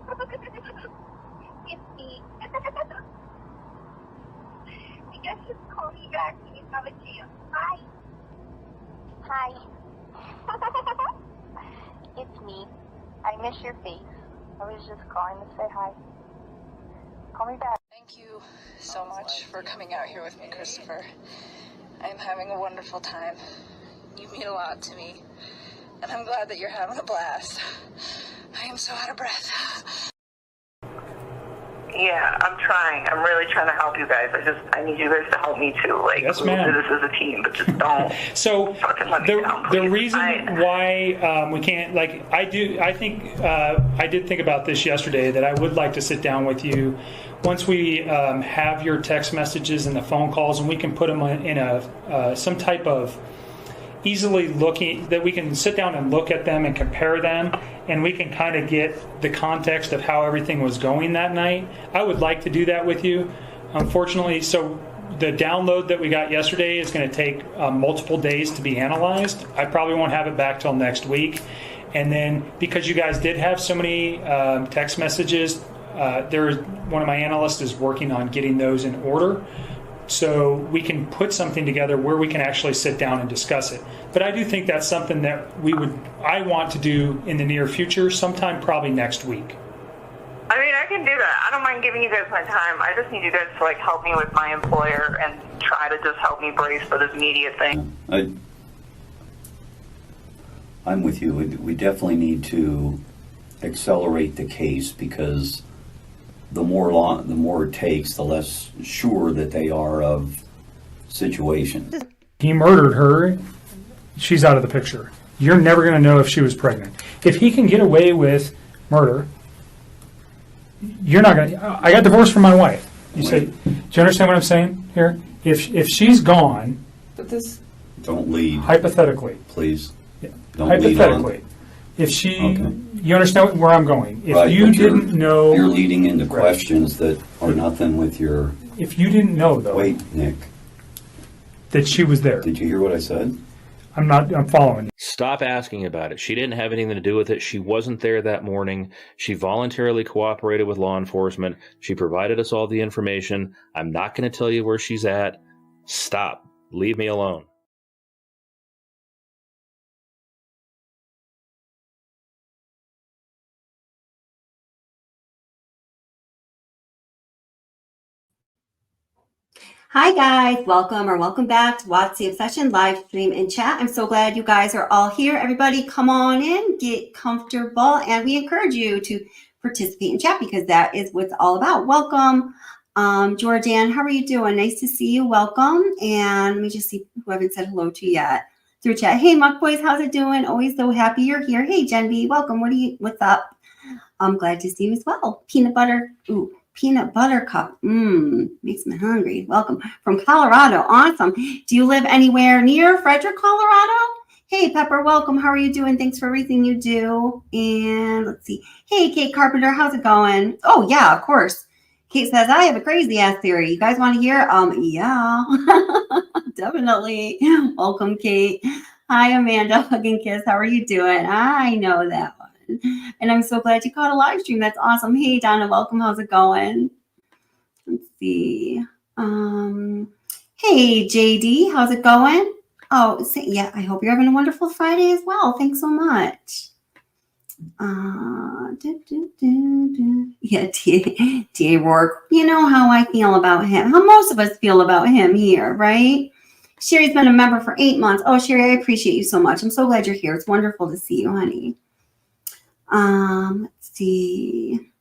It's me. You guys just call me back when you have a chance. Hi. Hi. It's me. I miss your face. I was just calling to say hi. Call me back. Thank you so much for coming out here with me, Christopher. I'm having a wonderful time. You mean a lot to me, and I'm glad that you're having a blast. I am so out of breath. Yeah, I'm trying. I'm really trying to help you guys. I need you guys to help me too. Like, yes, we'll ma'am. do this as a team, but just don't so fucking let me down, the reason why we can't, like, I did think about this yesterday, that I would like to sit down with you once we have your text messages and the phone calls, and we can put them in a some type of easily looking, that we can sit down and look at them and compare them, and we can kind of get the context of how everything was going that night. I would like to do that with you. Unfortunately, so the download that we got yesterday is going to take multiple days to be analyzed. I probably won't have it back till next week. And then because you guys did have so many text messages, one of my analysts is working on getting those in order, so we can put something together where we can actually sit down and discuss it. But I do think that's something that I want to do in the near future, sometime probably next week. I mean, I can do that. I don't mind giving you guys my time. I just need you guys to, like, help me with my employer and try to just help me brace for this media thing. I'm with you. We definitely need to accelerate the case, because the more it takes, the less sure that they are of situation. He murdered her. She's out of the picture. You're never going to know if she was pregnant. If he can get away with murder, you're not going to. I got divorced from my wife. You say, do you understand what I'm saying here? If she's gone, But this... Don't lead. Hypothetically. Please. Yeah. Don't hypothetically. lead on. If she... Okay. You understand where I'm going. If right, you didn't know... You're leading into questions that are nothing with your... If you didn't know, though... Wait, Nick. That she was there. Did you hear what I said? I'm following you. Stop asking about it. She didn't have anything to do with it. She wasn't there that morning. She voluntarily cooperated with law enforcement. She provided us all the information. I'm not going to tell you where she's at. Stop. Leave me alone. Hi guys, welcome back to Watch the Obsession live stream and chat. I'm so glad you guys are all here. Everybody come on in, get comfortable, and we encourage you to participate in chat, because that is what it's all about. Welcome, Jordan, how are you doing? Nice to see you, welcome. And let me just see who I haven't said hello to yet through chat. Hey Muck Boys, how's it doing? Always so happy you're here. Hey Jen B, welcome. What's up? I'm glad to see you as well. Peanut butter cup. Makes me hungry. Welcome from Colorado. Awesome. Do you live anywhere near Frederick, Colorado? Hey, Pepper, welcome. How are you doing? Thanks for everything you do. And let's see. Hey, Kate Carpenter, how's it going? Oh, yeah, of course. Kate says, I have a crazy ass theory. You guys want to hear? Yeah, definitely. Welcome, Kate. Hi, Amanda. Hug and kiss. How are you doing? I know that one. And I'm so glad you caught a live stream. That's awesome. Hey, Donna, welcome. How's it going? Let's see. Hey, JD, how's it going? Oh, yeah, I hope you're having a wonderful Friday as well. Thanks so much. Yeah, T.A. Rourke. You know how I feel about him. How most of us feel about him here, right? Sherry's been a member for 8 months. Oh, Sherry, I appreciate you so much. I'm so glad you're here. It's wonderful to see you, honey. Let's see.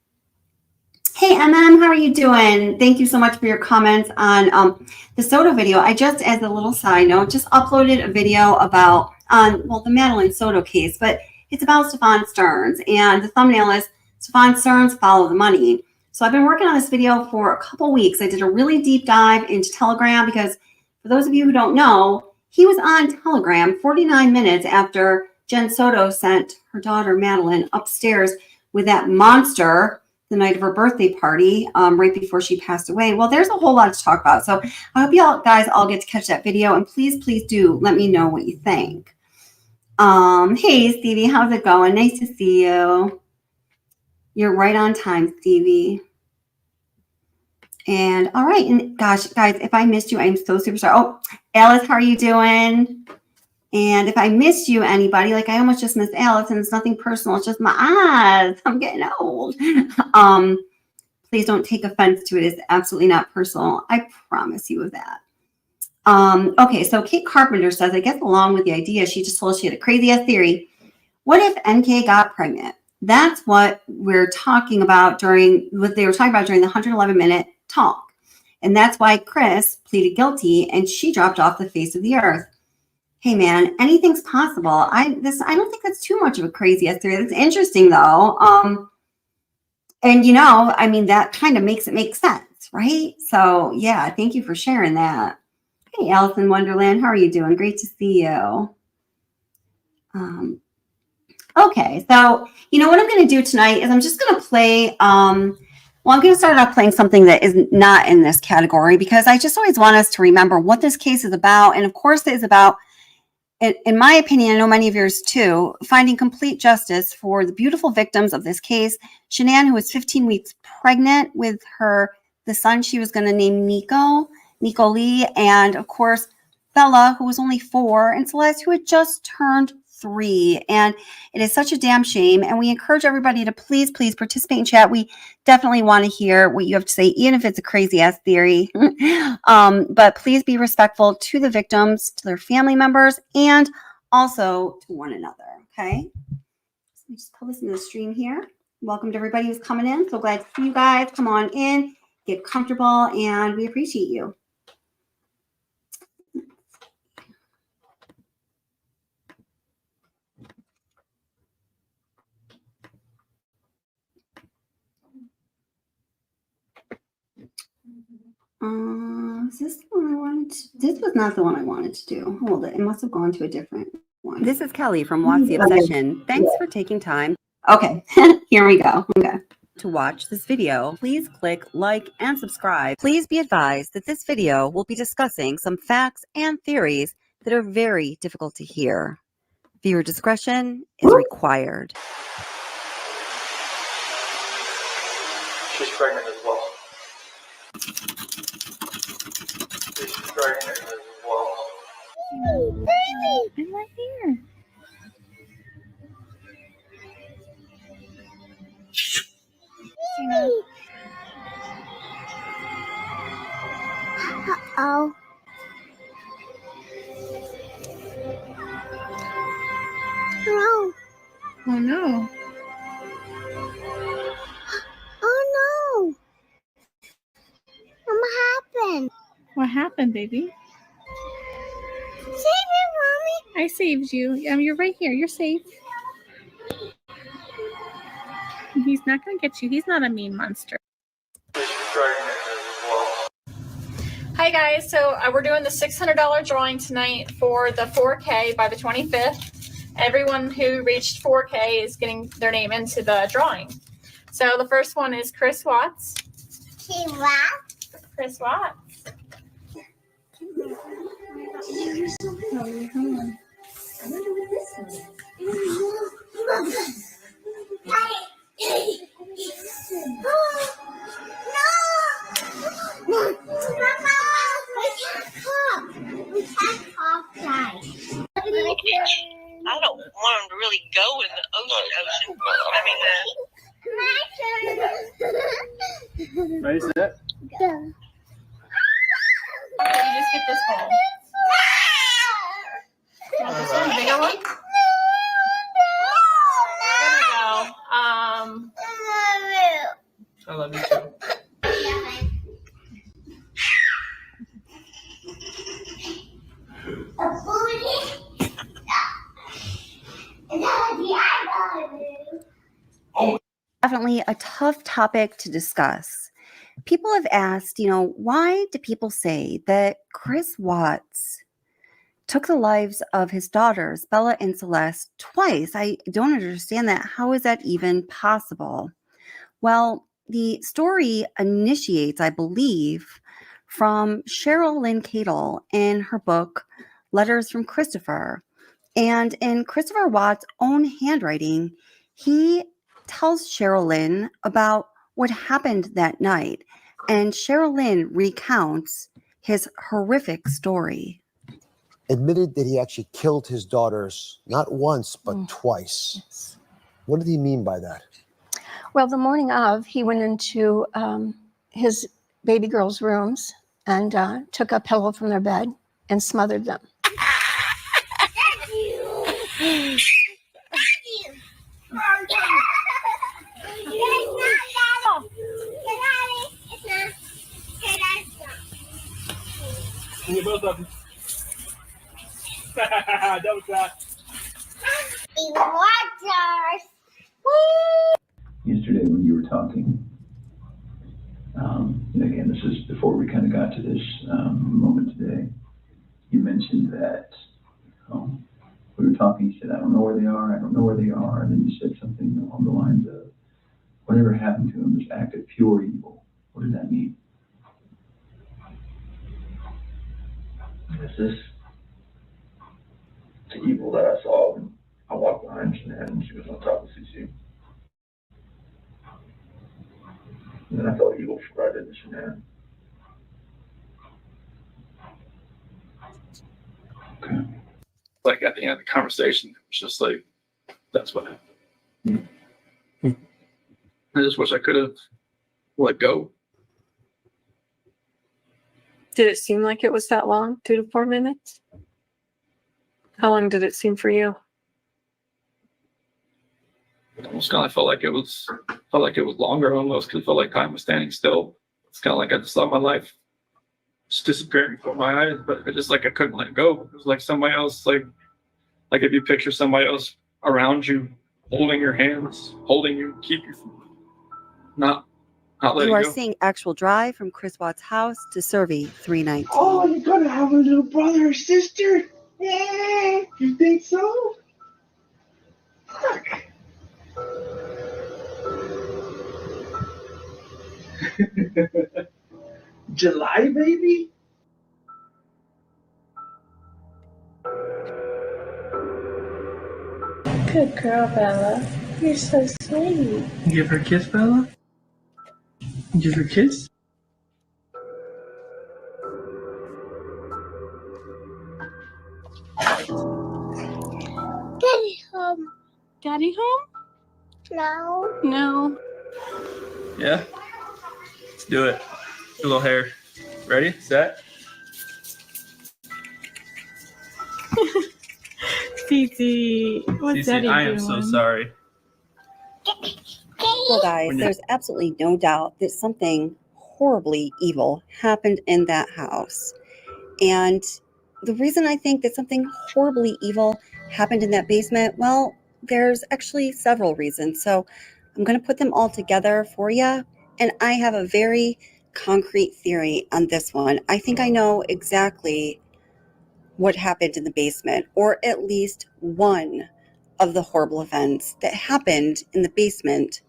Hey, MM, how are you doing? Thank you so much for your comments on the Soto video. I just, as a little side note, just uploaded a video about, the Madeline Soto case, but it's about Stefan Stearns, and the thumbnail is Stefan Stearns, Follow the Money. So I've been working on this video for a couple weeks. I did a really deep dive into Telegram, because for those of you who don't know, he was on Telegram 49 minutes after Jen Soto sent her daughter Madeline upstairs with that monster the night of her birthday party, right before she passed away. Well, there's a whole lot to talk about. So I hope you guys all get to catch that video, and please do let me know what you think. Hey Stevie, how's it going? Nice to see you. You're right on time, Stevie. And all right. And gosh, guys, if I missed you, I'm so super sorry. Oh, Alice, how are you doing? And if I missed you, anybody, like I almost just missed Alice, and it's nothing personal. It's just my eyes. I'm getting old. Please don't take offense to it. It's absolutely not personal. I promise you of that. Okay, so Kate Carpenter says, I guess along with the idea, she just told us she had a crazy ass theory. What if NK got pregnant? That's what we're talking about what they were talking about during the 111-minute talk. And that's why Chris pleaded guilty and she dropped off the face of the earth. Hey man, anything's possible. I don't think that's too much of a crazy ass theory. That's interesting though. And you know, I mean, that kind of makes it make sense, right? So yeah, thank you for sharing that. Hey, Alice in Wonderland, how are you doing? Great to see you. Okay, so you know what I'm going to do tonight is I'm just going to play. I'm going to start off playing something that is not in this category because I just always want us to remember what this case is about, and of course, it is about, in my opinion, I know many of yours too, finding complete justice for the beautiful victims of this case. Shanann, who was 15 weeks pregnant with the son she was going to name Nico Lee, and of course, Bella, who was only 4, and Celeste, who had just turned 3. And it is such a damn shame. And we encourage everybody to please participate in chat. We definitely want to hear what you have to say, even if it's a crazy ass theory. But please be respectful to the victims, to their family members, and also to one another. Okay. So let me just pull this into the stream here. Welcome to everybody who's coming in. So glad to see you guys. Come on in, get comfortable, and we appreciate you. Is this the one I wanted to, this was not the one I wanted to do. Hold it. It must have gone to a different one. This is Kelly from Watch the Obsession. Thanks for taking time. Okay, here we go. Okay. To watch this video, please click like and subscribe. Please be advised that this video will be discussing some facts and theories that are very difficult to hear. Viewer discretion is required. She's pregnant as well. She's pregnant as well. Hey, baby! I'm right here. Uh-oh. No. Oh, no. Oh, no. What happened? What happened, baby? Save me, Mommy. I saved you. You're right here. You're safe. He's not going to get you. He's not a mean monster. Hi guys, so we're doing the $600 drawing tonight for the 4K by the 25th. Everyone who reached 4K is getting their name into the drawing. So the first one is Chris Watts. Chris Watts. I don't want him to really go in the ocean. I mean, Ready, set? Go. You just get this ball. You want this one, bigger one? There we go. I love you too. Definitely a tough topic to discuss. People have asked, why do people say that Chris Watts took the lives of his daughters, Bella and Celeste, twice? I don't understand that. How is that even possible? Well, the story initiates, I believe, from Cheryl Lynn Cadle in her book, Letters from Christopher. And in Christopher Watts' own handwriting, he tells Cheryl Lynn about what happened that night, and Cheryl Lynn recounts his horrific story. Admitted that he actually killed his daughters not once, but twice. Yes. What did he mean by that? Well, the morning of, he went into his baby girls' rooms and took a pillow from their bed and smothered them. Both of them. Double shot. Yesterday when you were talking, and again, this is before we kind of got to this moment today, you mentioned that we were talking, you said, I don't know where they are, and then you said something along the lines of, whatever happened to them, this act of pure evil. What does that mean? This is the evil that I saw when I walked behind Shanann and she was on top of CC. And then I felt evil for what I did to Shanann. Okay. Like at the end of the conversation, it was just like, that's what happened. I just wish I could have let go. Did it seem like it was that long? 2 to 4 minutes? How long did it seem for you? It almost kind of felt like it was longer almost, because it felt like time was standing still. It's kind of like I just saw my life just disappearing before my eyes, but it just like I couldn't let go. It was like somebody else, like if you picture somebody else around you, holding your hands, holding you, keep you from not letting You are go. seeing actual drive from Chris Watt's house to Survey 319. Oh, you're gonna have a little brother or sister? Yeah. You think so? Fuck. July, baby? Good girl, Bella. You're so sweet. Give her a kiss, Bella? Give her a kiss? Daddy home. Daddy home? No. No. Yeah? Let's do it. A little hair. Ready? Set? Cece, what's Daddy I doing? am so sorry. Well, guys, there's absolutely no doubt that something horribly evil happened in that house. And the reason I think that something horribly evil happened in that basement, well, there's actually several reasons. So I'm going to put them all together for you. And I have a very concrete theory on this one. I think I know exactly what happened in the basement, or at least one of the horrible events that happened in the basement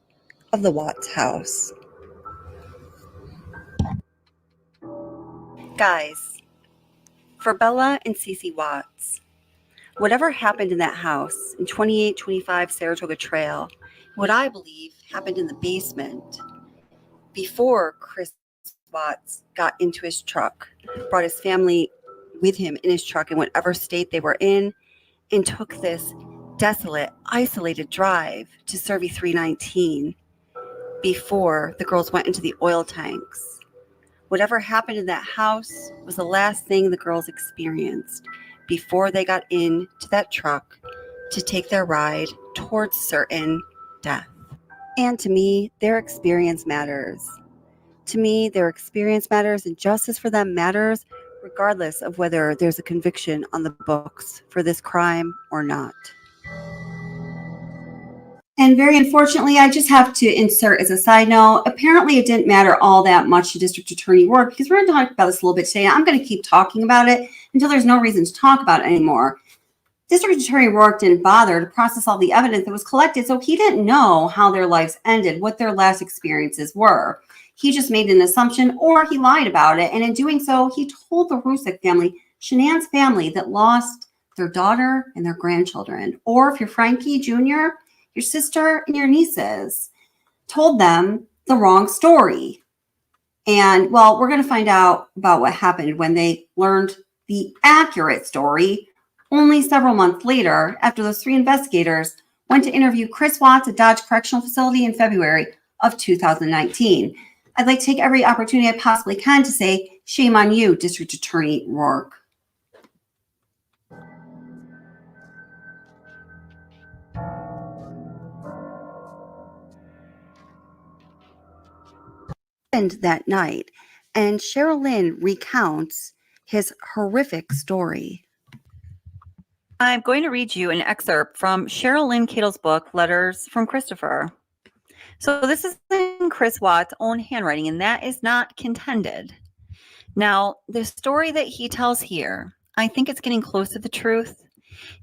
of the Watts house. Guys, for Bella and Cece Watts, whatever happened in that house in 2825 Saratoga Trail, what I believe happened in the basement before Chris Watts got into his truck, brought his family with him in his truck in whatever state they were in, and took this desolate, isolated drive to Survey 319 before the girls went into the oil tanks. Whatever happened in that house was the last thing the girls experienced before they got into that truck to take their ride towards certain death. And to me, their experience matters. To me, their experience matters, and justice for them matters, regardless of whether there's a conviction on the books for this crime or not. And very unfortunately, I just have to insert as a side note, apparently it didn't matter all that much to District Attorney work, because we're going to talk about this a little bit today. I'm going to keep talking about it until there's no reason to talk about it anymore. District Attorney Rourke didn't bother to process all the evidence that was collected, so he didn't know how their lives ended, what their last experiences were. He just made an assumption, or he lied about it, and in doing so, he told the Rusick family, Shanann's family, that lost their daughter and their grandchildren. Or if you're Frankie Jr., your sister and your nieces told them the wrong story. And well, we're going to find out about what happened when they learned the accurate story only several months later, after those 3 investigators went to interview Chris Watts at Dodge Correctional Facility in February of 2019. I'd like to take every opportunity I possibly can to say, shame on you, District Attorney Rourke. That night, and Cheryl Lynn recounts his horrific story. I'm going to read you an excerpt from Cheryl Lynn Kettle's book, Letters from Christopher. So this is in Chris Watts' own handwriting, and that is not contended. Now, the story that he tells here, I think it's getting close to the truth.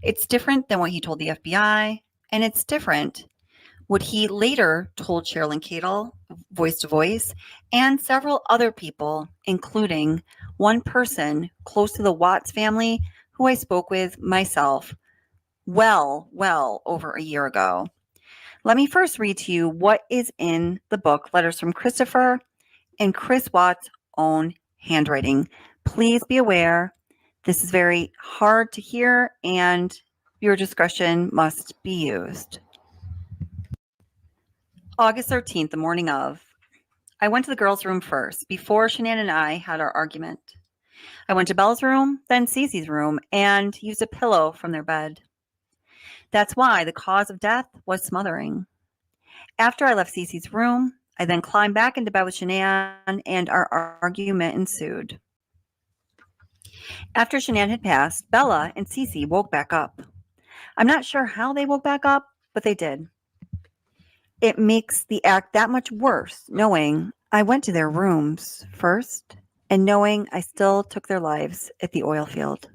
It's different than what he told the FBI, and it's different what he later told Cheryl Lynn Kettle, voice to voice, and several other people, including one person close to the Watts family who I spoke with myself well over a year ago. Let me first read to you what is in the book, Letters from Christopher, in Chris Watts' own handwriting. Please be aware, this is very hard to hear and your discretion must be used. August 13th, the morning of. I went to the girls' room first, before Shanann and I had our argument. I went to Belle's room, then Cece's room, and used a pillow from their bed. That's why the cause of death was smothering. After I left Cece's room, I then climbed back into bed with Shanann, and our argument ensued. After Shanann had passed, Bella and Cece woke back up. I'm not sure how they woke back up, but they did. It makes the act that much worse, knowing I went to their rooms first and knowing I still took their lives at the oil field.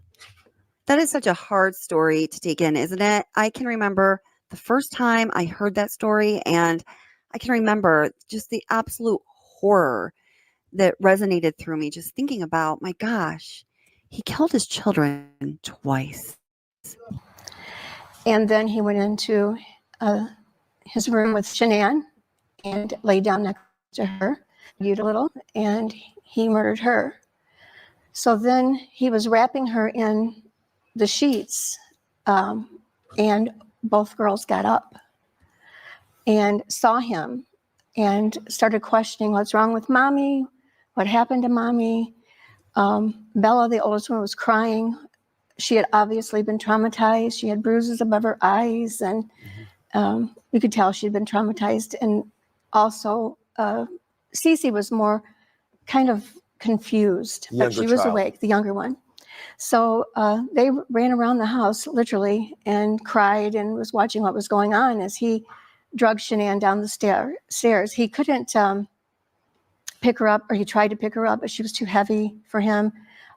That is such a hard story to take in, isn't it? I can remember the first time I heard that story, and I can remember just the absolute horror that resonated through me, just thinking about, my gosh, he killed his children twice. And then he went into his room with Shanann and laid down next to her, viewed a little, and he murdered her. So then he was wrapping her in the sheets, and both girls got up and saw him and started questioning, what's wrong with mommy? What happened to mommy? Bella, the oldest one, was crying. She had obviously been traumatized. She had bruises above her eyes, and you could tell she'd been traumatized. And also, Cece was more kind of confused, but she was awake, the younger one. So they ran around the house, literally, and cried and was watching what was going on as he dragged Shanann down the stairs. He couldn't pick her up, or he tried to pick her up, but she was too heavy for him.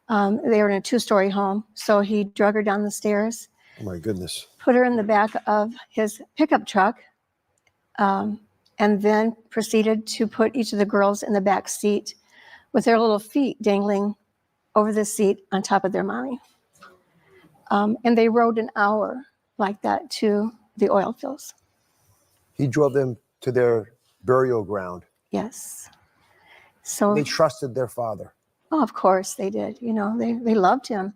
They were in a 2-story home, so he drug her down the stairs. Oh my goodness. Put her in the back of his pickup truck, and then proceeded to put each of the girls in the back seat with their little feet dangling over the seat on top of their mommy. And they rode an hour like that to the oil fields. He drove them to their burial ground. Yes. So they trusted their father. Oh, of course they did. You know, they loved him.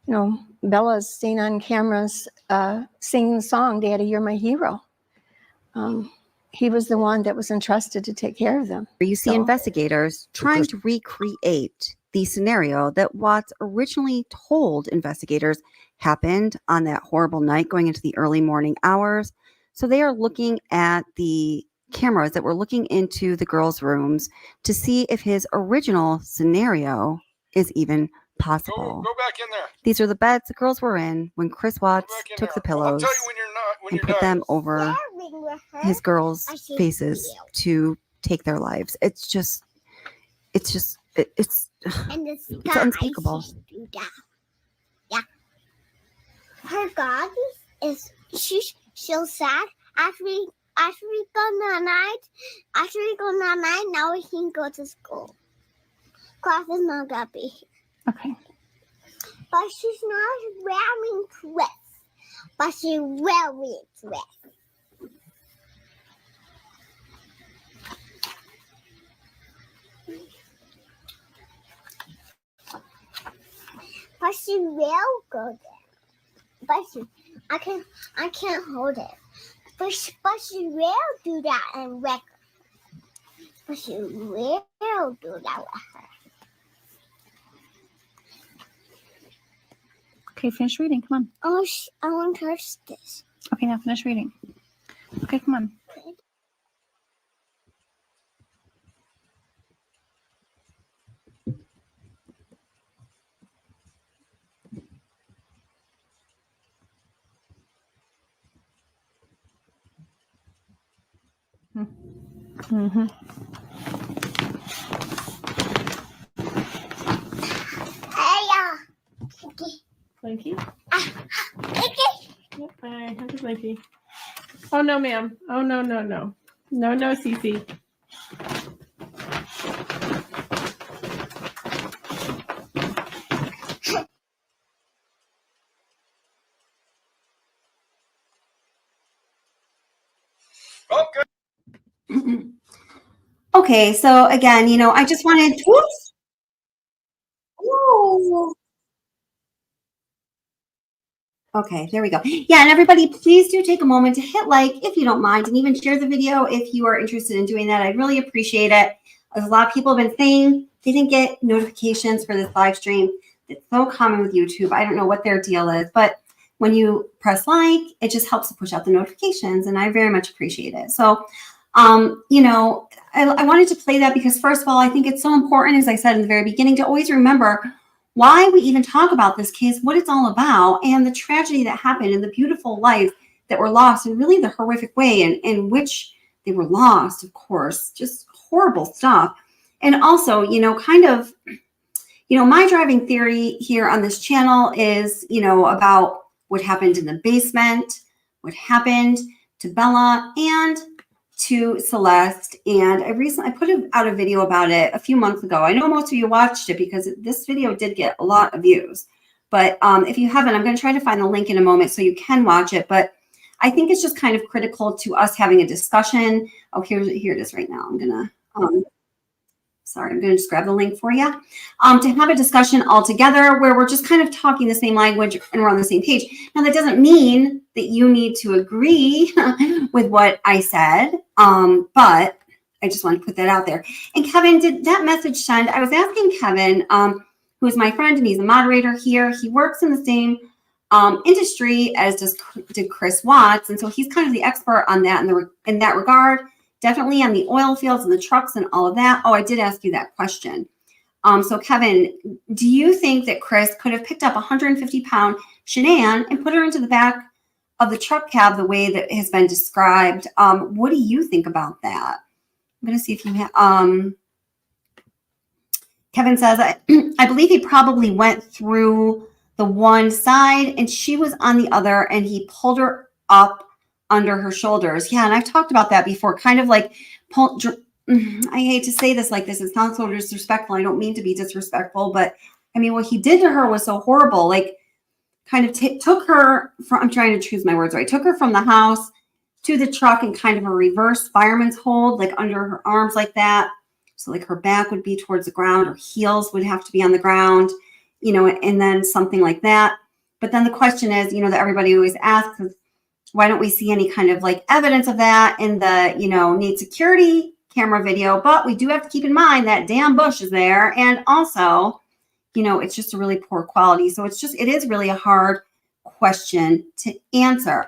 You know, Bella's seen on cameras singing the song, Daddy, You're My Hero. He was the one that was entrusted to take care of them. You see investigators trying to recreate the scenario that Watts originally told investigators happened on that horrible night going into the early morning hours. So they are looking at the cameras that were looking into the girls' rooms to see if his original scenario is even possible. Go back in there. These are the beds the girls were in when Chris Watts took the pillows and put them over his girls' faces to take their lives. It's unspeakable. Yeah. Her God is she's so sad. After we go that night, now we can go to school. Class is not gonna be here. Okay. But she's not wearing dress. But she will wear dress. she will go there. But I can't hold it. But she will do that and wreck her. But she will do that with her. Okay, finish reading. Come on. Oh, I want to touch this. Okay, now finish reading. Okay, come on. Mm-hmm. Blanky? Okay. Yep, I have a blanky. Oh, no, ma'am. Oh, no, no, no. No, no, Cece. Okay, so again, I just wanted. Whoops. Ooh. Okay, there we go. Yeah, and everybody, please do take a moment to hit like if you don't mind, and even share the video if you are interested in doing that. I'd really appreciate it. As a lot of people have been saying, they didn't get notifications for this live stream. It's so common with YouTube. I don't know what their deal is, but when you press like, it just helps to push out the notifications, and I very much appreciate it. So, I wanted to play that because, first of all, I think it's so important, as I said in the very beginning, to always remember why we even talk about this case, what it's all about, and the tragedy that happened and the beautiful lives that were lost, and really the horrific way in which they were lost, of course, just horrible stuff. And also, my driving theory here on this channel is, about what happened in the basement, what happened to Bella and to Celeste. And I put out a video about it a few months ago. I know most of you watched it because this video did get a lot of views. But if you haven't, I'm going to try to find the link in a moment so you can watch it. But I think it's just kind of critical to us having a discussion. Oh, here it is right now. I'm going to just grab the link for you. To have a discussion all together where we're just kind of talking the same language and we're on the same page. Now, that doesn't mean that you need to agree with what I said, but I just want to put that out there. And Kevin, did that message send? I was asking Kevin, who is my friend and he's a moderator here. He works in the same industry as did Chris Watts, and so he's kind of the expert on that in that regard. Definitely on the oil fields and the trucks and all of that. Oh, I did ask you that question. So Kevin, do you think that Chris could have picked up a 150-pound Shanann and put her into the back of the truck cab the way that has been described? What do you think about that? I'm going to see if you have. Kevin says, I believe he probably went through the one side and she was on the other and he pulled her up under her shoulders. Yeah, and I've talked about that before, kind of like, I hate to say this like this, it sounds so disrespectful. I don't mean to be disrespectful, but I mean, what he did to her was so horrible, like kind of took her from, I'm trying to choose my words right, took her from the house to the truck in kind of a reverse fireman's hold, like under her arms like that. So like her back would be towards the ground, her heels would have to be on the ground, and then something like that. But then the question is, that everybody always asks is, why don't we see any kind of like evidence of that in the, need security camera video? But we do have to keep in mind that damn bush is there. And also, it's just a really poor quality. So it is really a hard question to answer.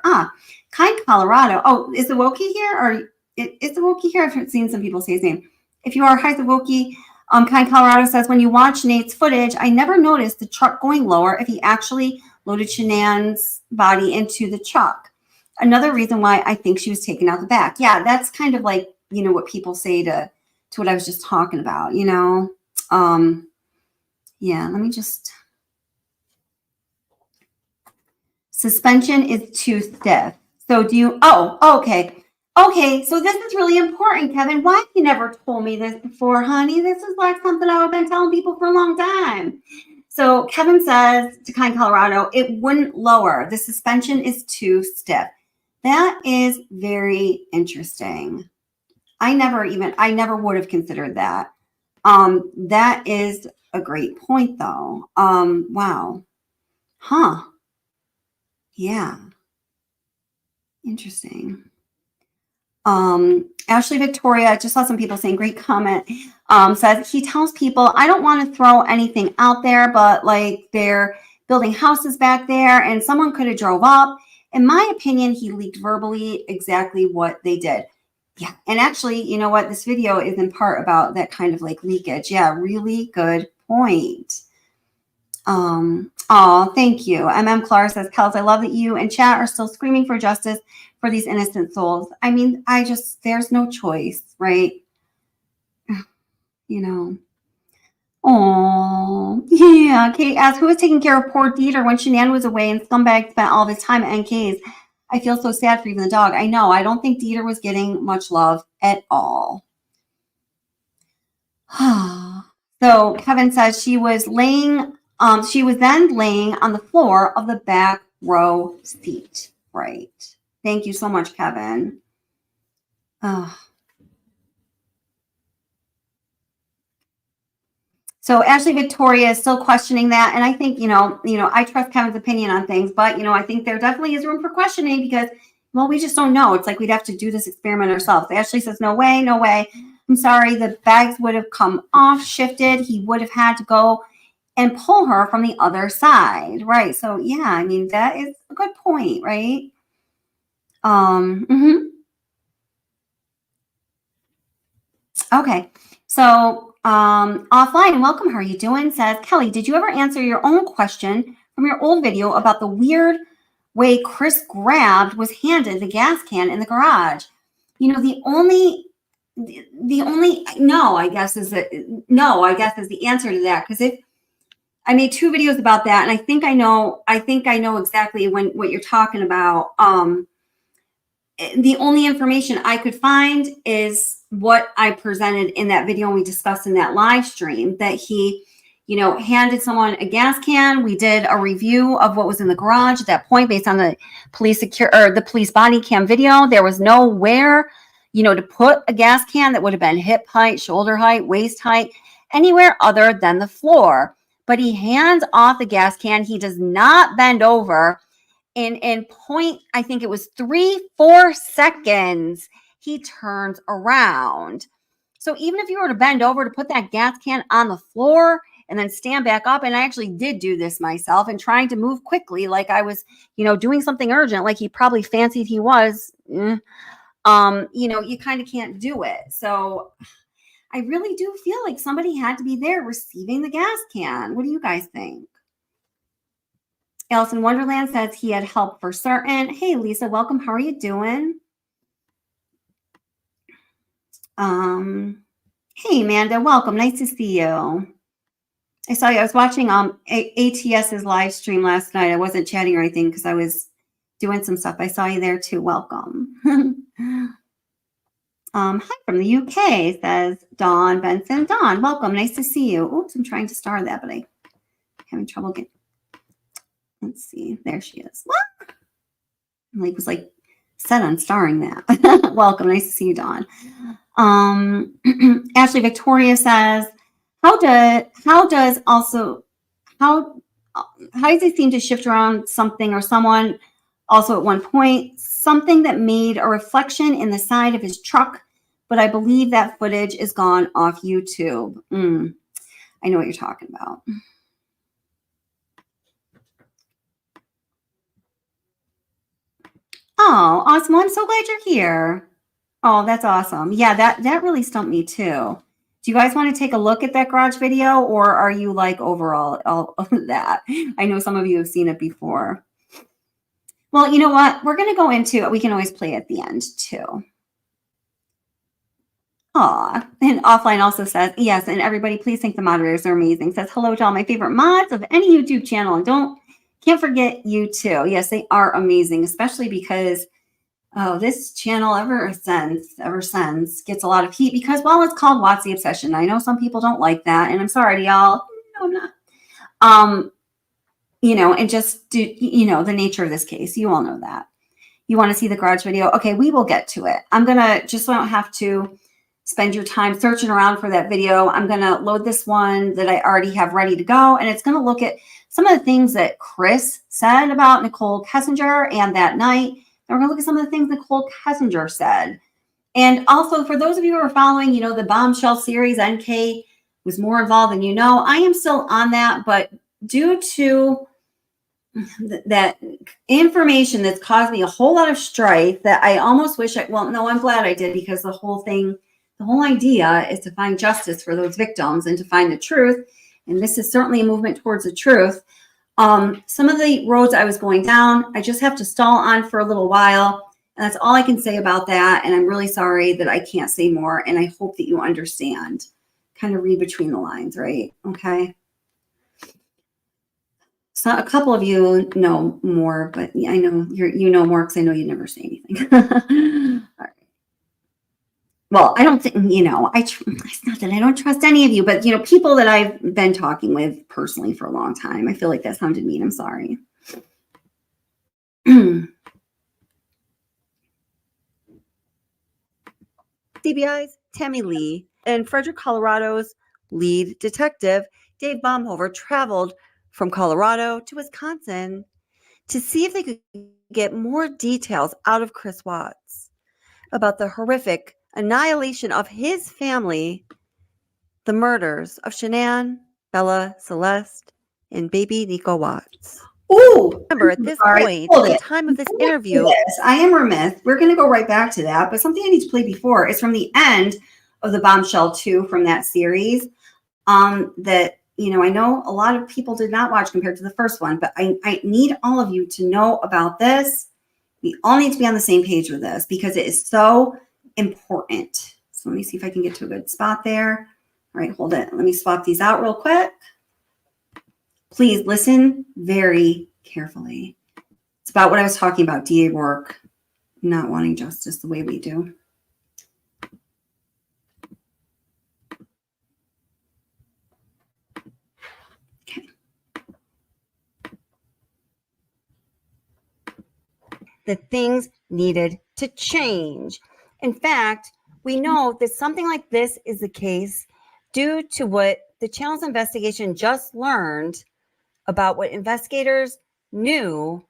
Kind Colorado. Oh, is the Wokey here? Or is the Wokey here? I've seen some people say his name. If you are, hi, the Wokey. Kind Colorado says, when you watch Nate's footage, I never noticed the truck going lower if he actually loaded Shanann's body into the truck. Another reason why I think she was taken out the back. Yeah, that's kind of like, what people say to what I was just talking about, yeah, let me just. Suspension is too stiff. So do you, okay. Okay, so this is really important, Kevin. Why have you never told me this before, honey? This is like something I've been telling people for a long time. So Kevin says to Kind Colorado, it wouldn't lower. The suspension is too stiff. That is very interesting. I never would have considered that. That is a great point though. Wow. Huh. Yeah. Interesting. Ashley Victoria, I just saw some people saying great comment. Says he tells people, I don't want to throw anything out there, but like they're building houses back there and someone could have drove up. In my opinion, he leaked verbally exactly what they did. Yeah. And actually, you know what? This video is in part about that kind of like leakage. Yeah. Really good point. Oh, thank you. MM Clark says, Kels, I love that you and chat are still screaming for justice for these innocent souls. I mean, there's no choice, right? You know. Oh, yeah. Kate asks, who was taking care of poor Dieter when Shanann was away and Scumbag spent all of his time at NK's? I feel so sad for even the dog. I know. I don't think Dieter was getting much love at all. So Kevin says she was then laying on the floor of the back row seat. Right. Thank you so much, Kevin. So Ashley Victoria is still questioning that. And I think, I trust Kevin's opinion on things, but, I think there definitely is room for questioning because, well, we just don't know. It's like we'd have to do this experiment ourselves. Ashley says, no way, no way. I'm sorry. The bags would have come off, shifted. He would have had to go and pull her from the other side. Right. So, yeah, I mean, that is a good point, right? Okay. So, offline, welcome. How are you doing? Says, Kelly, did you ever answer your own question from your old video about the weird way Chris grabbed was handed the gas can in the garage? The only no, I guess is the answer to that. Because if I made 2 videos about that, and I think I know exactly what you're talking about. The only information I could find is what I presented in that video and we discussed in that live stream, that he, handed someone a gas can. We did a review of what was in the garage at that point based on the police body cam video. There was nowhere, to put a gas can that would have been hip height, shoulder height, waist height, anywhere other than the floor. But he hands off the gas can. He does not bend over. In point, I think it was 3-4 seconds, he turns around. So even if you were to bend over to put that gas can on the floor and then stand back up, and I actually did do this myself and trying to move quickly, like I was, doing something urgent, like he probably fancied he was, you kind of can't do it. So I really do feel like somebody had to be there receiving the gas can. What do you guys think? Alice in Wonderland says he had help for certain. Hey, Lisa, welcome. How are you doing? Hey, Amanda, welcome. Nice to see you. I saw you. I was watching ATS's live stream last night. I wasn't chatting or anything because I was doing some stuff. I saw you there too. Welcome. Hi from the UK, says Dawn Benson. Dawn, welcome. Nice to see you. Oops, I'm trying to star that, but I'm having trouble getting. Let's see. There she is. What? I was set on starring that. Welcome. Nice to see you, Dawn. Ashley Victoria says, how does he seem to shift around something or someone also at one point, something that made a reflection in the side of his truck, but I believe that footage is gone off YouTube. I know what you're talking about. Oh, awesome. Well, I'm so glad you're here. Oh, that's awesome. Yeah, that really stumped me too. Do you guys want to take a look at that garage video, or are you overall all of that? I know some of you have seen it before. Well, you know what? We're going to go into it. We can always play at the end too. Aw, and Offline also says, yes, and everybody, please thank the moderators. They're amazing. Says, hello to all my favorite mods of any YouTube channel. And can't forget you too. Yes, they are amazing, especially because this channel ever since gets a lot of heat because, well, it's called What's the Obsession. I know some people don't like that, and I'm sorry to y'all. No, I'm not. And just the nature of this case. You all know that. You want to see the garage video? Okay, we will get to it. I'm gonna, just so I don't have to spend your time searching around for that video, I'm gonna load this one that I already have ready to go, and it's gonna look at some of the things that Chris said about Nichol Kessinger and that night. And we're going to look at some of the things Nichol Kessinger said. And also, for those of you who are following, the Bombshell series, NK was more involved than I am still on that, but due to that information that's caused me a whole lot of strife that I almost wish I'm glad I did, because the whole idea is to find justice for those victims and to find the truth. And this is certainly a movement towards the truth. Some of the roads I was going down, I just have to stall on for a little while. And that's all I can say about that. And I'm really sorry that I can't say more. And I hope that you understand. Kind of read between the lines, right? Okay. So a couple of you know more, but I know you know more because I know you never say anything. All right. Well, I don't think, it's not that I don't trust any of you, but, people that I've been talking with personally for a long time, I feel like that sounded mean. I'm sorry. CBI's Tammy Lee and Frederick, Colorado's lead detective, Dave Baumhover, traveled from Colorado to Wisconsin to see if they could get more details out of Chris Watts about the horrific annihilation of his family, the murders of Shanann, Bella, Celeste, and baby Nico Watts. Oh, remember at this point, at the time of this interview, I am remiss. We're going to go right back to that, but something I need to play before is from the end of the Bombshell 2 from that series. That I know a lot of people did not watch compared to the first one, but I need all of you to know about this. We all need to be on the same page with this because it is so important. So let me see if I can get to a good spot there. All right, hold it. Let me swap these out real quick. Please listen very carefully. It's about what I was talking about, DA Rourke not wanting justice the way we do. Okay. That things needed to change. In fact, we know that something like this is the case due to what the Channel's investigation just learned about what investigators knew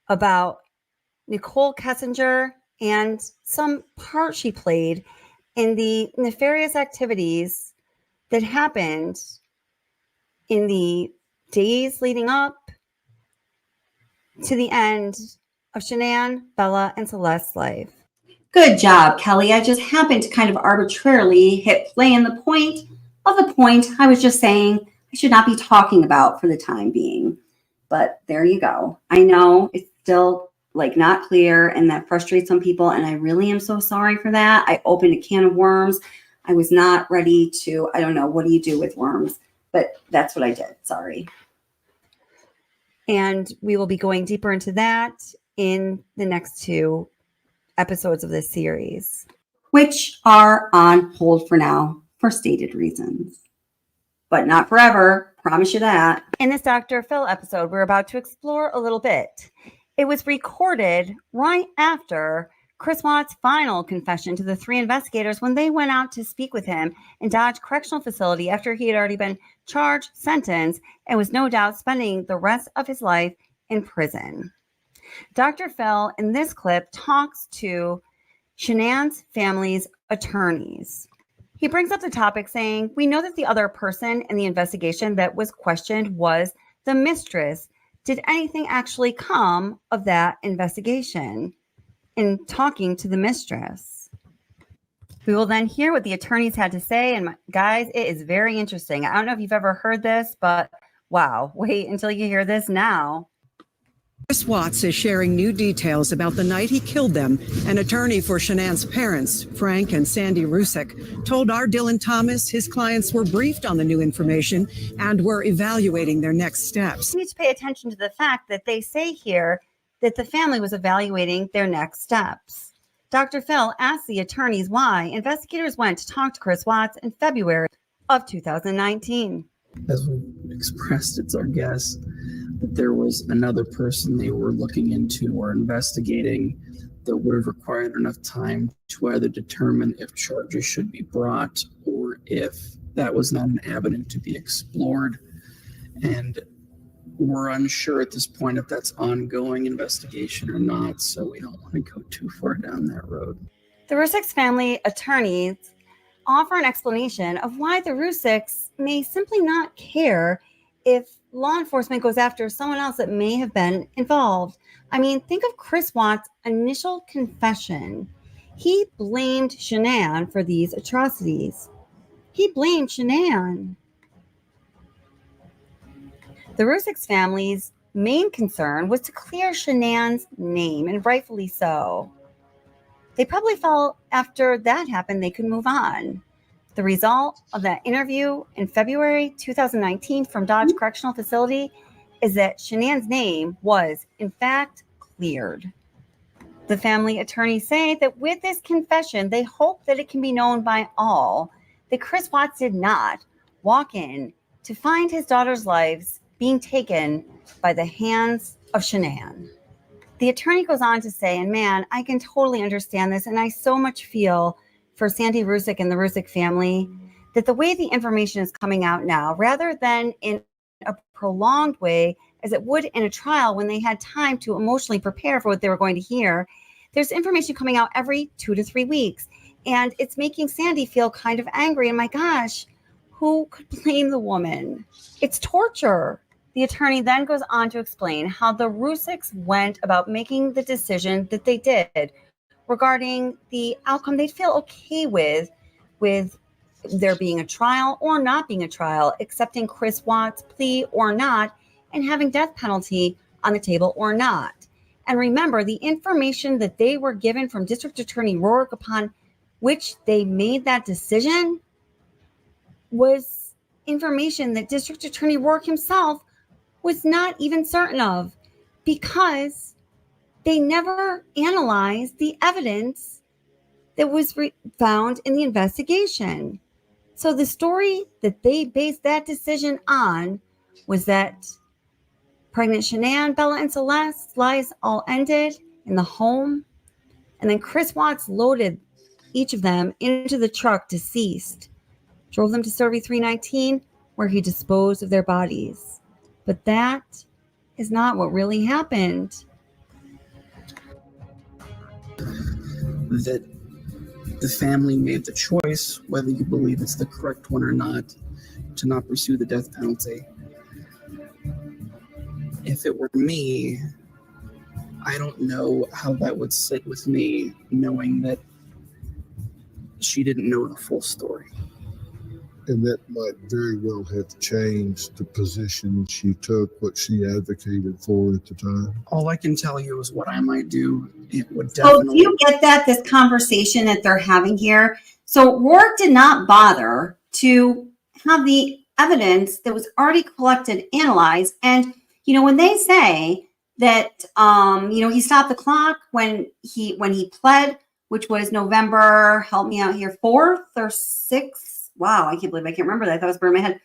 about Nichol Kessinger and some part she played in the nefarious activities that happened in the days leading up to the end of Shanann, Bella, and Celeste's life. Good job, Kelly. I just happened to kind of arbitrarily hit play in the point of the point I was just saying I should not be talking about for the time being. But there you go. I know it's still not clear and that frustrates some people. And I really am so sorry for that. I opened a can of worms. I was not ready to, I don't know, what do you do with worms? But that's what I did. Sorry. And we will be going deeper into that in the next 2 episodes of this series, which are on hold for now for stated reasons, but not forever. Promise you that. In this Dr. Phil episode, we're about to explore a little bit. It was recorded right after Chris Watts' final confession to the 3 investigators when they went out to speak with him in Dodge Correctional Facility after he had already been charged, sentenced, and was no doubt spending the rest of his life in prison. Dr. Phil in this clip talks to Shanann's family's attorneys. He brings up the topic saying, we know that the other person in the investigation that was questioned was the mistress. Did anything actually come of that investigation? In talking to the mistress, we will then hear what the attorneys had to say. And guys, it is very interesting. I don't know if you've ever heard this, but wow, wait until you hear this now. Chris Watts is sharing new details about the night he killed them. An attorney for Shanann's parents, Frank and Sandy Rusick, told our Dylan Thomas his clients were briefed on the new information and were evaluating their next steps. You need to pay attention to the fact that they say here that the family was evaluating their next steps. Dr. Phil asked the attorneys why investigators went to talk to Chris Watts in February of 2019. As we expressed, it's our guess that there was another person they were looking into or investigating that would have required enough time to either determine if charges should be brought or if that was not an avenue to be explored. And we're unsure at this point if that's ongoing investigation or not, so we don't want to go too far down that road. The Rusicks family attorneys offer an explanation of why the Rusicks may simply not care if law enforcement goes after someone else that may have been involved. I mean, think of Chris Watts' initial confession. He blamed Shanann for these atrocities. He blamed Shanann. The Rusicks family's main concern was to clear Shanann's name, and rightfully so. They probably felt after that happened, they could move on. The result of that interview in February 2019 from Dodge Correctional Facility is that Shanann's name was, in fact, cleared. The family attorneys say that with this confession, they hope that it can be known by all that Chris Watts did not walk in to find his daughter's lives being taken by the hands of Shanann. The attorney goes on to say, and man, I can totally understand this, and I so much feel for Sandy Rusick and the Rusick family, that the way the information is coming out now, rather than in a prolonged way, as it would in a trial when they had time to emotionally prepare for what they were going to hear, there's information coming out every 2 to 3 weeks. And it's making Sandy feel kind of angry. And my gosh, who could blame the woman? It's torture. The attorney then goes on to explain how the Rusicks went about making the decision that they did regarding the outcome they'd feel okay with there being a trial or not being a trial, accepting Chris Watts' plea or not, and having death penalty on the table or not. And remember, the information that they were given from District Attorney Rourke upon which they made that decision was information that District Attorney Rourke himself was not even certain of, because they never analyzed the evidence that was found in the investigation. So the story that they based that decision on was that pregnant Shanann, Bella, and Celeste's lives all ended in the home. And then Chris Watts loaded each of them into the truck deceased, drove them to Survey 319, where he disposed of their bodies. But that is not what really happened. That the family made the choice, whether you believe it's the correct one or not, to not pursue the death penalty. If it were me, I don't know how that would sit with me, knowing that she didn't know the full story. And that might very well have changed the position she took, what she advocated for at the time. All I can tell you is what I might do. It would So definitely... do you get that, this conversation that they're having here? So Rourke did not bother to have the evidence that was already collected analyzed. And, you know, when they say that, he stopped the clock when he pled, which was November, help me out here, 4th or 6th. Wow, I can't believe I can't remember that. That was burned in my head.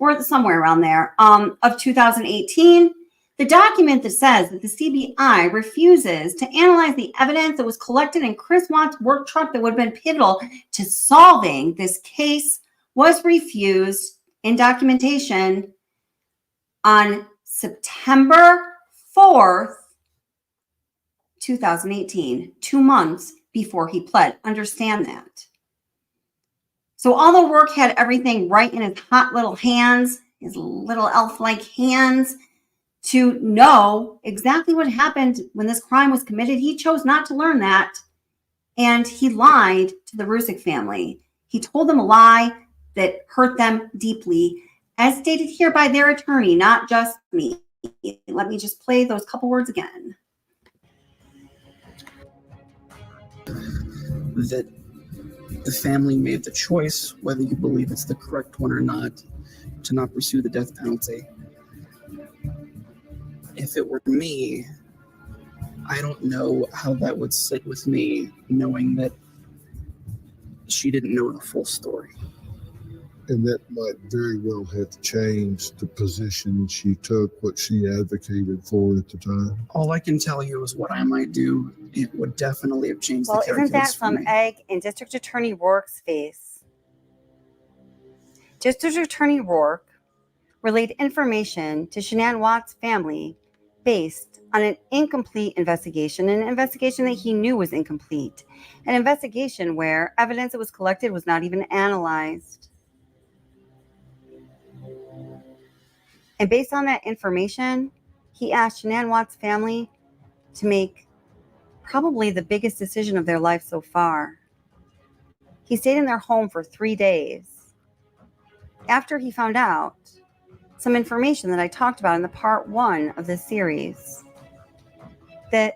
4th, somewhere around there, of 2018. The document that says that the CBI refuses to analyze the evidence that was collected in Chris Watts' work truck that would have been pivotal to solving this case was refused in documentation on September 4th, 2018, 2 months before he pled. Understand that. So although Rourke had everything right in his hot little hands, his little elf-like hands, to know exactly what happened when this crime was committed, he chose not to learn that. And he lied to the Rusick family. He told them a lie that hurt them deeply, as stated here by their attorney, not just me. Let me just play those couple words again. That the family made the choice, whether you believe it's the correct one or not, to not pursue the death penalty. If it were me, I don't know how that would sit with me, knowing that she didn't know the full story. And that might very well have changed the position she took, what she advocated for at the time. All I can tell you is what I might do. It would definitely have changed Well, the calculus isn't that for some me. egg in District Attorney Rourke's face? District Attorney Rourke relayed information to Shanann Watts' family based on an incomplete investigation, an investigation that he knew was incomplete, an investigation where evidence that was collected was not even analyzed. And based on that information, he asked Shanann Watts' family to make probably the biggest decision of their life so far. He stayed in their home for 3 days. After he found out some information that I talked about in the part 1 of this series, that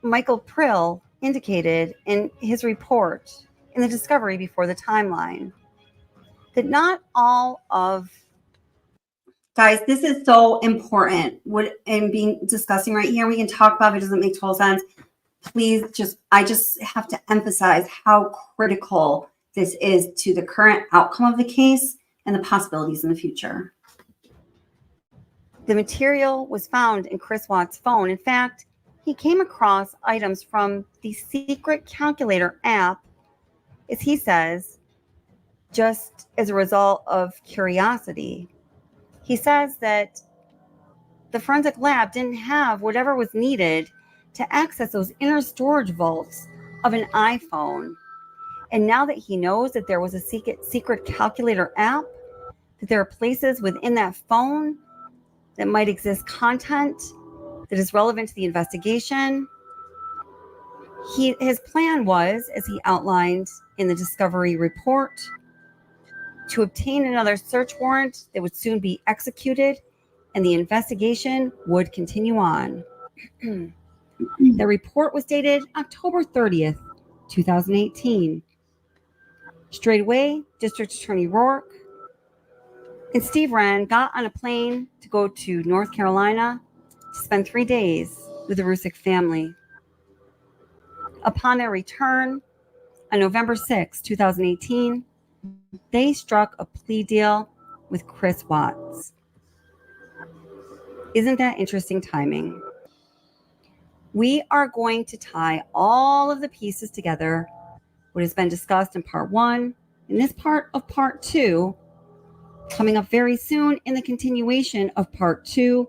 Michael Prill indicated in his report in the discovery before the timeline, that not all of... Guys, this is so important. What I'm being discussing right here, we can talk about if it doesn't make total sense. Please I just have to emphasize how critical this is to the current outcome of the case and the possibilities in the future. The material was found in Chris Watts' phone. In fact, he came across items from the secret calculator app, as he says, just as a result of curiosity. He says that the forensic lab didn't have whatever was needed to access those inner storage vaults of an iPhone. And now that he knows that there was a secret calculator app, that there are places within that phone that might exist content that is relevant to the investigation, his plan was, as he outlined in the discovery report, to obtain another search warrant that would soon be executed and the investigation would continue on. The report was dated October 30th, 2018. Straight away, District Attorney Rourke and Steve Wren got on a plane to go to North Carolina to spend 3 days with the Rusick family. Upon their return on November 6, 2018, they struck a plea deal with Chris Watts. Isn't that interesting timing? We are going to tie all of the pieces together, what has been discussed in part 1, in this part of part 2, coming up very soon in the continuation of part 2.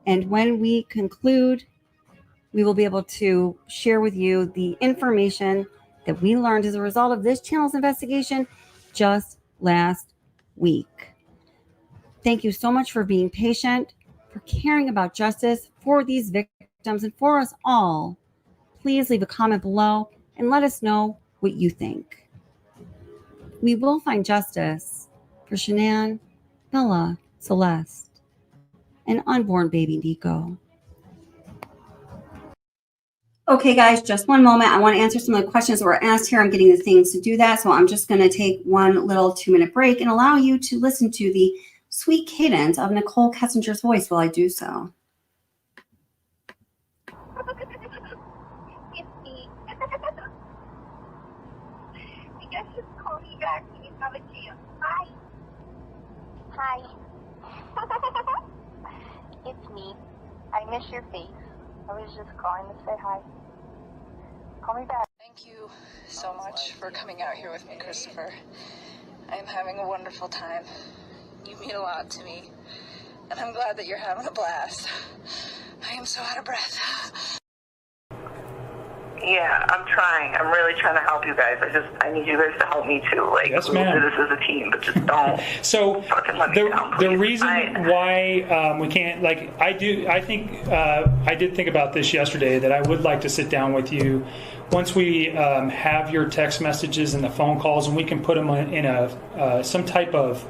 And when we conclude, we will be able to share with you the information that we learned as a result of this channel's investigation just last week. Thank you so much for being patient, for caring about justice for these victims and for us all. Please leave a comment below and let us know what you think. We will find justice for Shanann, Bella, Celeste, and unborn baby Nico. Okay, guys, just one moment. I want to answer some of the questions that were asked here. I'm getting the things to do that, so I'm just going to take one little 2-minute break and allow you to listen to the sweet cadence of Nichol Kessinger's voice while I do so. It's me. You guys just call me back when you have a chance. Hi. Hi. It's me. I miss your face. I was just calling to say hi. Call me back. Thank you so much for coming out here with me, Christopher. I'm having a wonderful time. You mean a lot to me, and I'm glad that you're having a blast. I am so out of breath. Yeah, I'm trying. I'm really trying to help you guys. I need you guys to help me too. Like, Yes, we'll do ma'am. this as a team, but just don't So fucking let me down, the please. reason why we can't, like, I did think about this yesterday, that I would like to sit down with you once we have your text messages and the phone calls, and we can put them in a some type of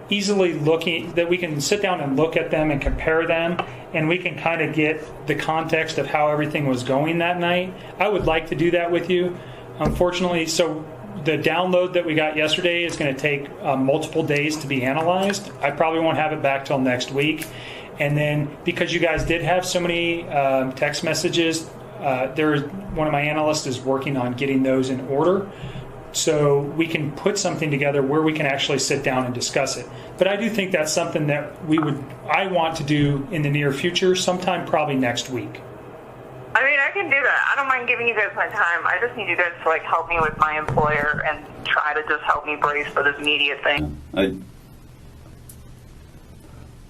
easily looking, that we can sit down and look at them and compare them, and we can kind of get the context of how everything was going that night. I would like to do that with you. Unfortunately, so the download that we got yesterday is going to take multiple days to be analyzed. I probably won't have it back till next week. And then because you guys did have so many text messages, one of my analysts is working on getting those in order, so we can put something together where we can actually sit down and discuss it. But I do think that's something that I want to do in the near future, sometime probably next week. I mean, I can do that. I don't mind giving you guys my time. I just need you guys to, like, help me with my employer and try to just help me brace for this media thing.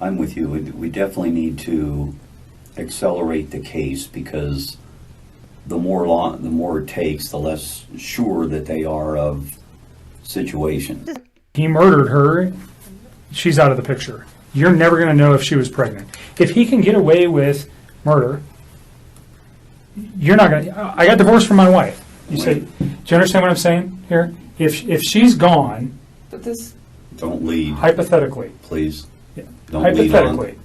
I'm with you. We definitely need to accelerate the case because the more it takes, the less sure that they are of situations. He murdered her. She's out of the picture. You're never going to know if she was pregnant. If he can get away with murder, you're not going to. I got divorced from my wife. You say, do you understand what I'm saying here? If she's gone, But this, Don't lead, hypothetically, please. yeah, Don't lead hypothetically, on.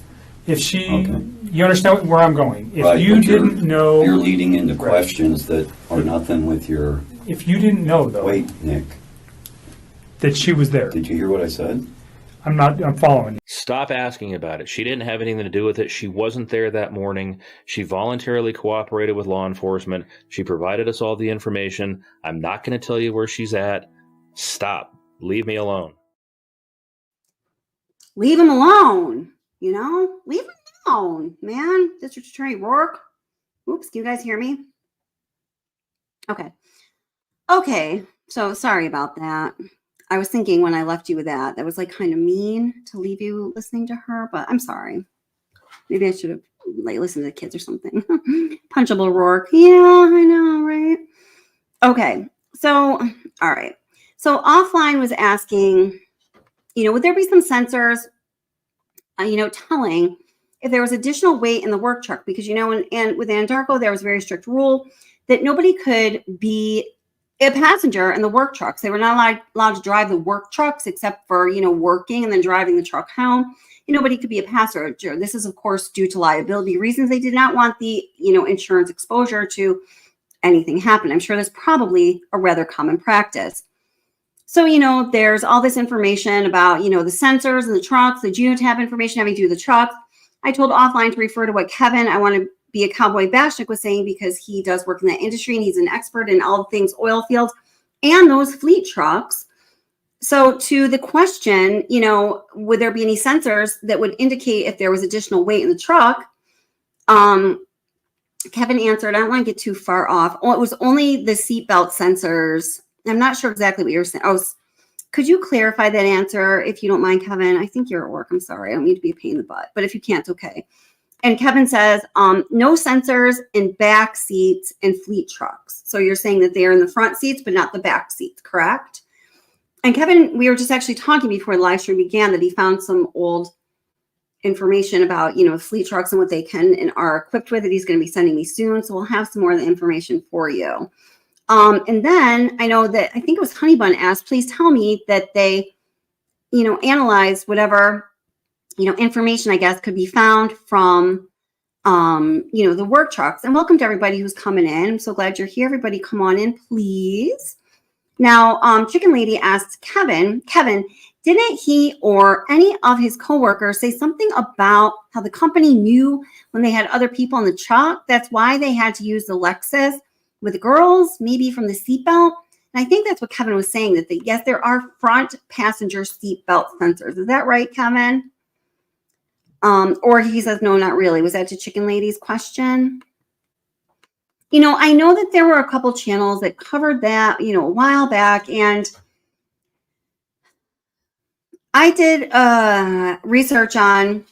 if she, Okay. you understand where I'm going. If Right, you but you're- didn't know, You're leading into questions that are nothing with your. if you didn't know though, Wait, Nick. that she was there. Did you hear what I said? I'm following you. Stop asking about it. She didn't have anything to do with it. She wasn't there that morning. She voluntarily cooperated with law enforcement. She provided us all the information. I'm not going to tell you where she's at. Stop. Leave me alone. Leave him alone. You know, leave him alone, man. District Attorney Rourke. Oops, can you guys hear me? Okay. Okay. So sorry about that. I was thinking when I left you with that was like kind of mean to leave you listening to her, but I'm sorry. Maybe I should have like listened to the kids or something. Punchable Rourke. Yeah, I know, right? Okay. So, all right. So offline was asking, would there be some sensors, telling if there was additional weight in the work truck? Because, and with Anadarko, there was a very strict rule that nobody could be a passenger in the work trucks. They were not allowed to drive the work trucks except for, working and then driving the truck home. Nobody could be a passenger. This is, of course, due to liability reasons. They did not want the, insurance exposure to anything happen. I'm sure that's probably a rather common practice. So, there's all this information about, the sensors and the trucks, the genotype information having to do with the trucks. I told offline to refer to what Kevin, I want to be a cowboy Bashnik, was saying, because he does work in that industry and he's an expert in all things oil fields and those fleet trucks. So to the question, would there be any sensors that would indicate if there was additional weight in the truck? Kevin answered, I don't want to get too far off. Oh, it was only the seatbelt sensors. I'm not sure exactly what you're saying. Could you clarify that answer if you don't mind, Kevin? I think you're at work. I'm sorry. I don't mean to be a pain in the butt, but if you can't, okay. And Kevin says, no sensors in back seats in fleet trucks. So you're saying that they're in the front seats, but not the back seats, correct? And Kevin, we were just actually talking before the live stream began that he found some old information about, fleet trucks and what they can and are equipped with that he's going to be sending me soon. So we'll have some more of the information for you. And then I know that I think it was Honeybun asked, please tell me that they, analyzed whatever, information I guess could be found from, the work trucks. And welcome to everybody who's coming in. I'm so glad you're here. Everybody come on in, please. Now, Chicken Lady asked Kevin, didn't he or any of his coworkers say something about how the company knew when they had other people in the truck? That's why they had to use the Lexus with the girls, maybe from the seatbelt. And I think that's what Kevin was saying, that yes, there are front passenger seatbelt sensors. Is that right, Kevin? Or he says, no, not really. Was that to Chicken Lady's question? I know that there were a couple channels that covered that, a while back. And I did research on,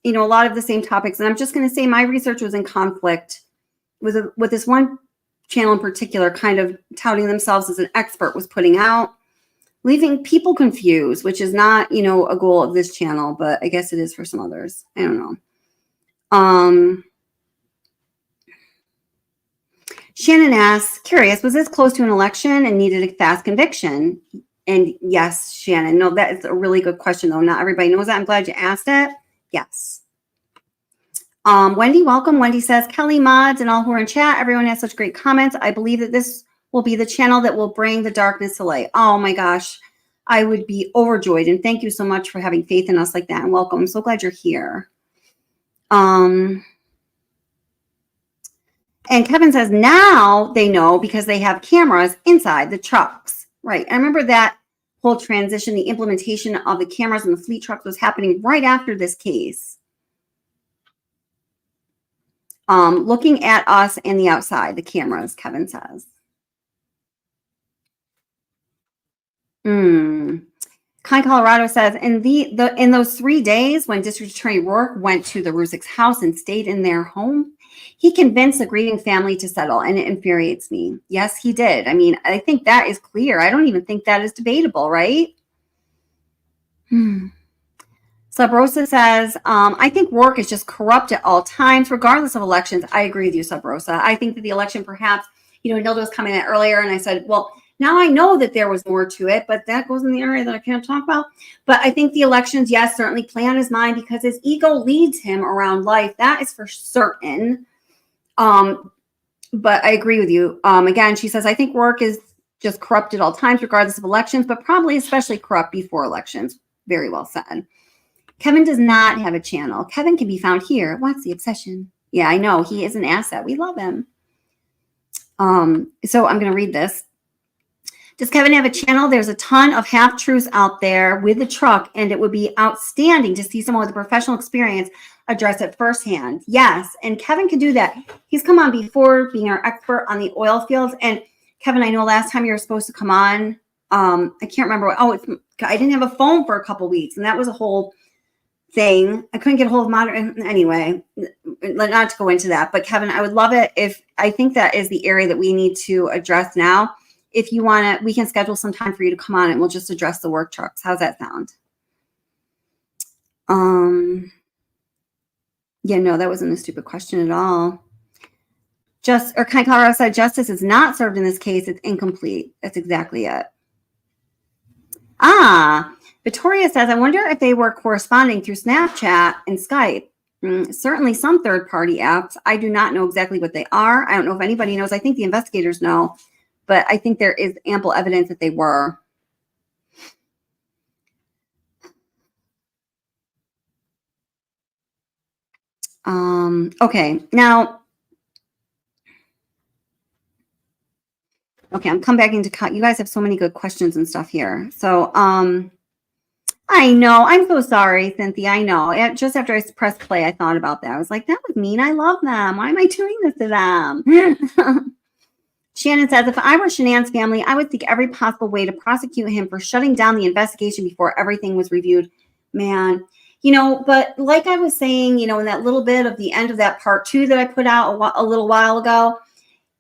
a lot of the same topics. And I'm just going to say my research was in conflict with this one channel in particular, kind of touting themselves as an expert, was putting out, leaving people confused, which is not, a goal of this channel, but I guess it is for some others. I don't know. Shannon asks, curious, was this close to an election and needed a fast conviction? And yes, Shannon, no, that is a really good question, though. Not everybody knows that. I'm glad you asked it. Yes. Wendy, welcome. Wendy says, Kelly, mods, and all who are in chat, everyone has such great comments. I believe that this will be the channel that will bring the darkness to light. Oh my gosh, I would be overjoyed. And thank you so much for having faith in us like that. And welcome. I'm so glad you're here. And Kevin says, now they know because they have cameras inside the trucks. Right. I remember that whole transition, the implementation of the cameras in the fleet trucks was happening right after this case. Looking at us and the outside, the cameras, Kevin says. Kai Colorado says, in those 3 days when District Attorney Rourke went to the Rusicks' house and stayed in their home, he convinced the grieving family to settle, and it infuriates me. Yes, he did. I mean, I think that is clear. I don't even think that is debatable, right? Sub Rosa says, I think Rourke is just corrupt at all times, regardless of elections. I agree with you, Sub Rosa. I think that the election perhaps, Nilda was coming in earlier, and I said, well, now I know that there was more to it, but that goes in the area that I can't talk about. But I think the elections, yes, certainly play on his mind because his ego leads him around life. That is for certain. But I agree with you. Again, she says, I think Rourke is just corrupt at all times, regardless of elections, but probably especially corrupt before elections. Very well said. Kevin does not have a channel. Kevin can be found here. What's the obsession? Yeah, I know. He is an asset. We love him. So I'm going to read this. Does Kevin have a channel? There's a ton of half-truths out there with the truck, and it would be outstanding to see someone with a professional experience address it firsthand. Yes, and Kevin can do that. He's come on before being our expert on the oil fields. And Kevin, I know last time you were supposed to come on, I can't remember. I didn't have a phone for a couple weeks, and that was a whole thing. I couldn't get a hold of modern. Anyway, not to go into that. But Kevin, I would love it if I think that is the area that we need to address now. If you want to, we can schedule some time for you to come on and we'll just address the work trucks. How's that sound? Yeah, no, that wasn't a stupid question at all. Kai Colorado said justice is not served in this case. It's incomplete. That's exactly it. Victoria says, I wonder if they were corresponding through Snapchat and Skype. Certainly some third-party apps. I do not know exactly what they are. I don't know if anybody knows. I think the investigators know. But I think there is ample evidence that they were. Okay, now, I'm coming back into cut. You guys have so many good questions and stuff here. So, I know. I'm so sorry, Cynthia. I know. Just after I pressed play, I thought about that. I was like, that was mean. I love them. Why am I doing this to them? Shannon says, if I were Shanann's family, I would seek every possible way to prosecute him for shutting down the investigation before everything was reviewed. Man, but like I was saying, in that little bit of the end of that part 2 that I put out a little while ago,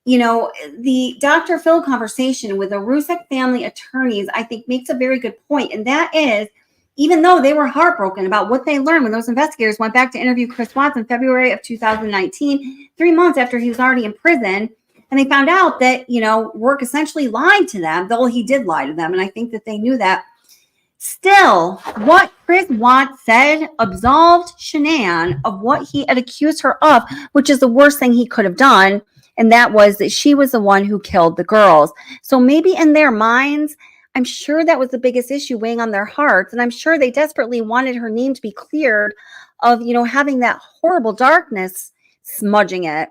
the Dr. Phil conversation with the Rusick family attorneys, I think makes a very good point. And that is, even though they were heartbroken about what they learned when those investigators went back to interview Chris Watts in February of 2019, 3 months after he was already in prison, and they found out that, Rourke essentially lied to them, though he did lie to them. And I think that they knew that. Still, what Chris Watts said absolved Shanann of what he had accused her of, which is the worst thing he could have done. And that was that she was the one who killed the girls. So maybe in their minds, I'm sure that was the biggest issue weighing on their hearts. And I'm sure they desperately wanted her name to be cleared of, having that horrible darkness smudging it.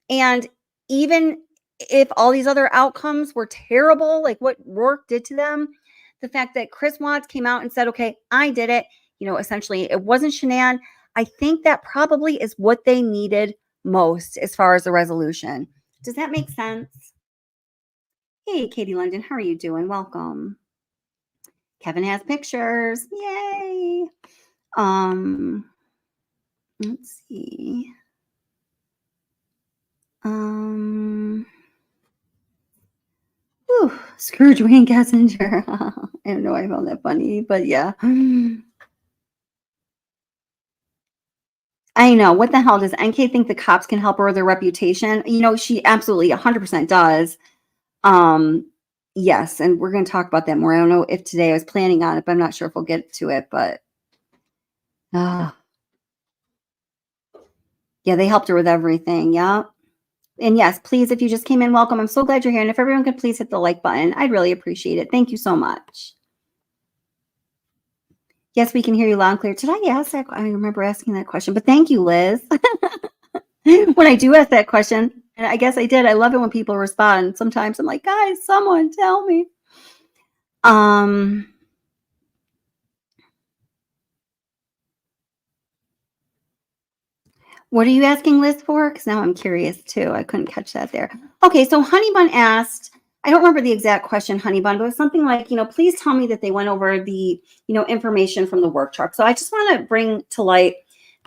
And even if all these other outcomes were terrible, like what Rourke did to them, the fact that Chris Watts came out and said, okay, I did it, essentially it wasn't Shanann. I think that probably is what they needed most as far as the resolution. Does that make sense? Hey, Katie London, how are you doing? Welcome. Kevin has pictures. Yay. Let's see. Scrooge Wayne Kessinger. I don't know why I found that funny, but yeah. I know. What the hell does NK think the cops can help her with her reputation? She absolutely 100% does. Yes, and we're going to talk about that more. I don't know if today I was planning on it, but I'm not sure if we'll get to it, but yeah, they helped her with everything. Yeah. And yes, please, if you just came in, welcome. I'm so glad you're here. And if everyone could please hit the like button, I'd really appreciate it. Thank you so much. Yes, we can hear you loud and clear. Did I ask that? I remember asking that question, but thank you, Liz. When I do ask that question, and I guess I did, I love it when people respond. Sometimes I'm like, guys, someone tell me. What are you asking Liz for? Because now I'm curious too. I couldn't catch that there. Okay, so Honeybun asked, I don't remember the exact question, Honey Bun, but it was something like, please tell me that they went over the, information from the work truck. So I just want to bring to light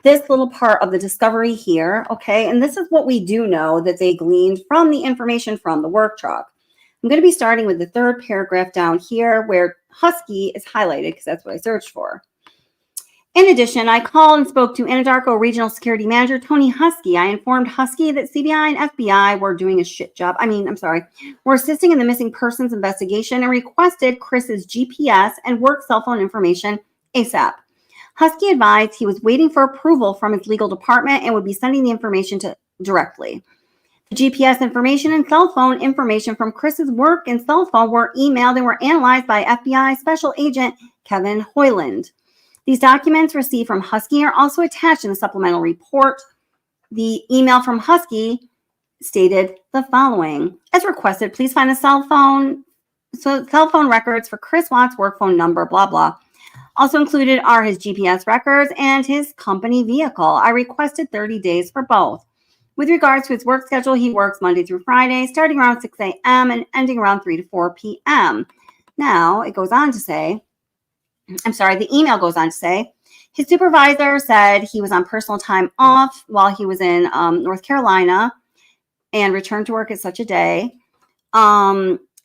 this little part of the discovery here, okay? And this is what we do know that they gleaned from the information from the work truck. I'm going to be starting with the third paragraph down here where Husky is highlighted because that's what I searched for. In addition, I called and spoke to Anadarko Regional Security Manager Tony Husky. I informed Husky that CBI and FBI were doing a shit job. Were assisting in the missing persons investigation and requested Chris's GPS and work cell phone information ASAP. Husky advised he was waiting for approval from his legal department and would be sending the information directly. The GPS information and cell phone information from Chris's work and cell phone were emailed and were analyzed by FBI Special Agent Kevin Hoyland. These documents received from Husky are also attached in the supplemental report. The email from Husky stated the following. As requested, please find the cell phone records for Chris Watt's work phone number, blah, blah. Also included are his GPS records and his company vehicle. I requested 30 days for both. With regards to his work schedule, he works Monday through Friday, starting around 6 a.m. and ending around 3 to 4 p.m. Now, it goes on to say, the email goes on to say, his supervisor said he was on personal time off while he was in North Carolina and returned to work at such a day.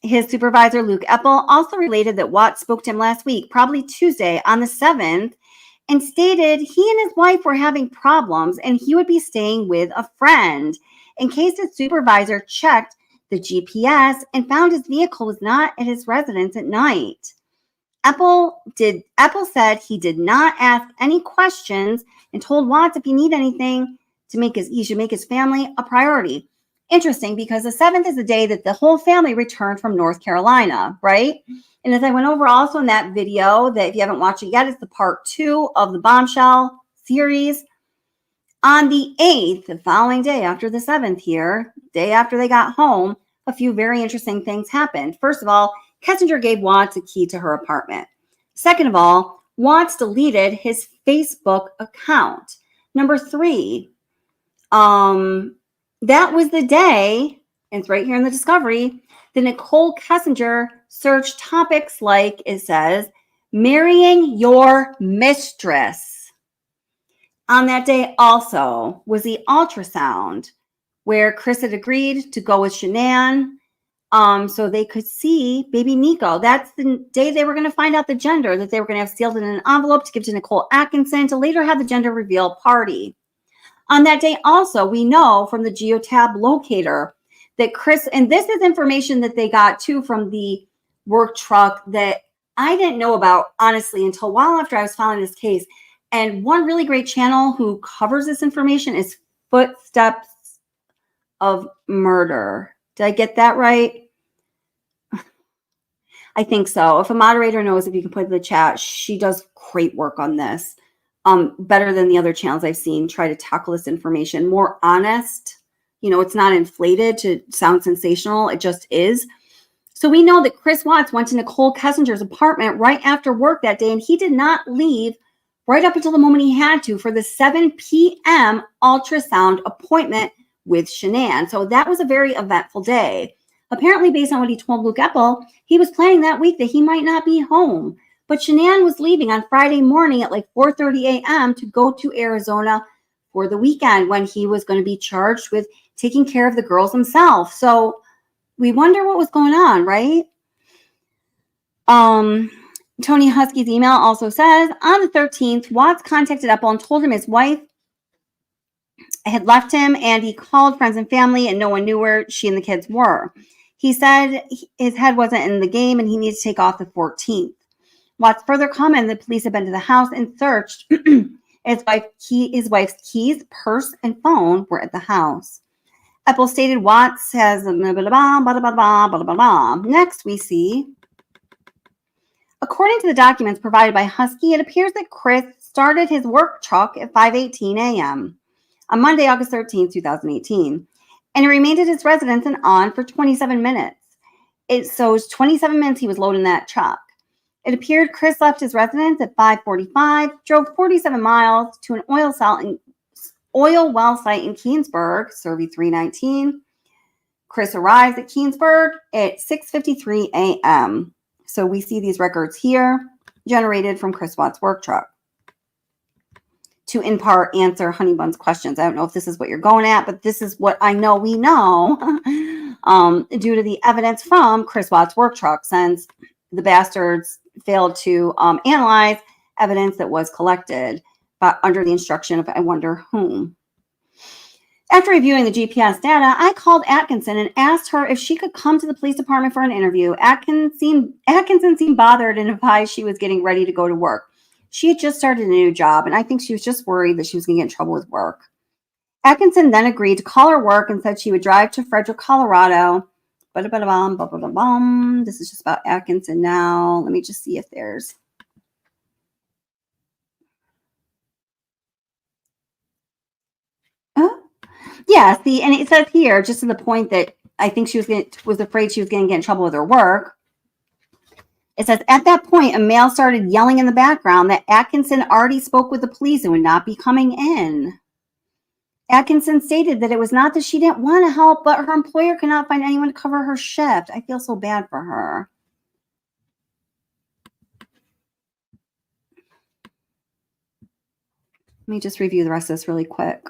His supervisor, Luke Eppel, also related that Watt spoke to him last week, probably Tuesday on the 7th, and stated he and his wife were having problems and he would be staying with a friend in case his supervisor checked the GPS and found his vehicle was not at his residence at night. Eppel said he did not ask any questions and told Watts if he need anything he should make his family a priority. Interesting, because the 7th is the day that the whole family returned from North Carolina, right? And as I went over also in that video, that if you haven't watched it yet, it's the part 2 of the Bombshell series. On the 8th, the following day after the 7th here, day after they got home, a few very interesting things happened. First of all, Kessinger gave Watts a key to her apartment. Second of all, Watts deleted his Facebook account. Number 3, that was the day, and it's right here in the discovery, that Nichol Kessinger searched topics like, it says, marrying your mistress. On that day also was the ultrasound where Chris had agreed to go with Shanann so they could see baby Nico. That's the day they were going to find out the gender, that they were going to have sealed in an envelope to give to Nicole Atkinson to later have the gender reveal party. On that day also, we know from the geotab locator that Chris, and this is information that they got too from the work truck that I didn't know about, honestly, until a while after I was following this case. And one really great channel who covers this information is Footsteps of Murder. Did I get that right? I think so. If a moderator knows, if you can put it in the chat, she does great work on this. Better than the other channels I've seen try to tackle this information. More honest. It's not inflated to sound sensational. It just is. So we know that Chris Watts went to Nichol Kessinger's apartment right after work that day, and he did not leave right up until the moment he had to for the 7 p.m. ultrasound appointment with Shanann. So that was a very eventful day. Apparently, based on what he told Luke Eppel, he was planning that week that he might not be home. But Shanann was leaving on Friday morning at like 4:30 a.m. to go to Arizona for the weekend when he was going to be charged with taking care of the girls himself. So we wonder what was going on, right? Tony Husky's email also says, on the 13th, Watts contacted Eppel and told him his wife had left him, and he called friends and family, and no one knew where she and the kids were. He said his head wasn't in the game, and he needed to take off the 14th. Watts further commented the police had been to the house and searched. His wife's keys, purse, and phone were at the house. Eppel stated Watts has blah, blah, blah, blah, blah, blah, blah, blah, blah. Next, we see, according to the documents provided by Husky, it appears that Chris started his work truck at 5:18 a.m. on Monday, August 13, 2018, and he remained at his residence and on for 27 minutes. So it's 27 minutes he was loading that truck. It appeared Chris left his residence at 5:45, drove 47 miles to an oil well site in Keensburg, Survey 319. Chris arrives at Keensburg at 6:53 a.m. So we see these records here generated from Chris Watt's work truck to in part answer Honeybun's questions. I don't know if this is what you're going at, but this is what I know we know due to the evidence from Chris Watt's work truck, since the bastards failed to analyze evidence that was collected but under the instruction of I wonder whom. After reviewing the GPS data, I called Atkinson and asked her if she could come to the police department for an interview. Atkinson seemed bothered and advised she was getting ready to go to work. She had just started a new job, and I think she was just worried that she was going to get in trouble with work. Atkinson then agreed to call her work and said she would drive to Frederick, Colorado. This is just about Atkinson now. Let me just see if there's... Yeah, see, and it says here, just to the point that I think she was afraid she was going to get in trouble with her work. It says, at that point, a male started yelling in the background that Atkinson already spoke with the police and would not be coming in. Atkinson stated that it was not that she didn't want to help, but her employer could not find anyone to cover her shift. I feel so bad for her. Let me just review the rest of this really quick.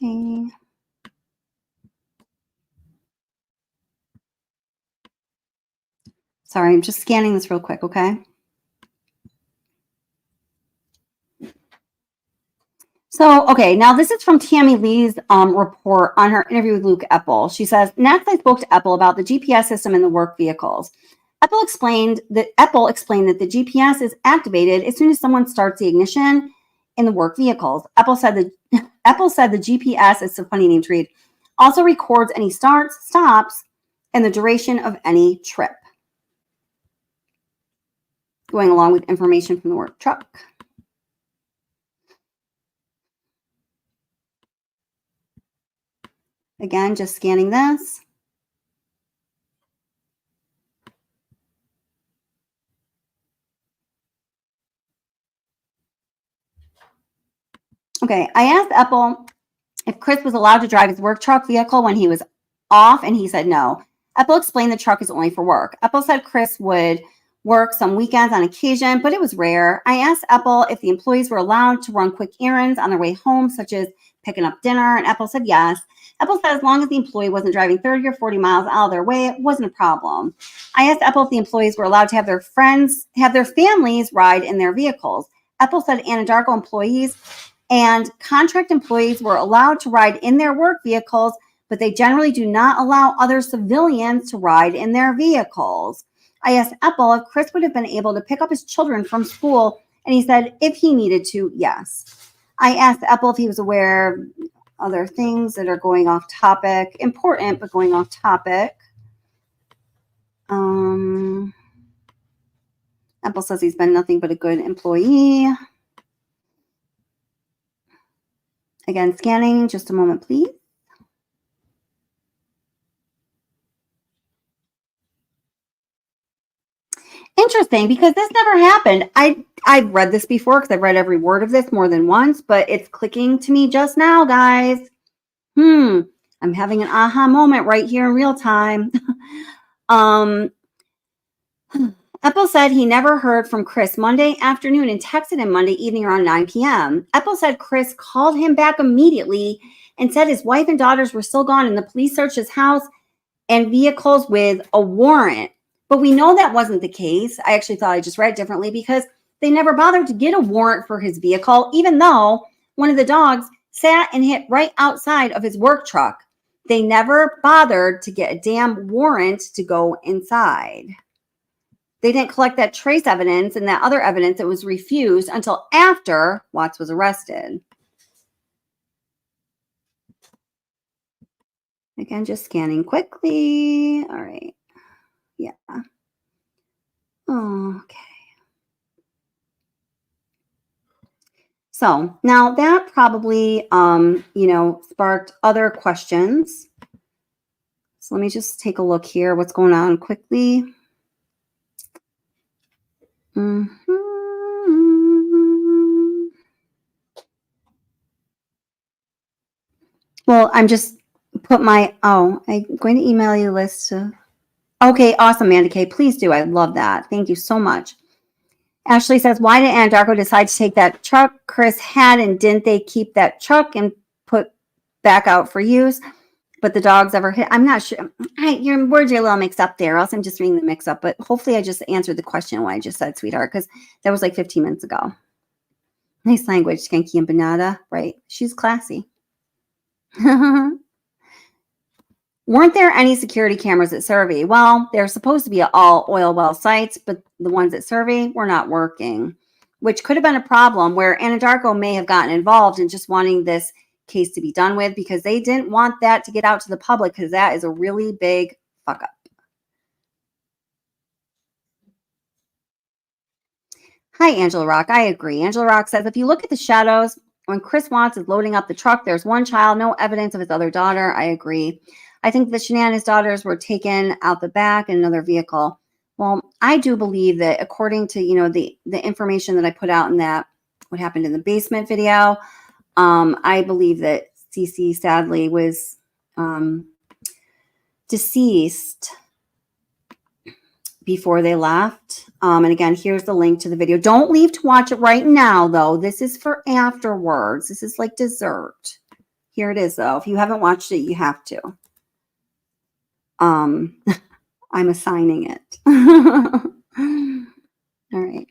Okay. Sorry, I'm just scanning this real quick, okay? So, okay, now this is from Tammy Lee's report on her interview with Luke Epple. She says, next I spoke to Epple about the GPS system in the work vehicles. Epple explained that the GPS is activated as soon as someone starts the ignition in the work vehicles. Epple said the GPS, it's a funny name to read, also records any starts, stops, and the duration of any trip, going along with information from the work truck. Again, just scanning this. Okay, I asked Epple if Chris was allowed to drive his work truck vehicle when he was off, and he said no. Epple explained the truck is only for work. Epple said Chris would work some weekends on occasion, but it was rare. I asked Epple if the employees were allowed to run quick errands on their way home, such as picking up dinner, and Epple said yes. Epple said as long as the employee wasn't driving 30 or 40 miles out of their way, it wasn't a problem. I asked Epple if the employees were allowed to have their families ride in their vehicles. Epple said Anadarko employees and contract employees were allowed to ride in their work vehicles, but they generally do not allow other civilians to ride in their vehicles. I asked Epple if Chris would have been able to pick up his children from school, and he said if he needed to, yes. I asked Epple if he was aware of other things that are going off topic, important, but going off topic. Epple says he's been nothing but a good employee. Again, scanning, just a moment, please. Interesting, because this never happened. I've read this before because I've read every word of this more than once, but it's clicking to me just now, guys. I'm having an aha moment right here in real time. Epple said he never heard from Chris Monday afternoon and texted him Monday evening around 9 p.m. Epple said Chris called him back immediately and said his wife and daughters were still gone and the police searched his house and vehicles with a warrant. But we know that wasn't the case. I actually thought I just read it differently because they never bothered to get a warrant for his vehicle, even though one of the dogs sat and hit right outside of his work truck. They never bothered to get a damn warrant to go inside. They didn't collect that trace evidence and that other evidence that was refused until after Watts was arrested. Again, just scanning quickly. All right. Yeah. Okay. So now that probably, sparked other questions. So let me just take a look here. What's going on quickly? Well, I'm just I'm going to email you a list of. Okay, awesome, Amanda K. Please do. I love that. Thank you so much. Ashley says, why did Anadarko decide to take that truck Chris had, and didn't they keep that truck and put back out for use? But the dogs ever hit? I'm not sure. Your words are a little mixed up there, or else I'm just reading the mix up. But hopefully I just answered the question what I just said, sweetheart, because that was like 15 minutes ago. Nice language, Skanky and Banana. Right. She's classy. Weren't there any security cameras at Survey? Well, they're supposed to be at all oil well sites, but the ones at Survey were not working, which could have been a problem where Anadarko may have gotten involved in just wanting this case to be done with because they didn't want that to get out to the public because that is a really big fuck up. Hi, Angela Rock. I agree. Angela Rock says, if you look at the shadows, when Chris Watts is loading up the truck, there's one child, no evidence of his other daughter. I agree. I think that Shanann and his daughters were taken out the back in another vehicle. Well, I do believe that according to, the information that I put out in that, what happened in the basement video, I believe that Cece sadly was deceased before they left. And again, here's the link to the video. Don't leave to watch it right now, though. This is for afterwards. This is like dessert. Here it is, though. If you haven't watched it, you have to. I'm assigning it. All right.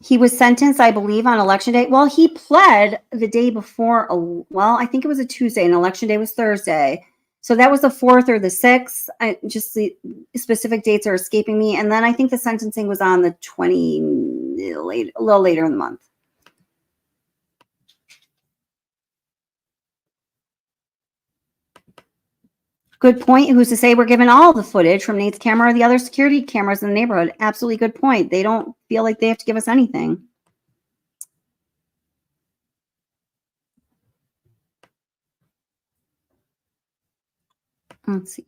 He was sentenced, I believe, on election day. Well, he pled the day before. Well, I think it was a Tuesday, and election day was Thursday. So that was the 4th or the 6th. Just the specific dates are escaping me. And then I think the sentencing was on the a little later in the month. Good point. Who's to say we're given all the footage from Nate's camera or the other security cameras in the neighborhood? Absolutely good point. They don't feel like they have to give us anything. Let's see.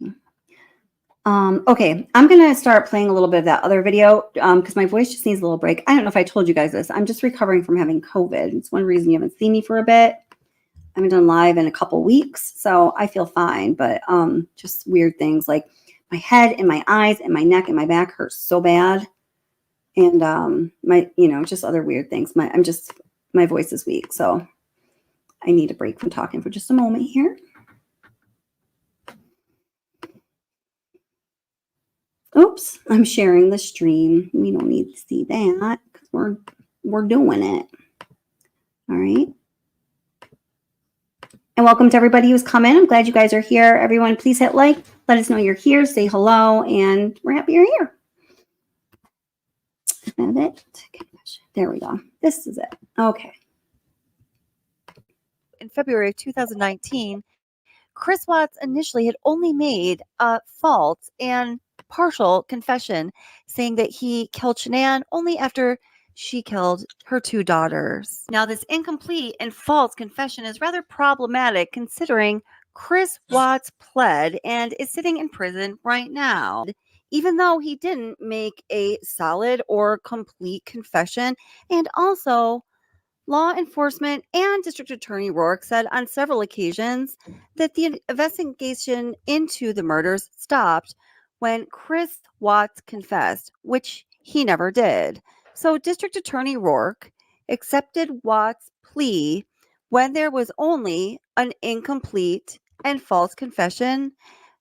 Okay, I'm going to start playing a little bit of that other video because my voice just needs a little break. I don't know if I told you guys this. I'm just recovering from having COVID. It's one reason you haven't seen me for a bit. I haven't done live in a couple weeks, so I feel fine. But just weird things like my head and my eyes and my neck and my back hurt so bad. And just other weird things. My voice is weak, so I need a break from talking for just a moment here. Oops, I'm sharing the stream. We don't need to see that because we're doing it. All right. And welcome to everybody who's come in. I'm glad you guys are here. Everyone, please hit like. Let us know you're here. Say hello, and we're happy you're here. Is that it? There we go. This is it. Okay. In February of 2019, Chris Watts initially had only made a false and partial confession, saying that he killed Shanann only after she killed her 2 daughters. Now, this incomplete and false confession is rather problematic considering Chris Watts pled and is sitting in prison right now. Even though he didn't make a solid or complete confession, and also law enforcement and District Attorney Rourke said on several occasions that the investigation into the murders stopped when Chris Watts confessed, which he never did. So District Attorney Rourke accepted Watts' plea when there was only an incomplete and false confession.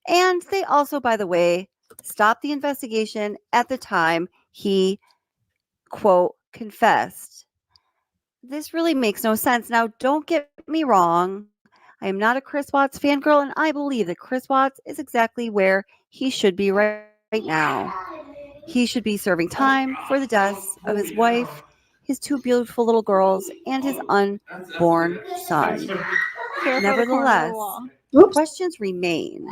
And they also, by the way, stopped the investigation at the time he, quote, confessed. This really makes no sense. Now, don't get me wrong. I am not a Chris Watts fangirl, and I believe that Chris Watts is exactly where he should be right now. He should be serving time for the deaths of his wife, his 2 beautiful little girls, and his unborn son. Nevertheless, questions remain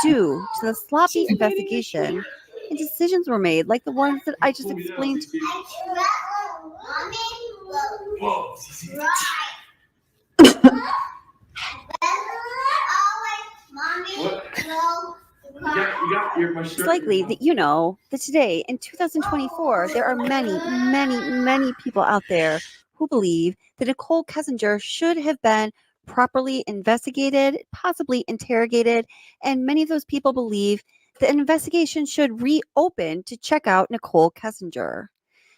due to the sloppy investigation, and decisions were made like the ones that I just explained. You got my It's likely that you know that today, in 2024, there are many, many, many people out there who believe that Nichol Kessinger should have been properly investigated, possibly interrogated, and many of those people believe that an investigation should reopen to check out Nichol Kessinger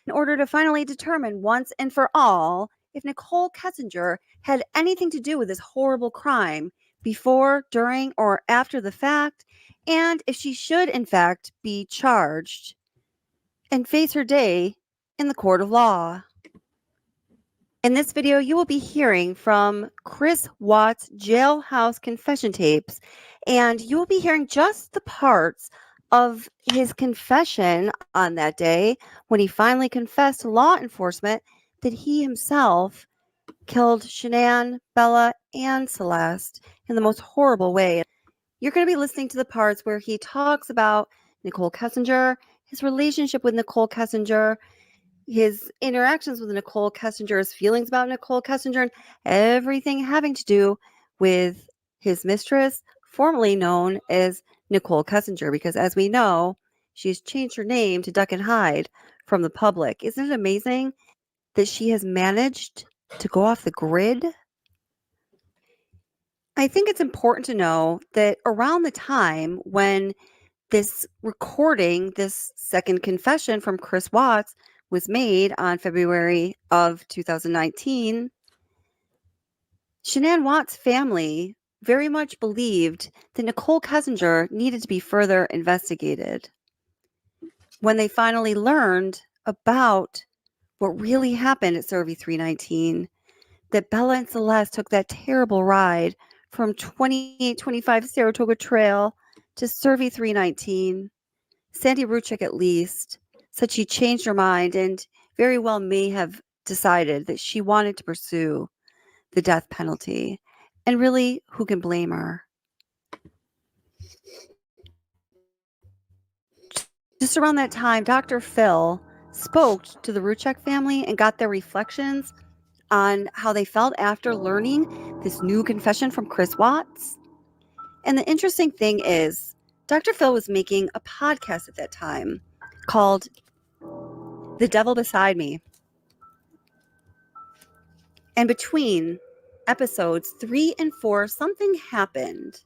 in order to finally determine once and for all if Nichol Kessinger had anything to do with this horrible crime before, during, or after the fact, and if she should, in fact, be charged and face her day in the court of law. In this video, you will be hearing from Chris Watts' jailhouse confession tapes, and you will be hearing just the parts of his confession on that day when he finally confessed to law enforcement that he himself killed Shanann, Bella, and Celeste in the most horrible way. You're going to be listening to the parts where he talks about Nichol Kessinger, his relationship with Nichol Kessinger, his interactions with Nichol Kessinger, his feelings about Nichol Kessinger, and everything having to do with his mistress, formerly known as Nichol Kessinger, because as we know, she's changed her name to duck and hide from the public. Isn't it amazing that she has managed to go off the grid? I think it's important to know that around the time when this recording, this second confession from Chris Watts, was made on February of 2019, Shanann Watts' family very much believed that Nichol Kessinger needed to be further investigated. When they finally learned about what really happened at Survey 319, that Bella and Celeste took that terrible ride from 2825 Saratoga Trail to Survey 319, Sandy Ruchek at least said she changed her mind and very well may have decided that she wanted to pursue the death penalty. And really, who can blame her? Just around that time, Dr. Phil spoke to the Ruchek family and got their reflections on how they felt after learning this new confession from Chris Watts. And the interesting thing is, Dr. Phil was making a podcast at that time called The Devil Beside Me. And between episodes 3 and 4, something happened.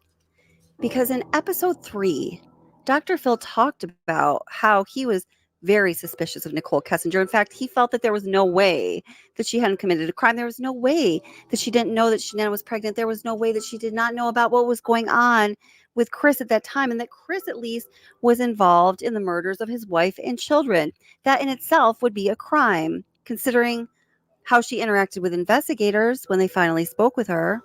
Because in episode 3, Dr. Phil talked about how he was very suspicious of Nichol Kessinger. In fact, he felt that there was no way that she hadn't committed a crime. There was no way that she didn't know that Shanann was pregnant. There was no way that she did not know about what was going on with Chris at that time, and that Chris at least was involved in the murders of his wife and children. That in itself would be a crime, considering how she interacted with investigators when they finally spoke with her.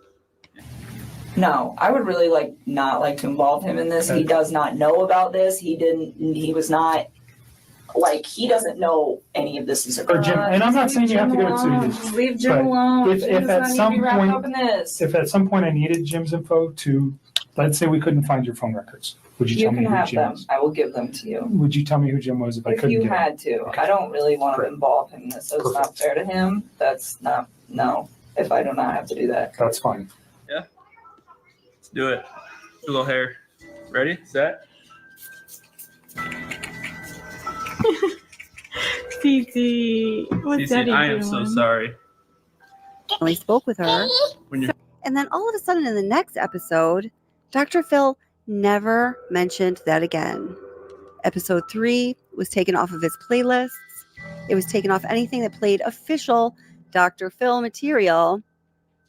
No, I would really not like to involve him in this. Okay. He does not know about this. He doesn't know any of this is a crime. Jim, and I'm not saying you have to go to leave Jim alone. If at some point I needed Jim's info to, let's say we couldn't find your phone records, would you tell me who Jim was? I will give them to you. Would you tell me who Jim was if I couldn't? If you had to. Okay. I don't really want to involve him in this. So it's not fair to him. That's not, no, if I do not have to do that. That's fine. Yeah. Let's do it. A little hair. Ready? Set? Cece, what's Daddy doing? I am so sorry. I spoke with her. And then all of a sudden in the next episode, Dr. Phil never mentioned that again. Episode 3 was taken off of his playlists. It was taken off anything that played official Dr. Phil material.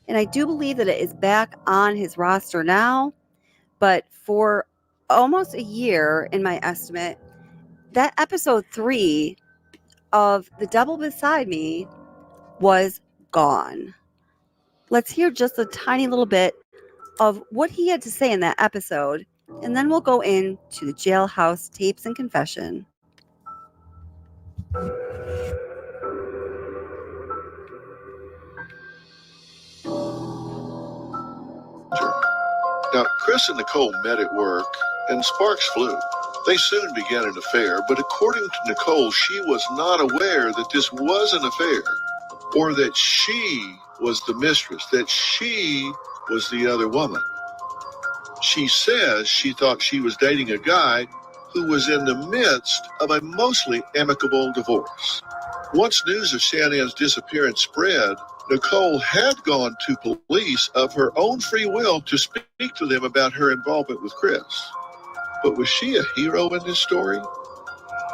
And I do believe that it is back on his roster now. But for almost a year, in my estimate, that episode 3 of The Devil Beside Me was gone. Let's hear just a tiny little bit of what he had to say in that episode, and then we'll go into the jailhouse tapes and confession. Now, Chris and Nicole met at work, and sparks flew. They soon began an affair, but according to Nicole, she was not aware that this was an affair, or that she was the mistress, that she was the other woman. She says she thought she was dating a guy who was in the midst of a mostly amicable divorce. Once news of Shannon's disappearance spread, Nichol had gone to police of her own free will to speak to them about her involvement with Chris. But was she a hero in this story?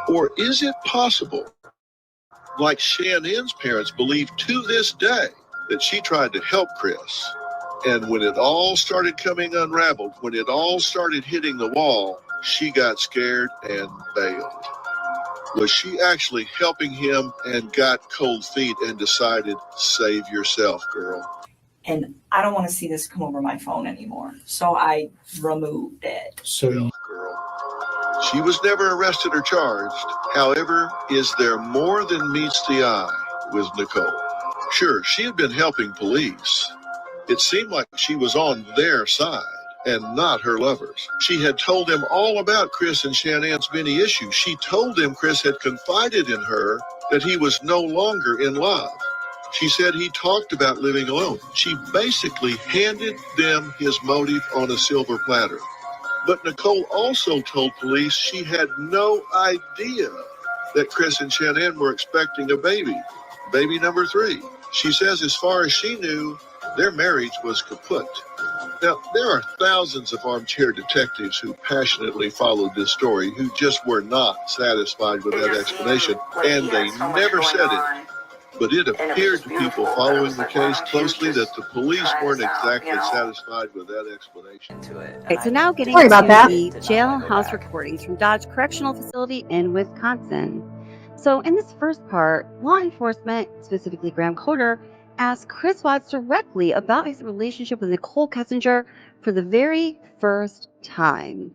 Or is it possible, like Shannon's parents believe to this day, that she tried to help Chris? And when it all started coming unraveled, when it all started hitting the wall, she got scared and bailed. Was she actually helping him and got cold feet and decided, save yourself, girl? And I don't want to see this come over my phone anymore. So I removed it. Girl. She was never arrested or charged. However, is there more than meets the eye with Nichol? Sure, she had been helping police. It seemed like she was on their side and not her lovers. She had told them all about Chris and Shannon's many issues. She told them Chris had confided in her that he was no longer in love. She said he talked about living alone. She basically handed them his motive on a silver platter. But Nichol also told police she had no idea that Chris and Shannon were expecting a baby number 3. She says as far as she knew, their marriage was kaput. Now, there are thousands of armchair detectives who passionately followed this story who just were not satisfied with that explanation, and they never said it. But it appeared to people following the case closely that the police weren't exactly satisfied with that explanation. Okay, so now getting Sorry to about that. the jailhouse recordings from Dodge Correctional Facility in Wisconsin. So in this first part, law enforcement, specifically Graham Coder, asked Chris Watts directly about his relationship with Nichol Kessinger for the very first time.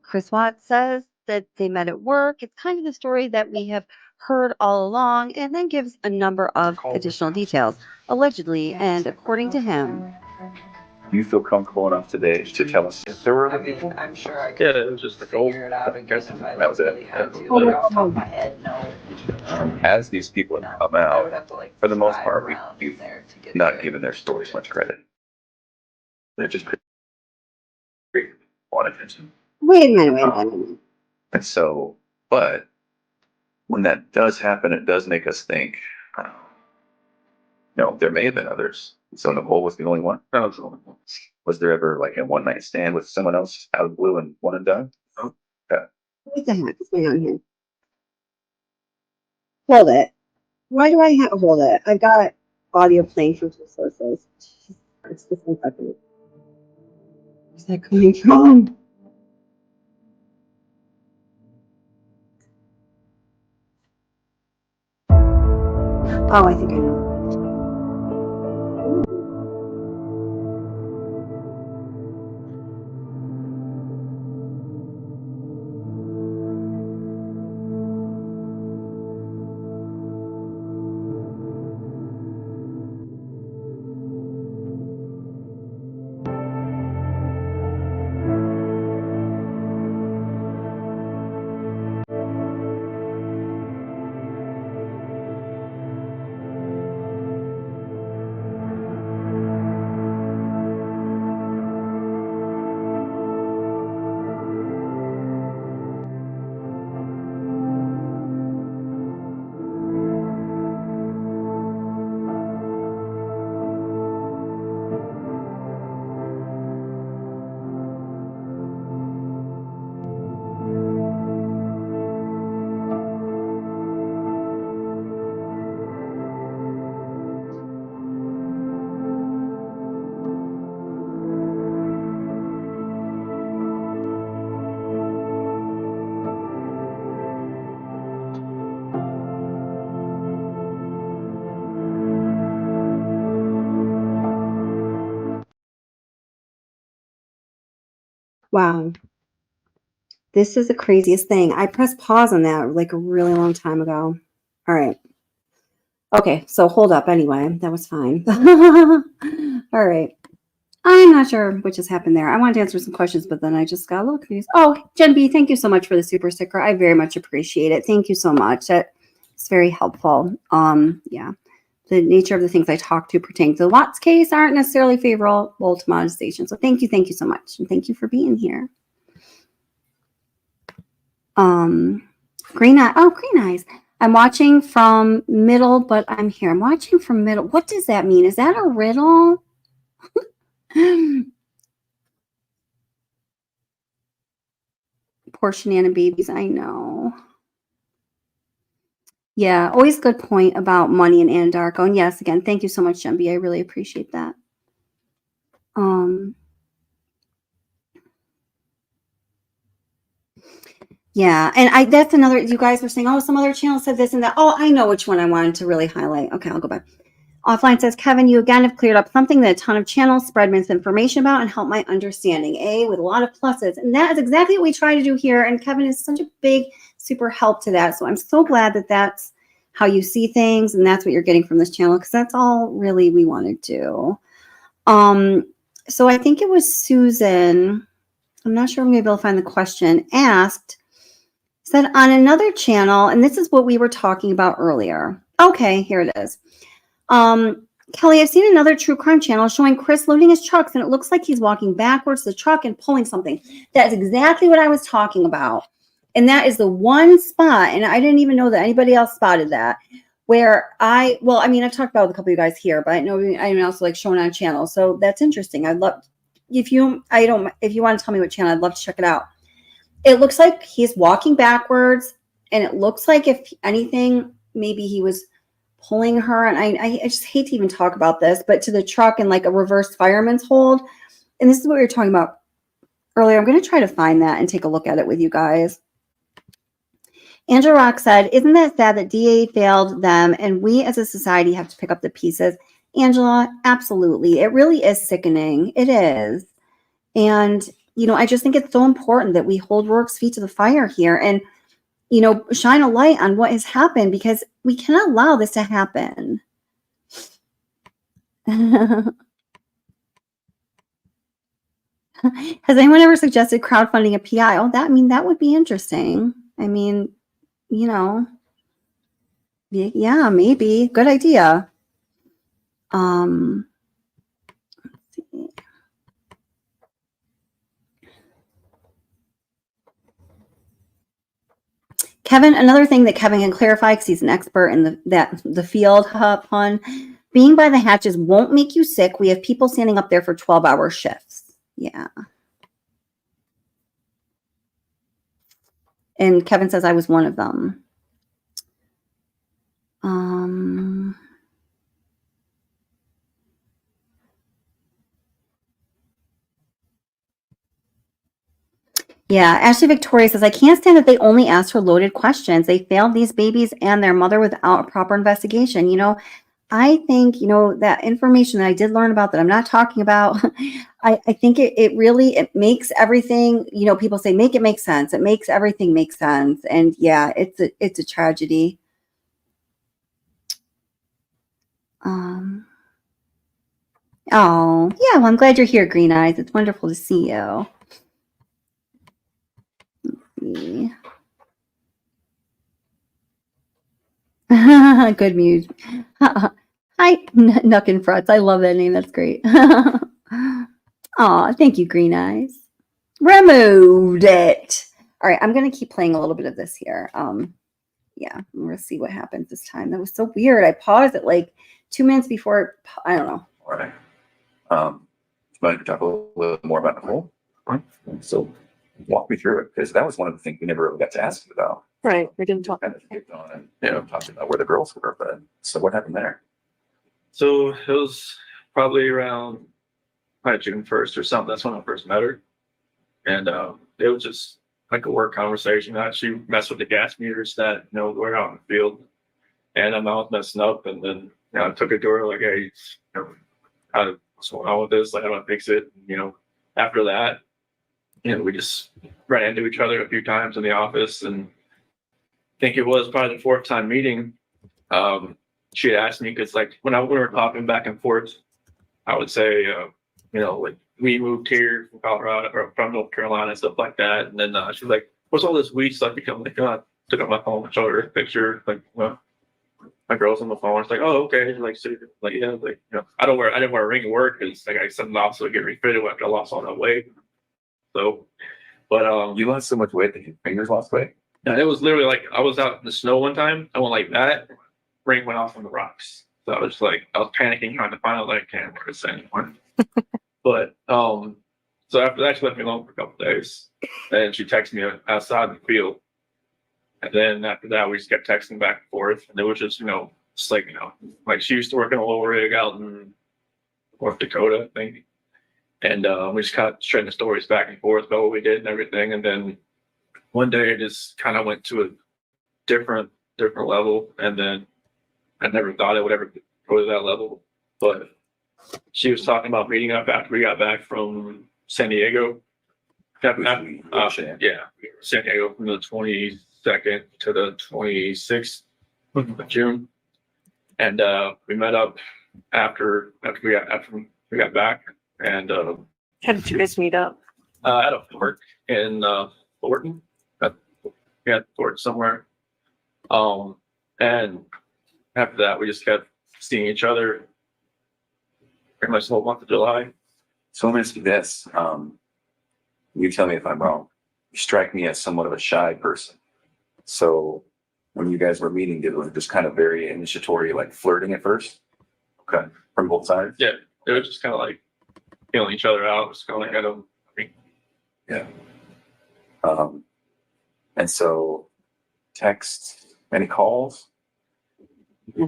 Chris Watts says that they met at work. It's kind of the story that we have heard all along, and then gives a number of additional details, allegedly and according to him. Do you feel comfortable enough today to tell us if there were? I mean, I'm sure I could Yeah, it was just the goal. figure it out again if I That was really it. had to. But off the top of my head, no. As these people have come I would out, have to like for the most drive part, around we've there to get not there. given their stories much credit. They're just want attention. Wait a minute. And so, but when that does happen, it does make us think, there may have been others. So Nichol was the only one. No, was the only one. Was there ever like a one night stand with someone else out of the blue and one and done? No. Yeah. What the heck is going on here? Hold it. Why do I have to hold it? I've got audio playing from two sources. It's just 1 second. Where's that coming from? Oh, I think I know. Wow. This is the craziest thing. I pressed pause on that like a really long time ago. All right. Okay, so hold up anyway. That was fine. All right. I'm not sure what just happened there. I wanted to answer some questions, but then I just got a little confused. Oh, Jen B, thank you so much for the super sticker. I very much appreciate it. Thank you so much. It's very helpful. Yeah. The nature of the things I talk to pertaining to the Watts case aren't necessarily favorable to monetization. So thank you so much. And thank you for being here. Green eye. Oh, green eyes. I'm watching from middle, but I'm here. I'm watching from middle. What does that mean? Is that a riddle? Poor Shanana babies. I know. Yeah, always good point about money in Anadarko. And yes, again, thank you so much, Jemby. I really appreciate that. Yeah, and that's another, you guys were saying, oh, some other channel said this and that. Oh, I know which one I wanted to really highlight. Okay, I'll go back. Offline says, Kevin, you again have cleared up something that a ton of channels spread misinformation about and helped my understanding, with a lot of pluses. And that is exactly what we try to do here. And Kevin is such a big, super help to that. So I'm so glad that that's how you see things and that's what you're getting from this channel, because that's all really we want to do. So I think it was Susan, I'm not sure I'm going to be able to find the question, asked, said on another channel, and this is what we were talking about earlier. Okay, here it is. Kelly, I've seen another true crime channel showing Chris loading his trucks, and it looks like he's walking backwards to the truck and pulling something. That's exactly what I was talking about. And that is the one spot, and I didn't even know that anybody else spotted that, where I've talked about it with a couple of you guys here, but I know I'm also like showing on channel. So that's interesting. I'd love, if you want to tell me what channel, I'd love to check it out. It looks like he's walking backwards, and it looks like, if anything, maybe he was pulling her, and I just hate to even talk about this, but to the truck in like a reverse fireman's hold. And this is what we were talking about earlier. I'm going to try to find that and take a look at it with you guys. Angela Rock said, isn't that sad that DA failed them and we as a society have to pick up the pieces? Angela, absolutely. It really is sickening. It is. And, I just think it's so important that we hold Rourke's feet to the fire here and, shine a light on what has happened, because we cannot allow this to happen. Has anyone ever suggested crowdfunding a PI? Oh, that would be interesting. Yeah, maybe. Good idea. Let's see. Kevin, another thing that Kevin can clarify, because he's an expert in the field, pun. Being by the hatches won't make you sick. We have people standing up there for 12-hour shifts. Yeah. And Kevin says I was one of them. Yeah, Ashley Victoria says, I can't stand that they only asked for loaded questions. They failed these babies and their mother without a proper investigation. I think, that information that I did learn about that I'm not talking about, I think it really makes everything, people say, make it make sense. It makes everything make sense. And yeah, it's a tragedy. Oh, yeah, well, I'm glad you're here, Green Eyes. It's wonderful to see you. Good muse. Hi, Nuck and Frutz. I love that name. That's great. Aw, thank you, Green Eyes. Removed it. All right, I'm going to keep playing a little bit of this here. Yeah, we're going to see what happens this time. That was so weird. I paused it like 2 minutes before. I don't know. All right. Want to talk a little more about Nichol? So walk me through it, because that was one of the things we never really got to ask you about. Right. We didn't talk. Kind of skipped on and talking about where the girls were, but so what happened there? So it was probably around June 1st or something. That's when I first met her. And it was just like a work conversation. She messed with the gas meters that, we're out in the field. And I was messing up. And then, I took it to her like, hey, what's going on with this? Like, how do I fix it? After that, we just ran into each other a few times in the office. And I think it was probably the 4th time meeting. She had asked me, because like when we were talking back and forth, I would say, like we moved here from Colorado or from North Carolina and stuff like that. And then she was like, what's all this weed stuff become? Like, I took out my phone, showed her a picture, like, my girl's on the phone. It's like, oh, okay. Like, so, like, yeah, like, I didn't wear a ring at work because like I said, also get refitted after I lost all that weight. So, but you lost so much weight that your fingers lost weight. Yeah, it was literally like I was out in the snow one time. I went like that. Rain went off on the rocks. So I was panicking trying to find out like can't ever say anyone. But so after that she left me alone for a couple days. And she texted me outside the field. And then after that we just kept texting back and forth. And it was just, just like she used to work in a lower rig out in North Dakota, I think. And we just kind of trading stories back and forth about what we did and everything. And then one day it just kind of went to a different level. And then I never thought it would ever go to that level. But she was talking about meeting up after we got back from San Diego. San Diego from the 22nd to the 26th of June. And we met up after we got back. And how did you guys meet up? At a park in Thornton. Thornton somewhere. And after that, we just kept seeing each other pretty much the whole month of July. So let me ask you this. You tell me if I'm wrong. You strike me as somewhat of a shy person. So when you guys were meeting, did it just kind of very initiatory, like flirting at first? Okay. From both sides? Yeah. It was just kind of like feeling each other out. It was kind of like, yeah. And so text, any calls?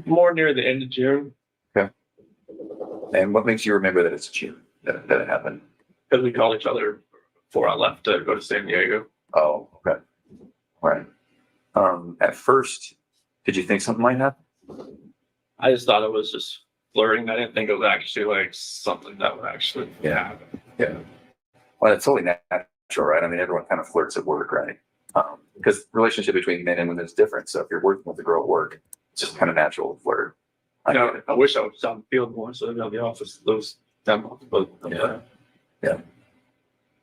More near the end of June. Okay. And what makes you remember that it's June, that it happened? Because we called each other before I left to go to San Diego. Oh, okay. All right. At first, did you think something might happen? I just thought it was just flirting. I didn't think it was actually like something that would actually happen. Yeah. Well, it's totally natural, right? I mean, everyone kind of flirts at work, right? Because the relationship between men and women is different. So if you're working with a girl at work, it's just kind of natural to flirt. I wish I was on the field more so in the office those that month, but yeah.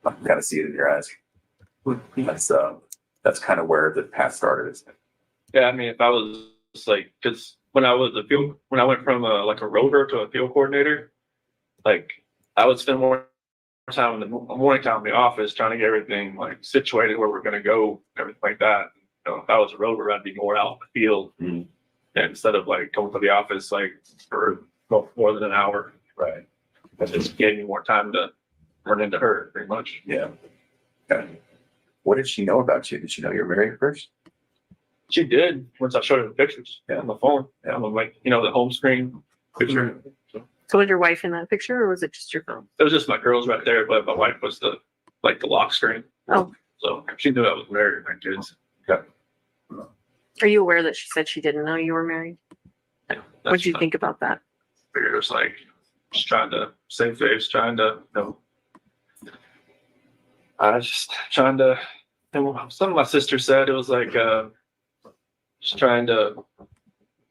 I kind of see it in your eyes. That's kind of where the path started, isn't it? Yeah, I mean, if I was like, because when I went from like a rover to a field coordinator, like I would spend more time in the morning time in the office trying to get everything like situated where we're going to go, everything like that. If I was a rover, I'd be more out in the field instead of like going to the office like for more than an hour. Right. That just gave me more time to run into her, pretty much. Yeah. Okay. What did she know about you? Did she know you were married at first? She did once I showed her the pictures on the phone. Yeah, I'm like, the home screen picture. So was your wife in that picture, or was it just your phone? It was just my girls right there, but my wife was the lock screen. Oh. So she knew I was married with my kids. Okay. Are you aware that she said she didn't know you were married? Yeah. What did you think about that? I figured it was like just trying to save face, trying to I was just trying to. And some of my sister said it was like just trying to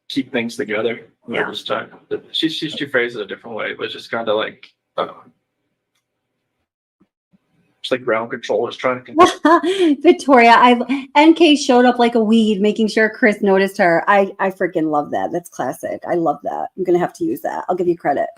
keep things together. Yeah. Just trying. She phrased it a different way, but just kind of like just like ground control is trying to. Victoria, NK showed up like a weed, making sure Chris noticed her. I freaking love that. That's classic. I love that. I'm gonna have to use that. I'll give you credit.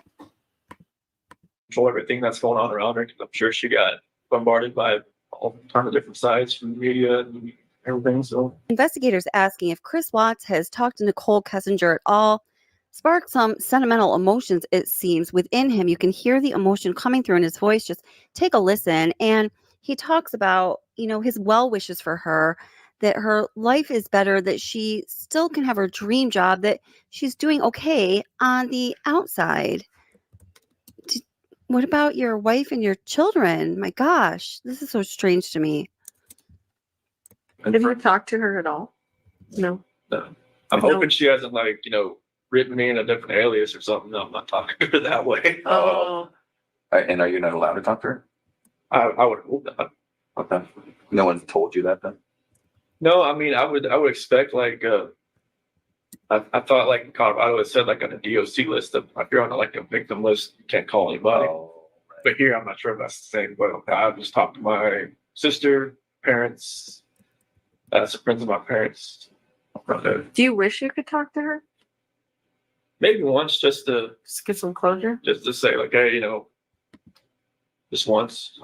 Control everything that's going on around her, because I'm sure she got bombarded by all kinds of different sides from the media and everything. So Investigators asking if Chris Watts has talked to Nichol Kessinger at all sparked some sentimental emotions, it seems, within him. You can hear the emotion coming through in his voice. Just take a listen. And he talks about, his well wishes for her, that her life is better, that she still can have her dream job, that she's doing okay on the outside. What about your wife and your children? My gosh, this is so strange to me. Have you talked to her at all? No. I'm hoping she hasn't written me in a different alias or something. No, I'm not talking to her that way. Oh. And are you not allowed to talk to her? I would hope that. Okay. No one told you that then? No, I mean I would expect I thought in Colorado it said on a DOC list that if you're on a victim list, you can't call anybody. Oh, right. But here I'm not sure if that's the same. But I just talked to my sister, parents, some friends of my parents. Do you wish you could talk to her? Maybe once, just to get some closure. Just to say hey, just once.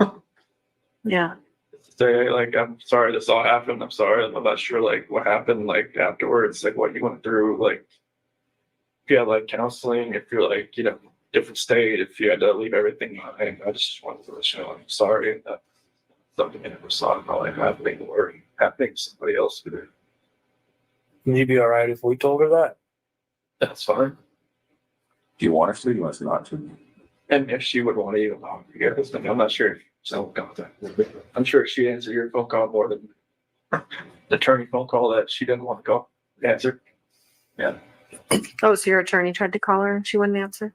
Yeah. say like, I'm sorry this all happened. I'm sorry. I'm not sure like what happened like afterwards, like what you went through, like if you had like counseling, if you're like, you know, different state, if you had to leave everything behind. I just wanted to let you know I'm sorry, and that something I never saw probably happening or happening to somebody else. Can you be all right if we told her that? That's fine. Do you want us to? Do you want us not to? And if she would want to even talk to you, I'm not sure if she'll contact. I'm sure she'd answer your phone call more than the attorney phone call that she didn't want to call answer. Yeah. Oh, so your attorney tried to call her and she wouldn't answer?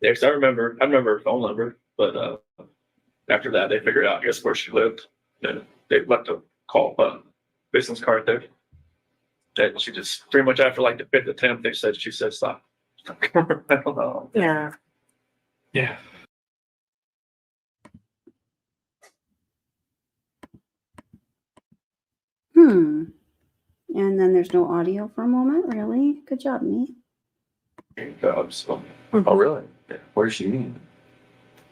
Yeah, 'cause I remember her phone number, but after that they figured out I guess where she lived. And they left a business card there. That she just pretty much after like the 5th attempt, she said stop. I don't know. Yeah. Yeah. And then there's no audio for a moment. Really? Good job, me. So. Oh, really? What does she mean?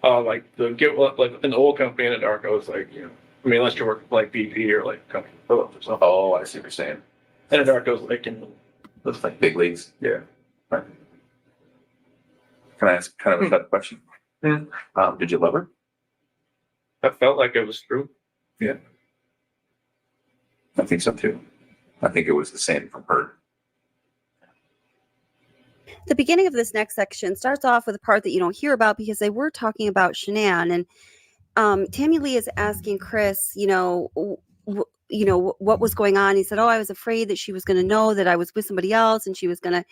Like like an oil company in the dark. I was like, you know, I mean, unless you work for like BP or like company Phillips or something. Oh, I see what you're saying. And the dark goes like in those like big leagues. Yeah. Right. Can I ask kind of a question? Did you love her? I felt like it was true. Yeah. I think so too. I think it was the same from her. The beginning of this next section starts off with a part that you don't hear about because they were talking about Shanann, and Tammy Lee is asking Chris, what was going on. He said, I was afraid that she was going to know that I was with somebody else and she was going to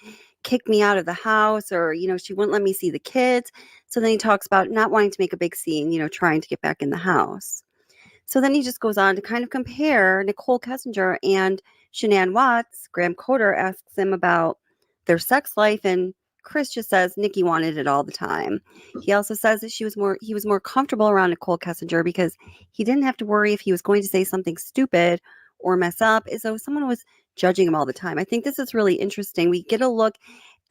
kick me out of the house, or she wouldn't let me see the kids. So then he talks about not wanting to make a big scene, trying to get back in the house. So then he just goes on to kind of compare Nichol Kessinger and Shanann Watts. Graham Coder asks him about their sex life, and Chris just says Nikki wanted it all the time. He also says that he was more comfortable around Nichol Kessinger because he didn't have to worry if he was going to say something stupid or mess up as though someone was judging him all the time. I think this is really interesting. We get a look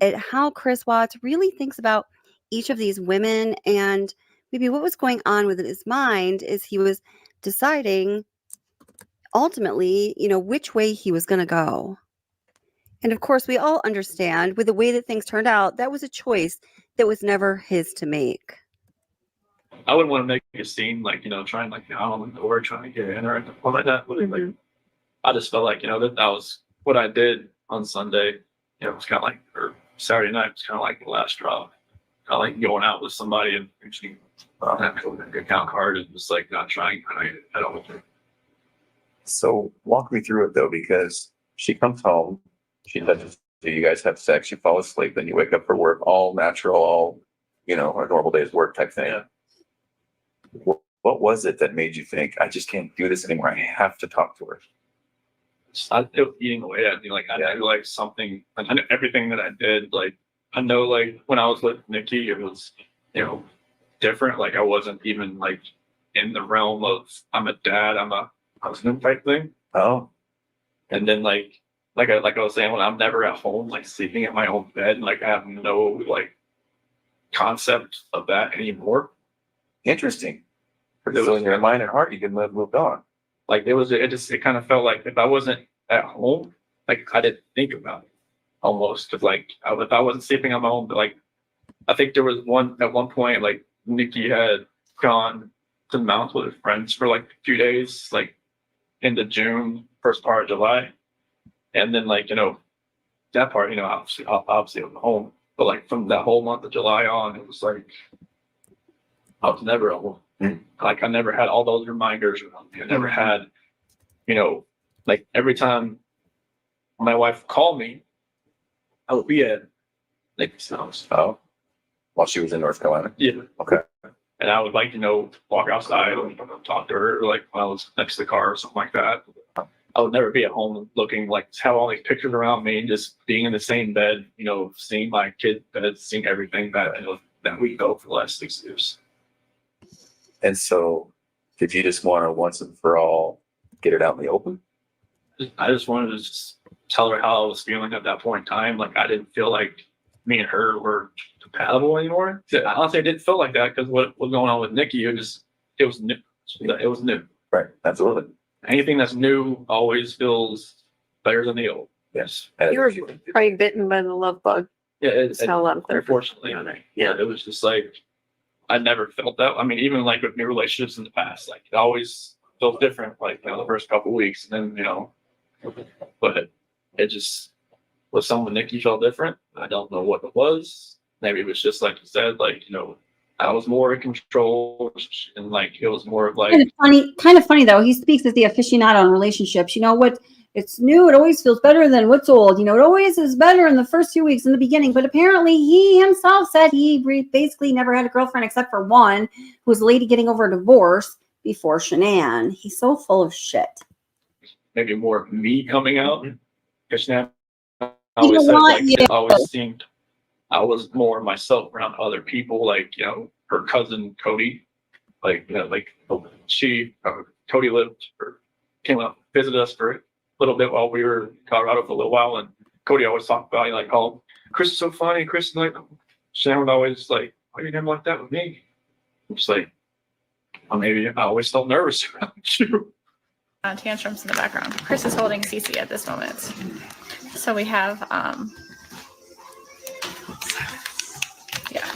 at how Chris Watts really thinks about each of these women and maybe what was going on within his mind as he was deciding ultimately, which way he was going to go. And of course, we all understand with the way that things turned out, that was a choice that was never his to make. I wouldn't want to make a scene like, trying like on the door, trying to get in or anything like that. Like, I just felt like, that was what I did on Sunday. It was kind of like, or Saturday night was kind of like the last straw. Kind of like going out with somebody and actually having a account card and just like not trying at all. So walk me through it though, because she comes home, she touches you, guys have sex, you fall asleep, then you wake up for work, all natural, all, a normal day's work type thing. Yeah. What was it that made you think, I just can't do this anymore, I have to talk to her? It was eating away at me. Like I knew like something, I knew everything that I did. Like I know like when I was with Nikki, it was, different. Like I wasn't even like in the realm of I'm a dad, I'm a husband type thing. Oh. And then like I was saying, when I'm never at home, like sleeping at my own bed, like I have no like concept of that anymore. Interesting. So in your mind and heart, you can move on. Like it kind of felt like if I wasn't at home, like I didn't think about it almost. Cause like if I wasn't sleeping on my own, but like I think there was at one point, like Nikki had gone to the mountains with her friends for like a few days, like into June, first part of July. And then like, that part, obviously I was home, but like from that whole month of July on, it was like, I was never at home. Like I never had all those reminders around me. I never had, like every time my wife called me, I would be at Nikki's house. Oh, while she was in North Carolina? Yeah. Okay. And I would like, walk outside and talk to her, like when I was next to the car or something like that. I would never be at home looking like have all these pictures around me, just being in the same bed, seeing my kid bed, seeing everything that we go for the last 6 years. And so, did you just want to once and for all get it out in the open? I just wanted to just tell her how I was feeling at that point in time. Like I didn't feel like me and her were compatible anymore. Honestly, I didn't feel like that because what was going on with Nikki, it was It was new. Right. Absolutely. Anything that's new always feels better than the old. Yes. You were probably bitten by the love bug. Yeah, That's how a lot of therapists unfortunately, it was just like I never felt that. I mean, even like with new relationships in the past, like it always felt different. Like the first couple of weeks, and then but it just with someone Nikki felt different. I don't know what it was. Maybe it was just like you said, like I was more in control, and like it was more of like Kind of funny though. He speaks as the aficionado on relationships. You know what? It's new. It always feels better than what's old. It always is better in the first few weeks in the beginning. But apparently, he himself said he basically never had a girlfriend except for one, who was a lady getting over a divorce before Shanann. He's so full of shit. maybe more of me coming out. Because now I You always know said what? like it always seemed I was more myself around other people, like her cousin Cody, like she Cody lived or came up visited us for a little bit while we were in Colorado for a little while, and Cody always talked about like, oh, Chris is so funny. Chris is like, Shannon would always like, why you never like that with me? I'm just like, oh, maybe I always felt nervous around you. Tantrums in the background. Chris is holding Cece at this moment. So we have, yeah,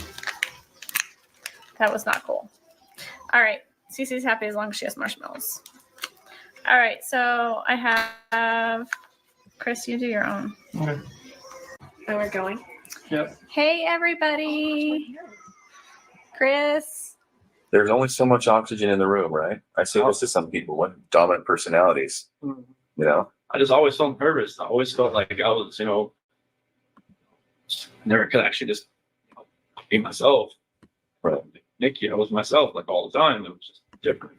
that was not cool. All right, Cece's happy as long as she has marshmallows. All right, so I have, Chris, you do your own. Okay. And we're going. Yep. Hey, everybody. Chris. There's only so much oxygen in the room, right? I say this to some people, what dominant personalities, I just always felt nervous. I always felt like I was, never could actually just be myself. Right. Nikki, I was myself like all the time. It was just different.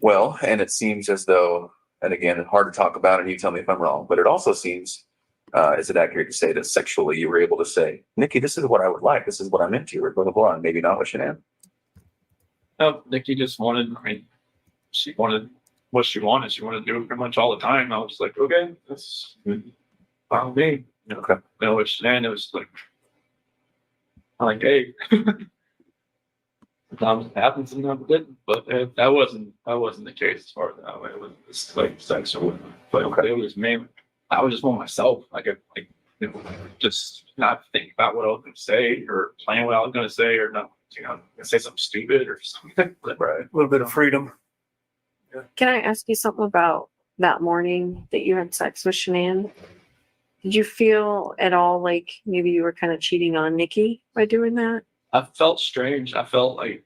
Well, and it seems as though, and again, hard to talk about, and you tell me if I'm wrong, but it also seems, is it accurate to say that sexually you were able to say, Nikki, this is what I would like, this is what I'm into, or blah, blah, blah, and maybe not with Shanann? No, Nikki just wanted, she wanted what she wanted. She wanted to do it pretty much all the time. I was like, okay, that's fine with me. Okay. With Shanann, it was like, I'm like, hey. Sometimes it happens, sometimes it didn't. But that wasn't the case as far as that. It was just like sexual. But it was mainly, I was just want myself. Just not think about what I was going to say or plan what I was going to say or not, say something stupid or something. Right. A little bit of freedom. Can I ask you something about that morning that you had sex with Shanann? Did you feel at all like maybe you were kind of cheating on Nikki by doing that? I felt strange. I felt like,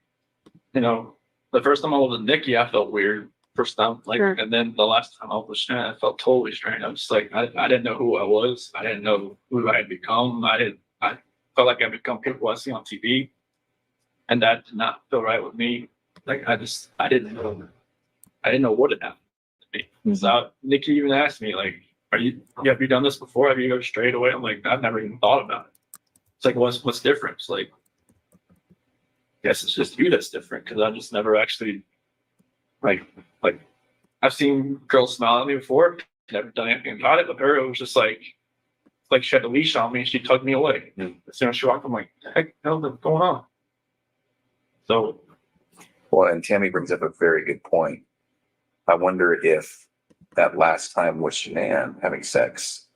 the first time I was with Nikki, I felt weird. First time, and then the last time I was with Shannon, I felt totally strange. I was just like, I didn't know who I was. I didn't know who I had become. I felt like I become people I see on TV, and that did not feel right with me. Like I didn't know what had happened to me. So Nikki even asked me, like, have you done this before? Have you ever strayed away? I'm like, I've never even thought about it. It's like, what's different? It's like, I guess it's just you that's different because I just never actually like I've seen girls smile at me before, never done anything about it, but her it was just like she had a leash on me and she tugged me away. As soon as she walked, I'm like, the heck hell is going on? So well, and Tammy brings up a very good point. I wonder if that last time with Shanann having sex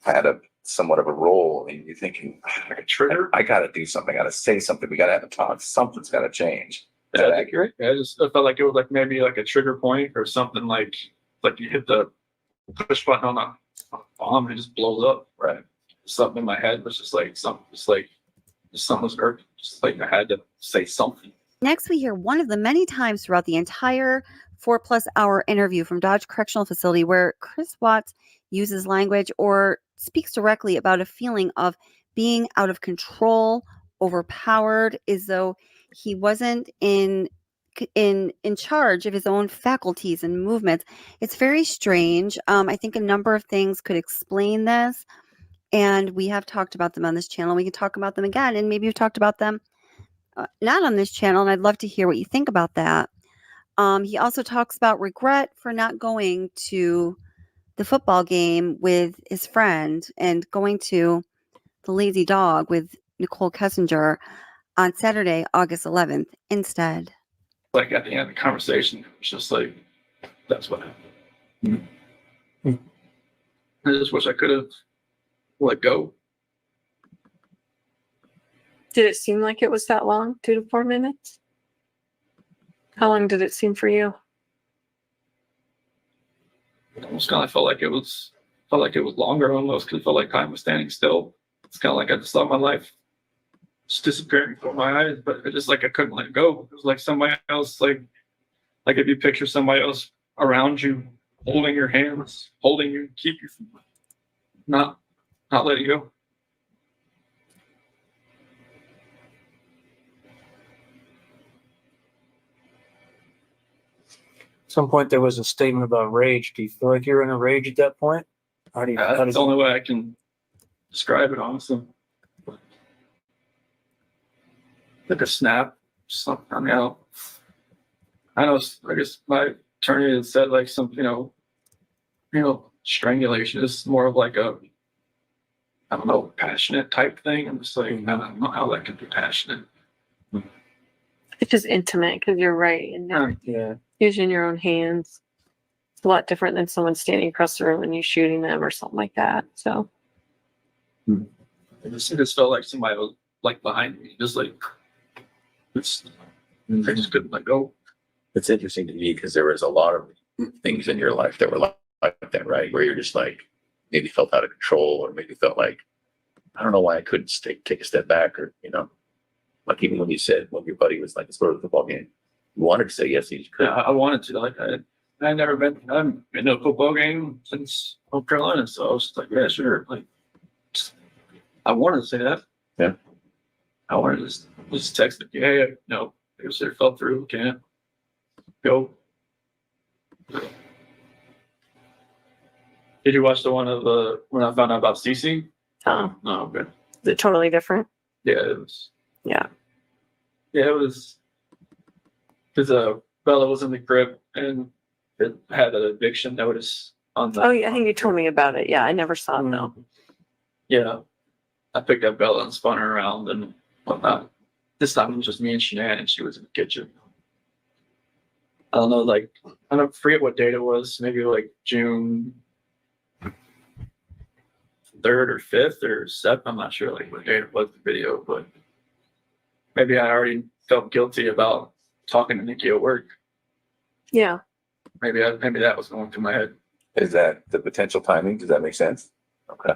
had somewhat of a role in you thinking, like a trigger. I got to do something. I got to say something. We got to have a talk. Something's got to change. Is that accurate? Yeah, I felt like it was like maybe like a trigger point or something like you hit the push button on a bomb and it just blows up. Right. Something in my head was just like something was hurt. Just like I had to say something. Next, we hear one of the many times throughout the entire 4+ hour interview from Dodge Correctional Facility where Chris Watts uses language or speaks directly about a feeling of being out of control, overpowered, as though he wasn't in charge of his own faculties and movements. It's very strange. I think a number of things could explain this, and we have talked about them on this channel. We can talk about them again, and maybe we've talked about them not on this channel, and I'd love to hear what you think about that. He also talks about regret for not going to the football game with his friend and going to the Lazy Dog with Nichol Kessinger on Saturday, August 11th instead. like at the end of the conversation, it was just like, that's what happened. I just wish I could have let go. Did it seem like it was that long? 2 to 4 minutes? How long did it seem for you? It almost kind of felt like it was longer almost, because it felt like time was standing still. It's kind of like I just saw my life just disappearing before my eyes, but it just like I couldn't let it go. It was like somebody else, like if you picture somebody else around you, holding your hands, holding you, keep you from not letting go. At some point, there was a statement about rage. Do you feel like you're in a rage at that point? How do you? That's the only way I can describe it, honestly. Like a snap, something. I mean, I know. I guess my attorney had said like some, strangulation is more of like a, I don't know, passionate type thing. I'm just like, I don't know how that can be passionate. It's just intimate because you're right. And using your own hands. It's a lot different than someone standing across the room and you shooting them or something like that. So It just felt like somebody was like behind me, just like I just couldn't let go. It's interesting to me because there was a lot of things in your life that were like that, right? Where you're just like maybe felt out of control, or maybe felt like, I don't know why I couldn't take a step back, or like even when you said when your buddy was like, let's go to the football game, you wanted to say yes, you could. Yeah, I wanted to. Like I haven't been to a football game since North Carolina, so I was like, yeah, sure. Like I wanted to say that. Yeah. I wanted to just text it. Yeah, no, it was there, fell through, can't go. Did you watch the one of when I found out about Cece? Oh. No, okay. Is it totally different? Yeah, it was. Yeah. Yeah, it was. Because Bella was in the crib and it had an eviction notice on the. Oh, yeah, I think you told me about it. Yeah, I never saw it though. Yeah, I picked up Bella and spun her around and whatnot. This time it was just me and Shanann, and she was in the kitchen. I don't know, like, I don't forget what date it was. Maybe like June 3rd or 5th or 7th. I'm not sure like what date it was, the video, but maybe I already felt guilty about talking to Nikki at work. Yeah. Maybe that was going through my head. Is that the potential timing? Does that make sense? Okay.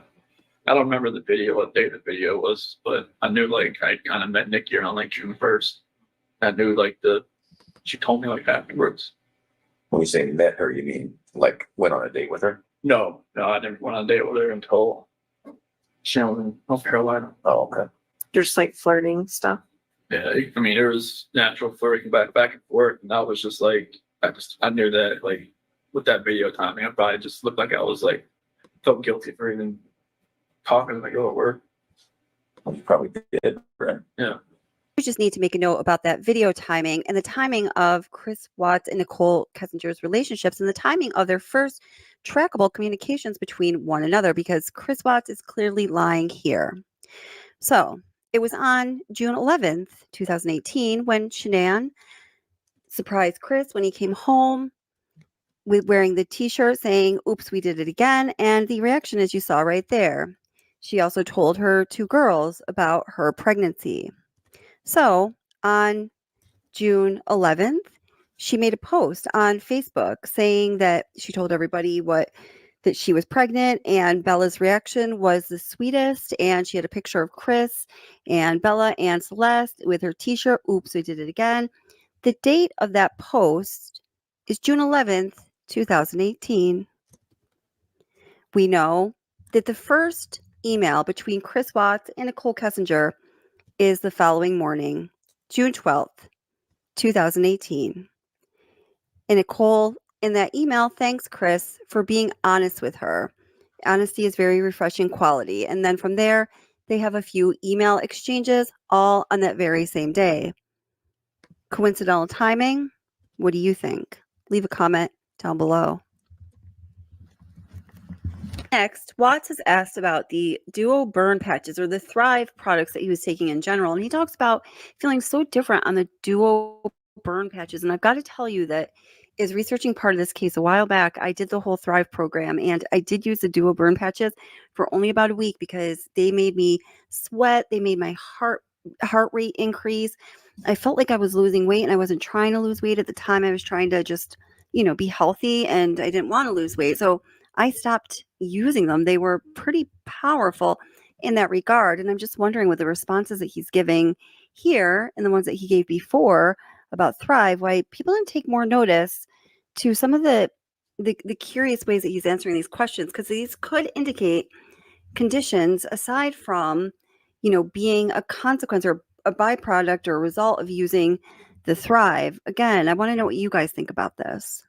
I don't remember the video, what day the video was, but I knew like I kind of met Nikki around like June 1st. I knew like she told me like afterwards. When you say met her, you mean like went on a date with her? No, I never went on a date with her until she was in North Carolina. Oh, okay. Just like flirting stuff. Yeah, I mean, there was natural flirting back and forth, and I was just like, I knew that like with that video timing, I probably just looked like I was like felt guilty for even talking to my girl at work. Well, you probably did, right? Yeah. We just need to make a note about that video timing and the timing of Chris Watts and Nichol Kessinger's relationships and the timing of their first trackable communications between one another, because Chris Watts is clearly lying here. So it was on June 11th, 2018, when Shanann surprised Chris when he came home with wearing the t-shirt saying, "Oops, we did it again." And the reaction, as you saw right there. She also told her 2 girls about her pregnancy. So on June 11th, she made a post on Facebook saying that she told everybody that she was pregnant, and Bella's reaction was the sweetest. And she had a picture of Chris and Bella and Celeste with her t-shirt, "Oops, we did it again." The date of that post is June 11th, 2018. We know that the first email between Chris Watts and Nichol Kessinger is the following morning, June 12th, 2018. And Nichol, in that email, thanks Chris for being honest with her. Honesty is very refreshing quality. And then from there, they have a few email exchanges, all on that very same day. Coincidental timing? What do you think? Leave a comment down below. Next, Watts is asked about the Duo burn patches or the Thrive products that he was taking in general. And he talks about feeling so different on the Duo burn patches. And I've got to tell you that is researching part of this case a while back. I did the whole Thrive program, and I did use the duo burn patches for only about a week because they made me sweat. They made my heart rate increase. I felt like I was losing weight, and I wasn't trying to lose weight at the time. I was trying to just, be healthy, and I didn't want to lose weight. So I stopped using them. They were pretty powerful in that regard. And I'm just wondering, with the responses that he's giving here and the ones that he gave before about Thrive, why people didn't take more notice to some of the curious ways that he's answering these questions, because these could indicate conditions aside from, being a consequence or a byproduct or a result of using the Thrive. Again, I want to know what you guys think about this.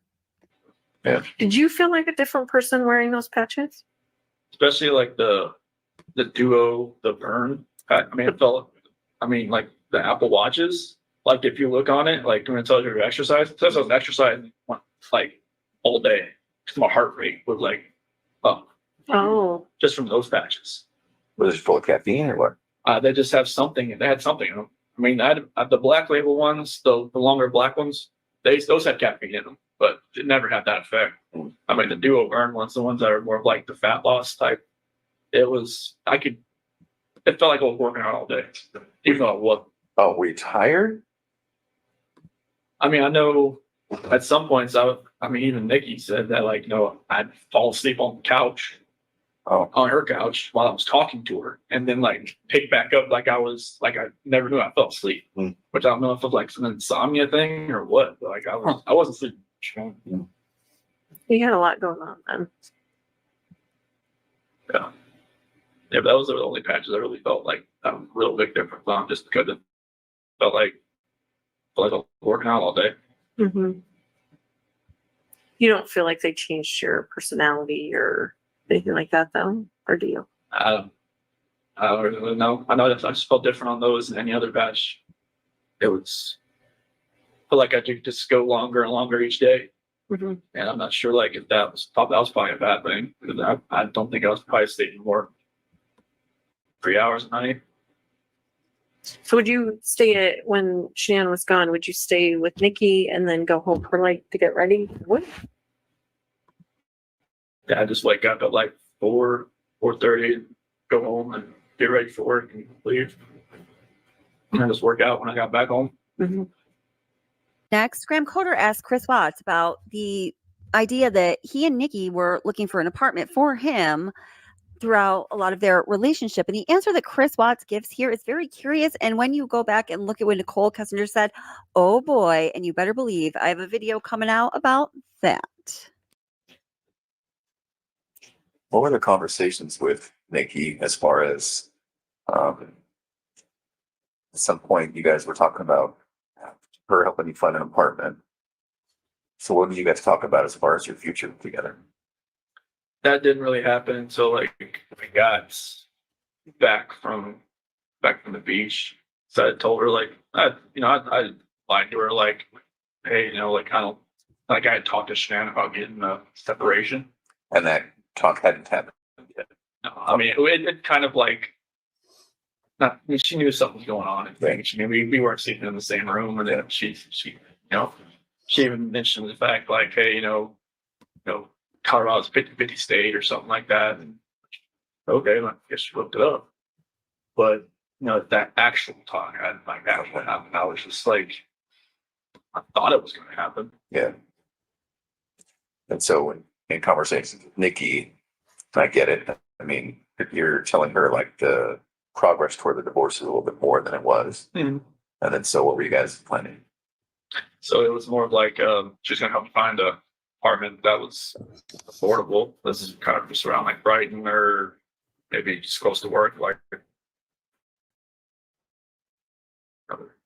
Yeah. Did you feel like a different person wearing those patches? Especially like the duo, the burn. Like the Apple Watches. Like if you look on it, like when it tells you your exercise, it says I was exercising like all day. Because my heart rate was like up. Oh. Just from those patches. Was it full of caffeine or what? They just have something. They had something in them. I mean, I had the black label ones, the longer black ones. Those had caffeine in them, but it never had that effect. I mean, the duo burn ones, the ones that are more of like the fat loss type. It felt like I was working out all day, even though I wasn't. Oh, were you tired? I mean, I know at some points, even Nikki said that, like, I'd fall asleep on the couch, on her couch while I was talking to her, and then like pick back up like I never knew I fell asleep, which I don't know if it was like some insomnia thing or what. But like I wasn't sleeping. You had a lot going on then. Yeah, but those are the only patches I really felt like a real big difference on, just because it felt like I was working out all day. Mm-hmm. You don't feel like they changed your personality or anything like that, though, or do you? I don't really know. I know that I just felt different on those than any other batch. I feel like I could just go longer and longer each day. Mm-hmm. And I'm not sure like if that was probably a bad thing. Because I don't think I was probably staying more 3 hours a night. So would you stay when Shannon was gone, would you stay with Nikki and then go home for to get ready? What? Yeah, I just wake up at like 4:30, go home and get ready for work and leave. And I just work out when I got back home. Mm-hmm. Next, Graham Coder asked Chris Watts about the idea that he and Nikki were looking for an apartment for him throughout a lot of their relationship. And the answer that Chris Watts gives here is very curious. And when you go back and look at what Nichol Kessinger said, oh boy, and you better believe I have a video coming out about that. What were the conversations with Nikki as far as at some point you guys were talking about her helping you find an apartment? So what did you guys talk about as far as your future together? That didn't really happen until like we got back from the beach. So I told her like I lied to her like, hey, I had talked to Shannon about getting a separation. And that talk hadn't happened yet. No, I mean it kind of like she knew something was going on and things. I mean we weren't sleeping in the same room, and then she even mentioned the fact like, hey, Colorado's 50-50 state or something like that. And okay, I guess she looked it up. But that actual talk, I was just like, I thought it was going to happen. Yeah. And so in conversations with Nikki, I get it. I mean, if you're telling her like the progress toward the divorce is a little bit more than it was. Mm-hmm. And then so what were you guys planning? So it was more of like she's going to help me find a apartment that was affordable. This is kind of just around like Brighton or maybe just close to work, like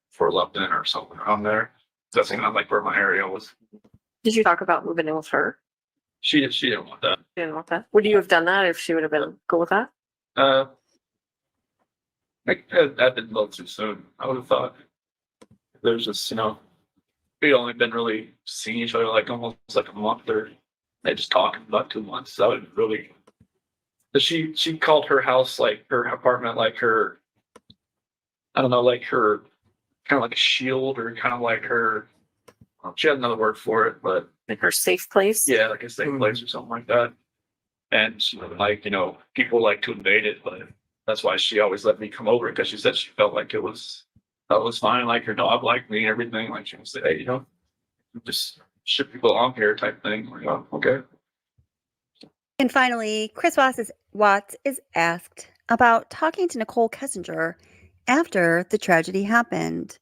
for Lupton or something around there. That's kind of like where my area was. Did you talk about moving in with her? She didn't want that. She didn't want that. Would you have done that if she would have been cool with that? That didn't go a little too soon. I would have thought there's just we'd only been really seeing each other like almost like a month, or they just talking about 2 months. So I would really. She called her house like her apartment like her. I don't know, like her kind of like a shield or kind of like her. She had another word for it, but like her safe place. Yeah, like a safe place or something like that. And she would like, people like to invade it, but that's why she always let me come over because she said she felt like it was fine, like her dog liked me and everything. Like she would say, hey, just ship people along here type thing. Like, oh, okay. And finally, Chris Watts is asked about talking to Nichol Kessinger after the tragedy happened.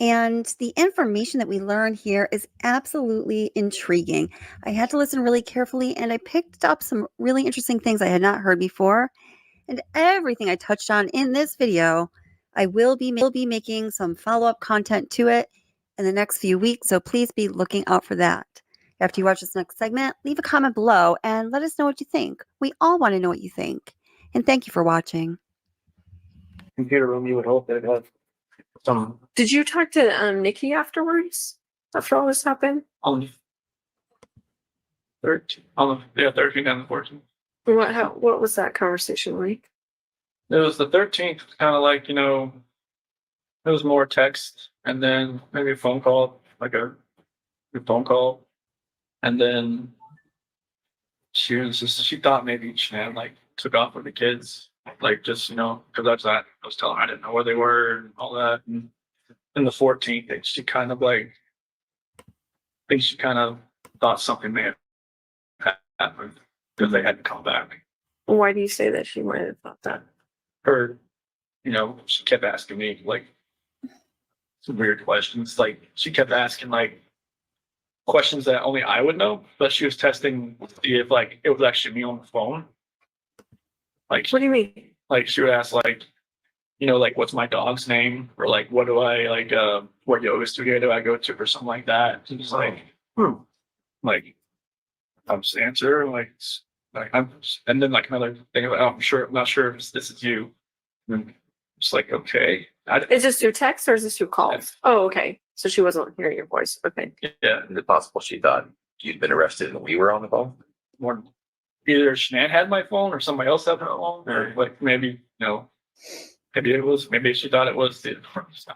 And the information that we learn here is absolutely intriguing. I had to listen really carefully, and I picked up some really interesting things I had not heard before. And everything I touched on in this video, I will be making some follow-up content to it in the next few weeks, so please be looking out for that. After you watch this next segment, leave a comment below and let us know what you think. We all want to know what you think. And thank you for watching. Computer room, you would hope they'd have some. Did you talk to Nikki afterwards? After all this happened? On the 13th. 13th and the 14th. What was that conversation like? It was the 13th, kind of like, it was more text and then maybe a phone call, like a phone call. And then she thought maybe Shanann like took off with the kids, like just, because I was telling her I didn't know where they were and all that. And then the 14th, she kind of like, I think she kind of thought something may have happened because they hadn't come back. Why do you say that she might have thought that? Her, she kept asking me like some weird questions. Like she kept asking like questions that only I would know, but she was testing to see if like it was actually me on the phone. Like what do you mean? Like she would ask like, like what's my dog's name, or like what do I like what yoga studio do I go to, or something like that. And just like like I'm just answer like I'm, and then like another thing like, oh, I'm not sure if this is you. And it's like, okay. Is this through text or is this through calls? Yes. Oh, okay. So she wasn't hearing your voice. Okay. Yeah. Is it possible she thought you'd been arrested and we were on the phone? More either Shanann had my phone or somebody else had my phone, or like maybe maybe she thought it was the.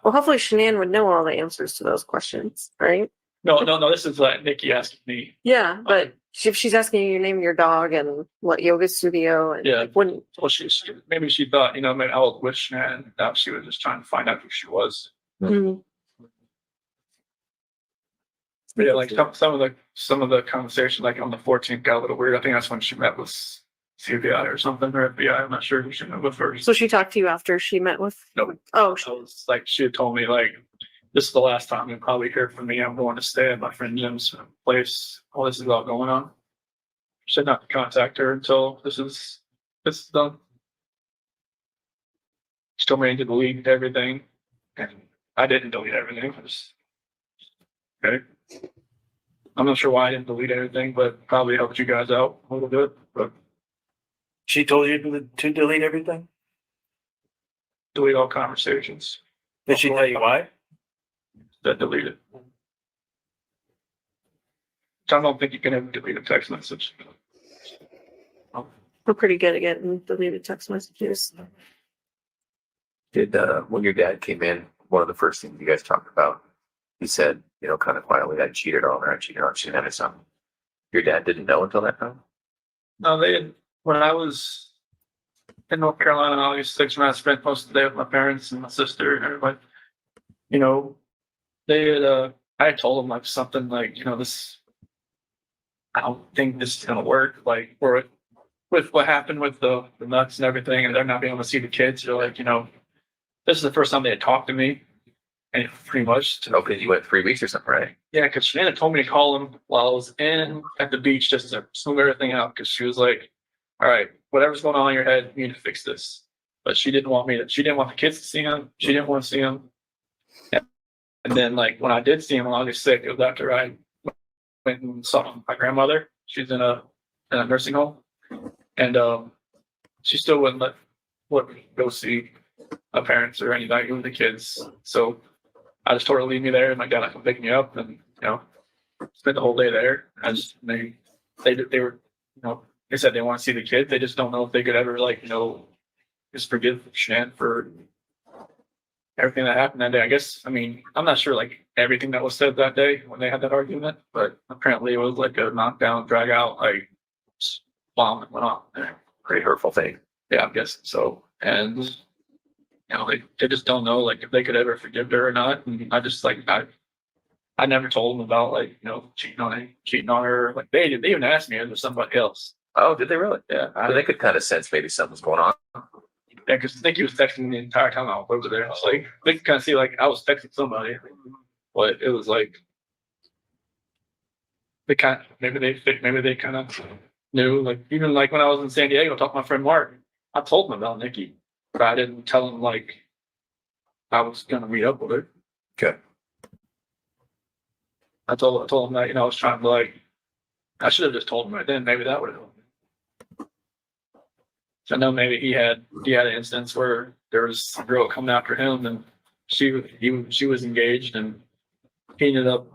Well, hopefully Shanann would know all the answers to those questions, right? No. This is Nikki asking me. Yeah, but if she's asking you your name, your dog, and what yoga studio, and Yeah, like, wouldn't. Well, maybe she thought maybe I was with Shanann. That she was just trying to find out who she was. Mm-hmm. But yeah, like some of the conversation, like on the 14th, got a little weird. I think that's when she met with CBI or something, or FBI. I'm not sure who she met with first. So she talked to you after she met with. No. Oh, was like she had told me like this is the last time you'll probably hear from me. I'm going to stay at my friend Jim's place. All this is all going on. She said not to contact her until this is done. She told me to delete everything, and I didn't delete everything. Okay. I'm not sure why I didn't delete everything, but probably helped you guys out a little bit. But she told you to delete everything? Delete all conversations. Did she tell you why? That deleted. I don't think you can ever delete a text message. we're pretty good at getting deleted text messages. Did when your dad came in, one of the first things you guys talked about, he said, kind of quietly, I cheated on her, I cheated on Shanann or something. Your dad didn't know until that time? No, they had, when I was in North Carolina on August 6th, when I spent most of the day with my parents and my sister and everybody, they had, I had told them like something like, this, I don't think this is going to work. Like, or with what happened with the nuts and everything, and they're not being able to see the kids, they're like, this is the first time they had talked to me. And pretty much. Because you went 3 weeks or something, right? Yeah, because Shanann told me to call him while I was at the beach just to smooth everything out. Because she was like, "All right, whatever's going on in your head, you need to fix this." But she didn't want She didn't want the kids to see him. She didn't want to see him. And then, like when I did see him on August 6th, it was after I went and saw my grandmother. She's in a nursing home, and she still wouldn't let me go see my parents or anybody with the kids. So I just told her to leave me there, and my dad come pick me up, and spent the whole day there. They were, they said they want to see the kid. They just don't know if they could ever just forgive Shanann for everything that happened that day. I guess, I mean, I'm not sure like everything that was said that day when they had that argument, but apparently it was like a knockdown, drag out, like bomb that went off there. Pretty hurtful thing. Yeah, I'm guessing so. And you know, they just don't know like if they could ever forgive her or not. And I just like I never told them about like, you know, cheating on her. Like they even asked me if there's somebody else. Oh, did they really? Yeah. So they could kind of sense maybe something's going on. Yeah, because I think he was texting me the entire time I was over there. It's like they could kind of see like I was texting somebody, but it was like they kind of maybe they kind of knew. Like even like when I was in San Diego talking to my friend Mark, I told him about Nikki, but I didn't tell him like I was gonna meet up with her. Okay. I told him that, you know, I was trying to like I should have just told him right then. Maybe that would have helped. I know maybe he had an instance where there was a girl coming after him, and she was engaged, and he ended up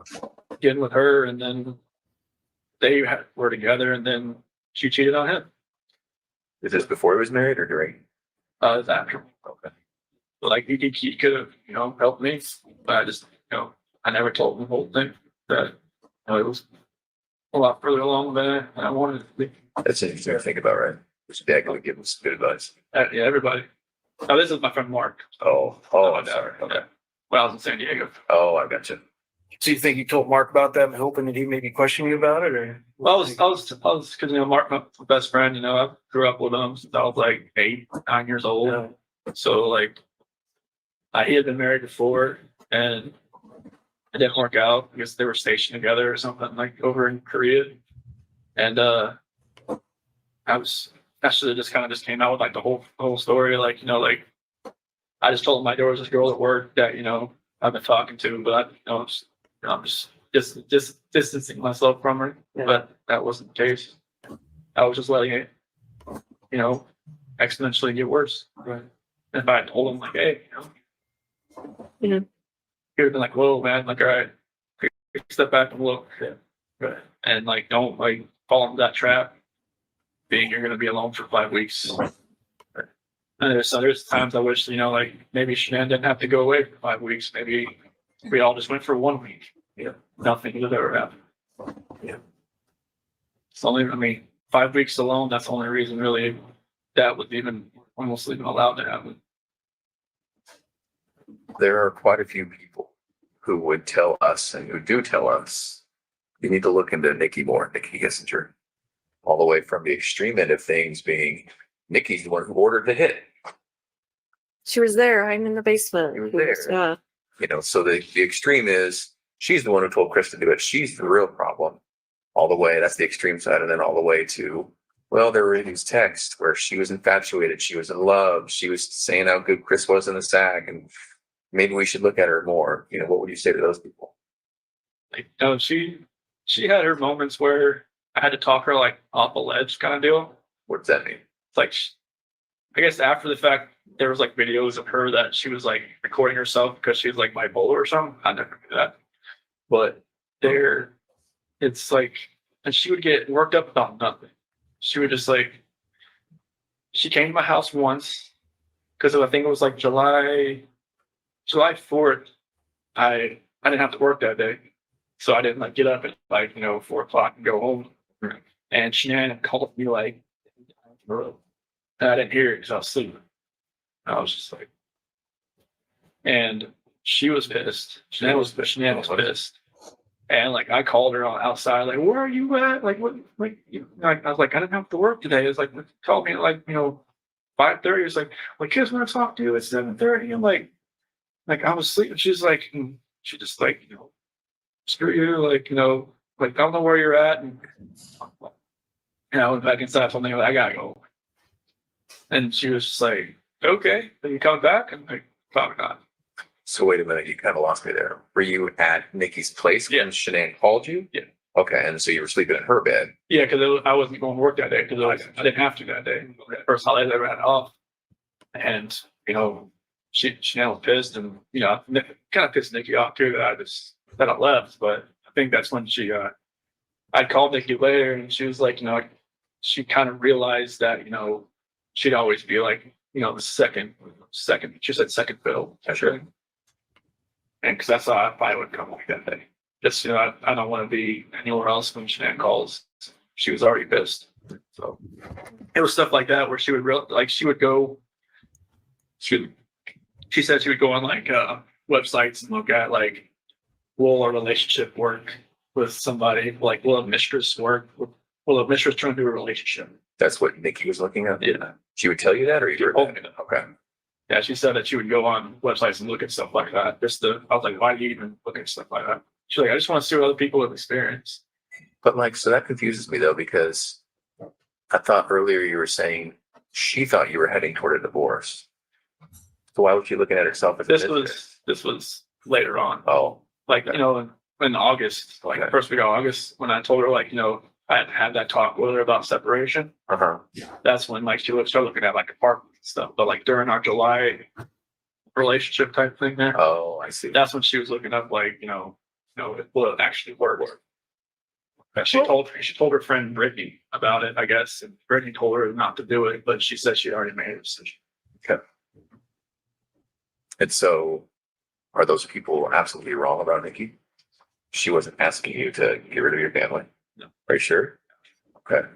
getting with her, and then they were together, and then she cheated on him. Is this before he was married or during? It's after. Okay. Like he could have, you know, helped me, but I just, you know, I never told him the whole thing. That, you know, it was a lot further along than I wanted it to be. That's interesting to think about, right? Which dad could give him some good advice. Yeah, everybody. Oh, this is my friend Mark. Oh, I'm sorry. Okay. When I was in San Diego. Oh, I gotcha. So you think you told Mark about that, hoping that he maybe question you about it, or? Well, I was because, you know, Mark, my best friend, you know, I grew up with him since I was like 8, 9 years old. Yeah. So like, he had been married before, and it didn't work out because they were stationed together or something like over in Korea, and I should have just kind of just came out with like the whole story, like, you know, like I just told him there was this girl at work that, you know, I've been talking to, but I'm just distancing myself from her. Yeah. But that wasn't the case. I was just letting it, you know, exponentially get worse. Right. And if I had told him like, hey, you know, Yeah. he would have been like, whoa, man, like, all right, step back and look. Yeah. Right. And like, don't like fall into that trap. Being you're going to be alone for 5 weeks. And there's times I wish, you know, like maybe Shanann didn't have to go away for 5 weeks. Maybe we all just went for 1 week. Yeah, nothing would ever happen. Yeah, it's only, I mean, 5 weeks alone. That's the only reason really that was even almost even allowed to happen. there are quite a few people who would tell us and who do tell us you need to look into Nikki Kessinger. All the way from the extreme end of things being Nikki's the one who ordered the hit. She was there. I'm in the basement. She was there. Yeah. You know, so the extreme is she's the one who told Chris to do it. She's the real problem. All the way, that's the extreme side. And then all the way to, well, there were these texts where she was infatuated. She was in love. She was saying how good Chris was in the sack. And maybe we should look at her more. You know, what would you say to those people? Like, you know, she had her moments where I had to talk her like off a ledge kind of deal. What does that mean? It's like, I guess after the fact, there was like videos of her that she was like recording herself because she was like bipolar or something. I never knew that. But it's like, and she would get worked up about nothing. She would just like, she came to my house once because I think it was like July 4th. I didn't have to work that day. So I didn't like get up at like, you know, 4 o'clock and go home. Right. And Shanann called me like, and I didn't hear it because I was sleeping. I was just like, and she was pissed. Shanann was pissed. And like I called her outside, like, where are you at? Like what? Like, I was like, I didn't have to work today. It's like, called me at like, you know, 5:30. It's like, kids want to talk to you at 7:30. I'm like I was sleeping. She's like, she just like, you know, screw you, like, you know, like I don't know where you're at. And I went back inside. So I'm like, I gotta go. And she was just like, okay, then you come back? And like, probably not. So wait a minute, you kind of lost me there. Were you at Nikki's place when Shanann called you? Yeah. Okay, and so you were sleeping in her bed. Yeah, because I wasn't going to work that day because I didn't have to that day. First holiday I ever had off. And, you know, Shanann was pissed, and, you know, kind of pissed Nikki off too that I left. But I think that's when I called Nikki later, and she was like, you know, she kind of realized that, you know, she'd always be like the second, she said second fiddle, actually. And because that's how I probably would come like that day. Just, I don't want to be anywhere else when Shanann calls. She was already pissed. So it was stuff like that where she would she said she would go on like websites and look at like, will a relationship work with somebody? Like, will a mistress work? Will a mistress turn into a relationship? That's what Nikki was looking at? Yeah. She would tell you that, or you heard that? Okay. Yeah, she said that she would go on websites and look at stuff like that. I was like, why do you even look at stuff like that? She's like, I just want to see what other people have experienced. But like, so that confuses me though, because I thought earlier you were saying she thought you were heading toward a divorce. So why was she looking at herself as This was later on. Oh. Like, in August, like first week of August, when I told her, like, I had had that talk with her about separation. That's when like she started looking at like apartments and stuff. But like during our July relationship type thing there. Oh, I see. That's when she was looking up like, will it actually work? She told her friend Brittany about it, I guess, and Brittany told her not to do it, but she said she already made a decision. Okay. And so, are those people absolutely wrong about Nikki? She wasn't asking you to get rid of your family. No. Are you sure? Okay.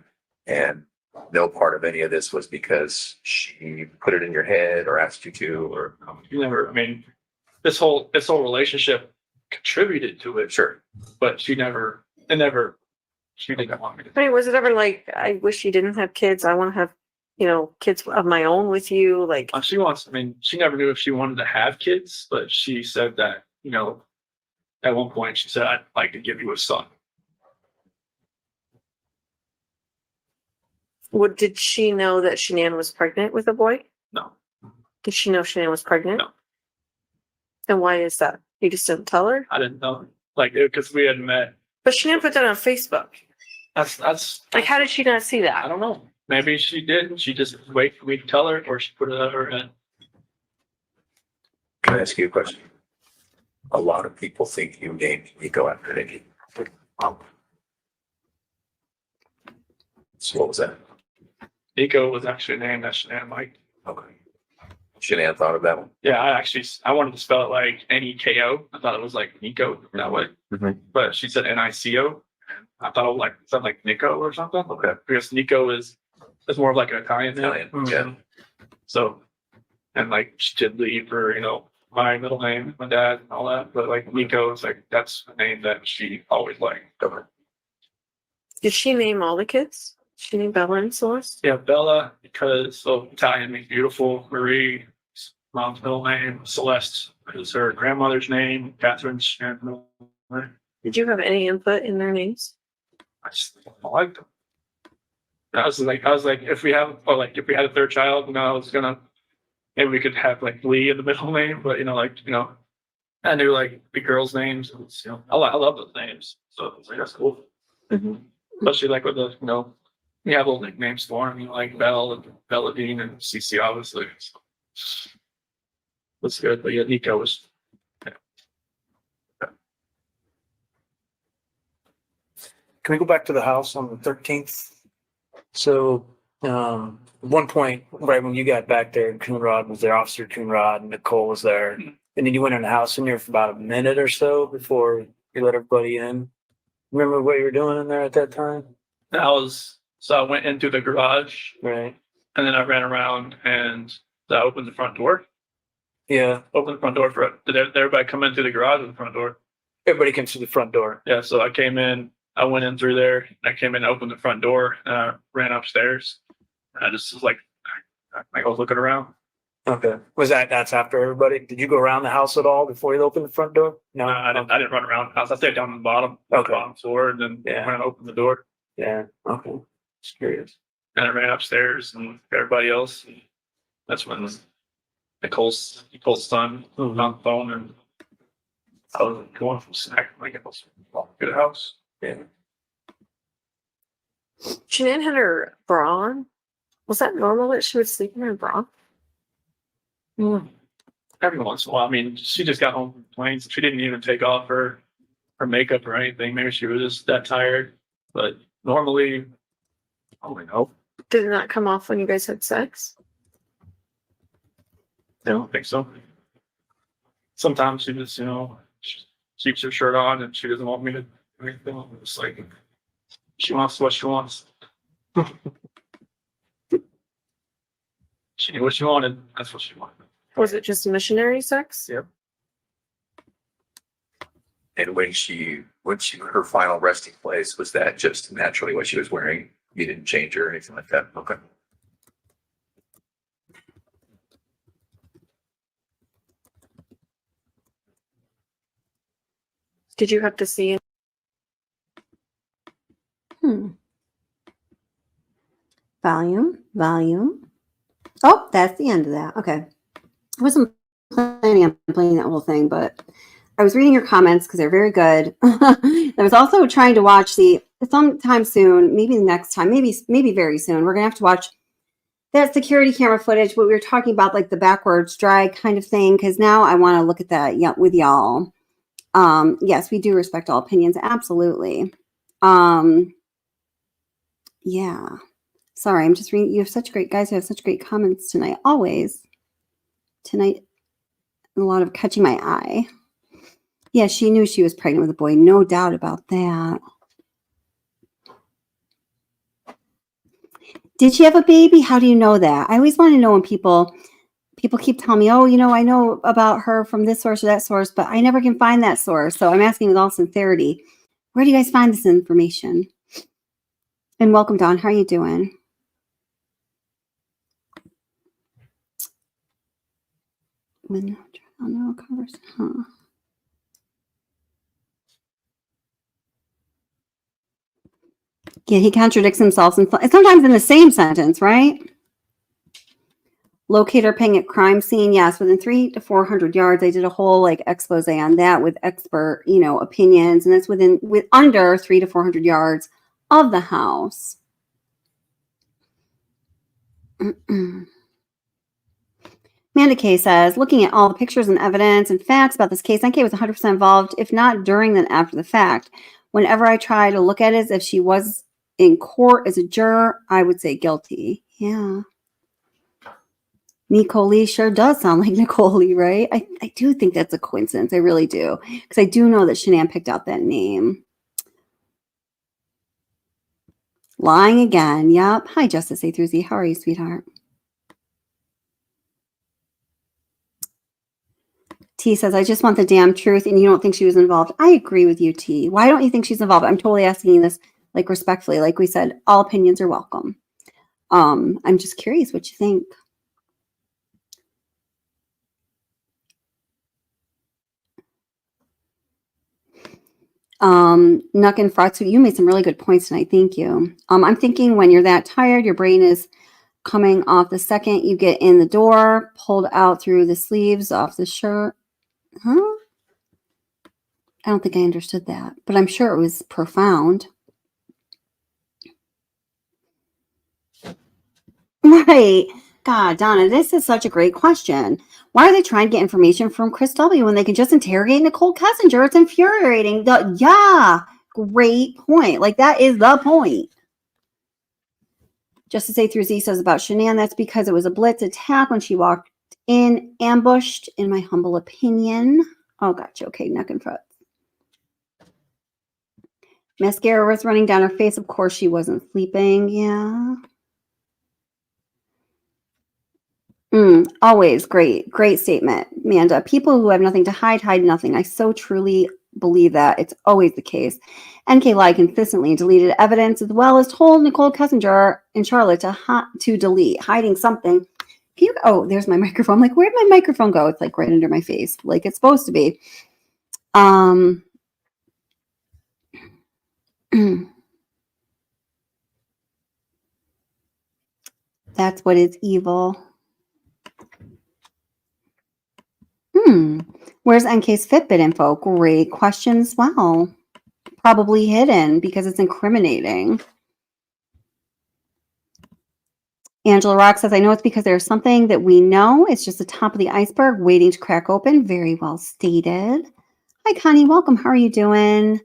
And no part of any of this was because she put it in your head or asked you to, or you never. I mean, this whole relationship contributed to it. Sure, but she didn't want me to. I mean, was it ever like, I wish you didn't have kids. I want to have, kids of my own with you. Like, she never knew if she wanted to have kids, but she said that, at one point she said, I'd like to give you a son. Did she know that Shanann was pregnant with a boy? No. Did she know Shanann was pregnant? No. And why is that? You just didn't tell her? I didn't know. Like, because we hadn't met. But Shanann put that on Facebook. That's like, how did she not see that? I don't know. Maybe she did. She just wait for me to tell her, or she put it on her head. Can I ask you a question? A lot of people think you named Nico after Nikki. So what was that? Nico was actually named as Shanann Mike. Okay. Shanann thought of that one? Yeah, I wanted to spell it like N-E-K-O. I thought it was like Nico that way. Mm-hmm. But she said N-I-C-O. I thought it was something like Nico or something. Okay. Because Nico is more of like an Italian name. Italian, yeah. So, and like she did leave for, my middle name, my dad, and all that. But like Nico is like, that's a name that she always liked. Okay. Did she name all the kids? She named Bella and Celeste? Yeah, Bella, because Italian means beautiful. Marie, mom's middle name. Celeste is her grandmother's name. Catherine's middle name. Did you have any input in their names? I just liked them. I was like, if we had a third child, I was gonna, maybe we could have like Lee in the middle name, but I knew like the girls' names. And, I love those names, so it's like that's cool. Mm-hmm. Especially like with the we have little nicknames for them, like Belle and Belladine and Cece, obviously. So, that's good, but yeah, Nico was. Can we go back to the house on the 13th? So, at one point, right when you got back there, Coonrod was there, Officer Coonrod, and Nichol was there. And then you went in the house in there for about a minute or so before you let everybody in. Remember what you were doing in there at that time? So I went into the garage. Right. And then I ran around and I opened the front door. Yeah. Opened the front door did everybody come into the garage or the front door? Everybody came through the front door. Yeah, so I came in, I went in through there, I came in, opened the front door, and I ran upstairs. I just was like I was looking around. Okay. That's after everybody? Did you go around the house at all before you opened the front door? No, I didn't run around the house. I stayed down on the bottom, bottom floor, and then when I opened the door. Yeah. Okay. Just curious. And I ran upstairs and everybody else. And that's when Nicole's son on the phone, and I was going from snack. Like I was walking to the house. Yeah. Shanann had her bra on. Was that normal that she would sleep in her bra? Every once in a while. I mean, she just got home from the plane, so she didn't even take off her makeup or anything. Maybe she was just that tired. But normally, I don't know. Did it not come off when you guys had sex? I don't think so. Sometimes she just, she keeps her shirt on and she doesn't want me to do anything. It's like she wants what she wants. She knew what she wanted. That's what she wanted. Was it just missionary sex? Yep. And her final resting place, was that just naturally what she was wearing? You didn't change her or anything like that? Okay. Did you have to see it? Volume. Oh, that's the end of that. Okay. I wasn't planning on playing that whole thing, but I was reading your comments because they're very good. I was also trying to watch sometime soon, maybe next time, maybe very soon. We're gonna have to watch that security camera footage. What we were talking about, like the backwards drag kind of thing, because now I want to look at that with y'all. Yes, we do respect all opinions, absolutely. Yeah. Sorry, I'm just reading. You have such great guys. You have such great comments tonight. Always. Tonight, a lot of catching my eye. Yeah, she knew she was pregnant with a boy. No doubt about that. Did she have a baby? How do you know that? I always want to know when people keep telling me, oh, I know about her from this source or that source, but I never can find that source. So I'm asking with all sincerity, where do you guys find this information? And welcome, Dawn. How are you doing? Yeah, he contradicts himself sometimes in the same sentence, right? Locator ping at crime scene. Yes, within 300 to 400 yards. I did a whole expose on that with expert, opinions, and that's with under 300 to 400 yards of the house. Amanda Kay says, looking at all the pictures and evidence and facts about this case, NK was 100% involved, if not during then after the fact. Whenever I try to look at it as if she was in court as a juror, I would say guilty. Yeah. Nichol sure does sound like Nichol, right? I do think that's a coincidence. I really do. Because I do know that Shanann picked out that name. Lying again. Yep. Hi, Justice A through Z. How are you, sweetheart? T says, I just want the damn truth, and you don't think she was involved. I agree with you, T. Why don't you think she's involved? I'm totally asking you this, respectfully. Like we said, all opinions are welcome. I'm just curious what you think. Nuck and Fratsu, you made some really good points tonight. Thank you. I'm thinking when you're that tired, your brain is coming off the second you get in the door, pulled out through the sleeves off the shirt. Huh? I don't think I understood that, but I'm sure it was profound. Right. God, Donna, this is such a great question. Why are they trying to get information from Chris W. when they can just interrogate Nichol Kessinger? It's infuriating. Yeah, great point. That is the point. Justice A through Z says about Shanann, that's because it was a blitz attack when she walked in, ambushed, in my humble opinion. Oh, gotcha. Okay, neck and foot. Mascara was running down her face. Of course, she wasn't sleeping. Yeah. Always great statement, Amanda. People who have nothing to hide nothing. I so truly believe that. It's always the case. NK Lie consistently deleted evidence as well as told Nichol Kessinger and Charlotte to delete, hiding something. Oh, there's my microphone. Where'd my microphone go? It's right under my face, like it's supposed to be. That's what is evil. Where's NK's Fitbit info? Great question as well. Probably hidden because it's incriminating. Angela Rock says, I know it's because there's something that we know. It's just the top of the iceberg waiting to crack open. Very well stated. Hi, Connie. Welcome. How are you doing?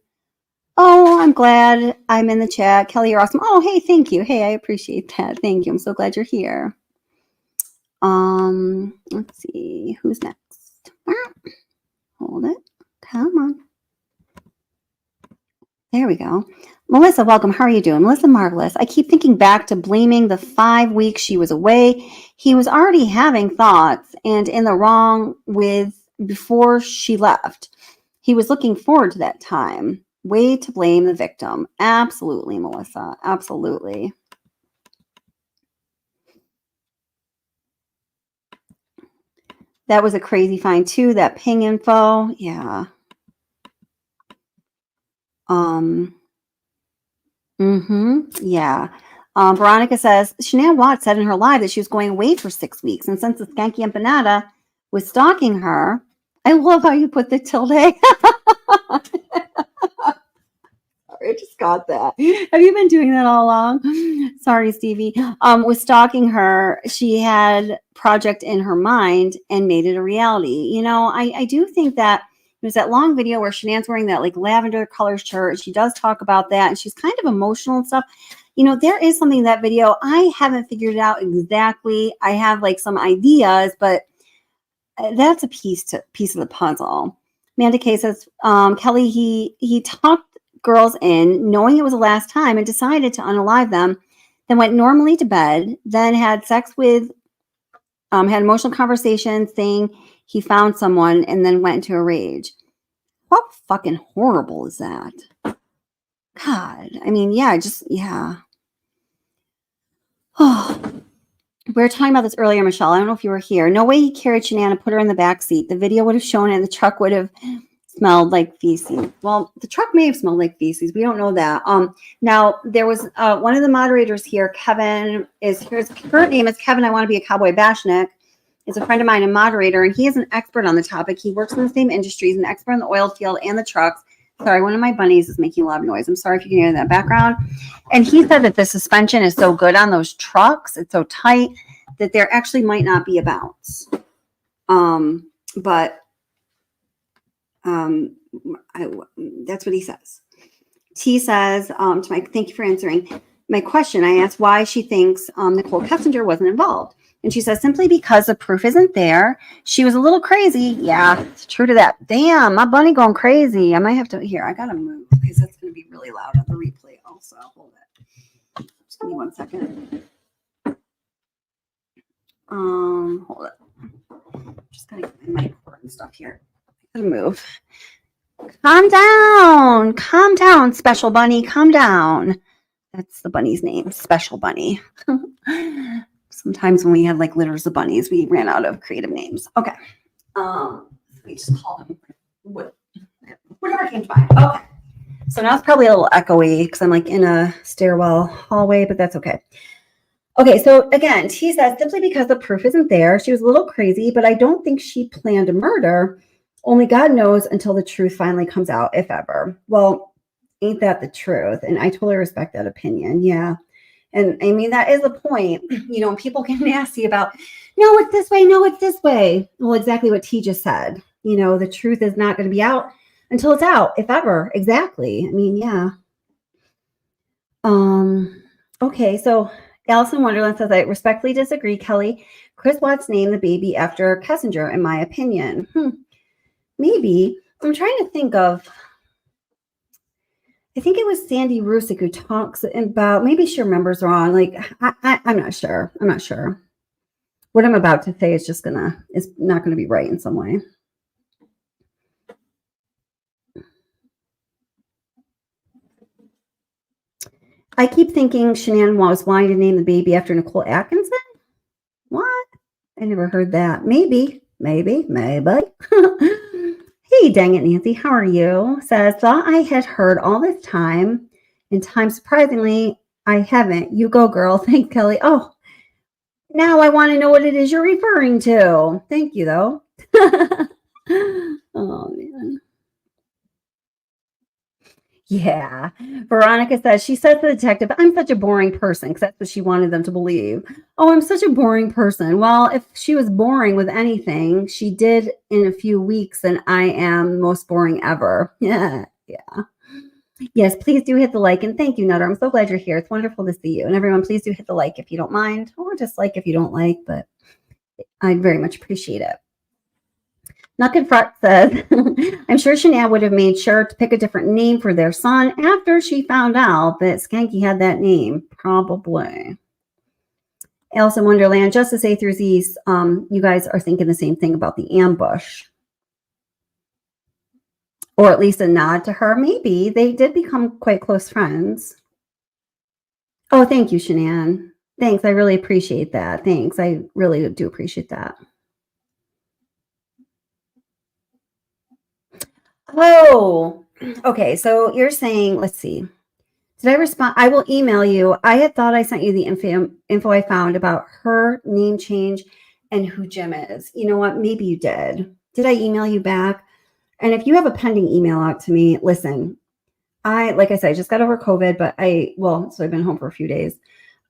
Oh, I'm glad I'm in the chat. Kelly, you're awesome. Oh, hey, thank you. Hey, I appreciate that. Thank you. I'm so glad you're here. Let's see. Who's next? Hold it. Come on. There we go. Melissa, welcome. How are you doing? Melissa, marvelous. I keep thinking back to blaming the 5 weeks she was away. He was already having thoughts and in the wrong with before she left. He was looking forward to that time. Way to blame the victim. Absolutely, Melissa. Absolutely. That was a crazy find too. That ping info. Yeah. Yeah. Veronica says, Shanann Watts said in her live that she was going away for 6 weeks. And since the skanky empanada was stalking her, I love how you put the tilde. I just got that. Have you been doing that all along? Sorry, Stevie. Was stalking her. She had project in her mind and made it a reality. You know, I do think that there's that long video where Shanann's wearing that like lavender color shirt. She does talk about that and she's kind of emotional and stuff. You know, there is something in that video. I haven't figured it out exactly. I have like some ideas, but that's a piece of the puzzle. Amanda K says, Kelly, he talked girls in knowing it was the last time and decided to unalive them, then went normally to bed, then had sex with, had emotional conversations saying he found someone and then went into a rage. What fucking horrible is that? God, I mean, yeah. Oh, we were talking about this earlier, Michelle. I don't know if you were here. No way he carried Shanann and put her in the back seat. The video would have shown it and the truck would have smelled like feces. Well, the truck may have smelled like feces. We don't know that. Now there was one of the moderators here. Kevin is his current name is Kevin. I want to be a cowboy Bashnik. Is a friend of mine and moderator, and he is an expert on the topic. He works in the same industry. He's an expert in the oil field and the trucks. Sorry, one of my bunnies is making a lot of noise. I'm sorry if you can hear that background. And he said that the suspension is so good on those trucks, it's so tight that there actually might not be a bounce. That's what he says. T says, thank you for answering my question. I asked why she thinks Nichol Kessinger wasn't involved. And she says, simply because the proof isn't there. She was a little crazy. Yeah, it's true to that. Damn, my bunny going crazy. I might have to, here, I got to move because that's going to be really loud on the replay also. Hold it. Just give me 1 second. Hold it. Just got to get my mic and stuff here. I got to move. Calm down, Special Bunny, calm down. That's the bunny's name, Special Bunny. Sometimes when we had like litters of bunnies, we ran out of creative names. Okay. We just call him whatever came to mind. Okay. So now it's probably a little echoey because I'm like in a stairwell hallway, but that's okay. Okay, so again, T says, simply because the proof isn't there, she was a little crazy, but I don't think she planned a murder. Only God knows until the truth finally comes out, if ever. Well, ain't that the truth? And I totally respect that opinion. Yeah. And I mean, that is the point. You know, people get nasty about, no, it's this way. No, it's this way. Well, exactly what T just said. You know, the truth is not going to be out until it's out, if ever. Exactly. I mean, yeah. Okay, so Alice in Wonderland says, I respectfully disagree, Kelly. Chris Watts named the baby after Kessinger, in my opinion. Maybe. I'm trying to think of, I think it was Sandy Rusick who talks about, maybe she remembers wrong. Like, I'm not sure. I'm not sure. What I'm about to say is not going to be right in some way. I keep thinking Shanann was wanting to name the baby after Nicole Atkinson. What? I never heard that. Maybe. Hey, dang it, Nancy. How are you? Says, thought I had heard all this time. In time, surprisingly, I haven't. You go, girl. Thanks, Kelly. Oh, now I want to know what it is you're referring to. Thank you, though. Oh, man. Yeah. Veronica says, she said to the detective, I'm such a boring person, because that's what she wanted them to believe. Oh, I'm such a boring person. Well, if she was boring with anything, she did in a few weeks, and I am most boring ever. Yeah. Yes, please do hit the like, and thank you, Nutter. I'm so glad you're here. It's wonderful to see you. And everyone, please do hit the like if you don't mind, or dislike if you don't like, but I'd very much appreciate it. Nuck Front says, I'm sure Shania would have made sure to pick a different name for their son after she found out that Skanky had that name. Probably. Alice in Wonderland, just to say through these, you guys are thinking the same thing about the ambush. Or at least a nod to her. Maybe. They did become quite close friends. Oh, thank you, Shanann. Thanks. I really appreciate that. Thanks. I really do appreciate that. Oh, okay. So you're saying, let's see. Did I respond? I will email you. I had thought I sent you the info I found about her name change and who Jim is. You know what? Maybe you did. Did I email you back? And if you have a pending email out to me, listen, like I said, I just got over COVID, but so I've been home for a few days.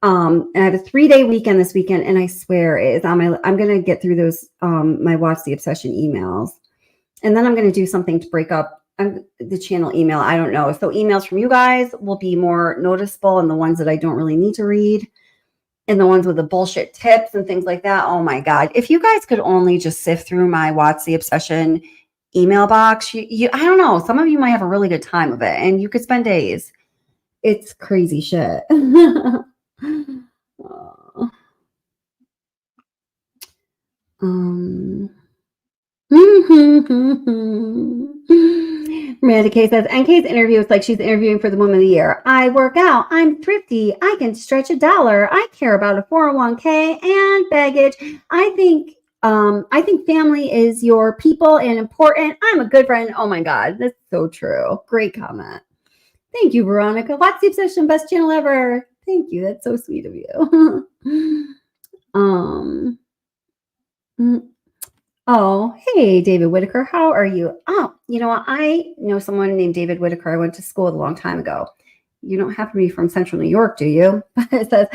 And I have a 3-day weekend this weekend, and I swear it is on I'm going to get through those, my Watch the Obsession emails. And then I'm going to do something to break up the channel email. I don't know. So emails from you guys will be more noticeable, and the ones that I don't really need to read, and the ones with the bullshit tips and things like that. Oh my God. If you guys could only just sift through my Watch the Obsession email box, I don't know. Some of you might have a really good time of it, and you could spend days. It's crazy shit. Miranda K says, NK's interview is like she's interviewing for the Woman of the Year. I work out. I'm thrifty. I can stretch $1. I care about a 401k and baggage. I think family is your people and important. I'm a good friend. Oh my God, that's so true. Great comment. Thank you, Veronica. Watch the Obsession, best channel ever. Thank you. That's so sweet of you. Oh, hey, David Whitaker. How are you? Oh, you know what? I know someone named David Whitaker. I went to school a long time ago. You don't happen to be from Central New York, do you? It says,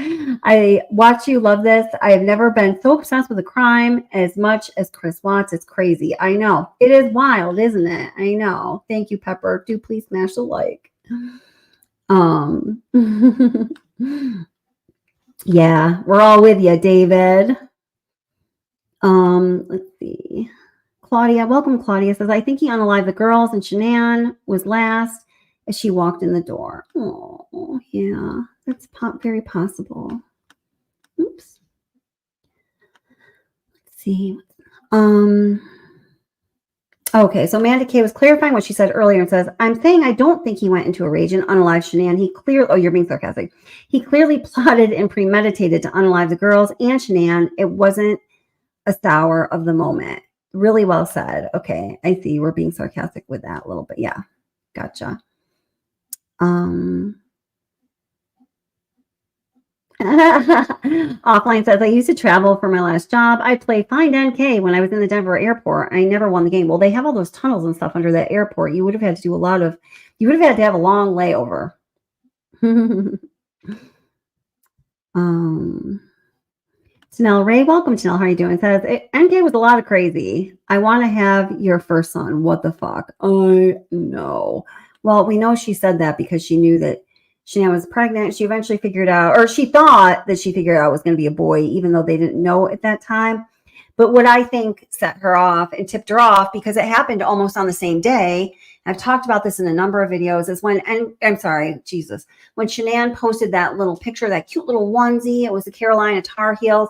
I watch you, love this. I have never been so obsessed with a crime as much as Chris Watts. It's crazy. I know. It is wild, isn't it? I know. Thank you, Pepper. Do please smash the like. Yeah, we're all with you, David. Let's see. Claudia, welcome. Claudia says, I think he unalived the girls and Shanann was last as she walked in the door. Oh, yeah, that's very possible. Oops. Let's see. Okay, so Amanda K was clarifying what she said earlier and says, I'm saying I don't think he went into a rage and unalived Shanann. Oh, you're being sarcastic. He clearly plotted and premeditated to unalive the girls and Shanann. It wasn't a sour of the moment. Really well said. Okay, I see. We're being sarcastic with that a little bit. Yeah, gotcha. Offline says, I used to travel for my last job. I played Find NK when I was in the Denver airport. I never won the game. Well, they have all those tunnels and stuff under that airport. You would have had to do you would have had to have a long layover. Tanel Ray, welcome, Tanel. How are you doing? It says, NK was a lot of crazy. I want to have your first son. What the fuck? I know. Well, we know she said that because she knew that Shanann was pregnant. She eventually figured out, or she thought that she figured out it was going to be a boy, even though they didn't know at that time. But what I think set her off and tipped her off, because it happened almost on the same day, I've talked about this in a number of videos, is when Shanann posted that little picture, that cute little onesie. It was the Carolina Tar Heels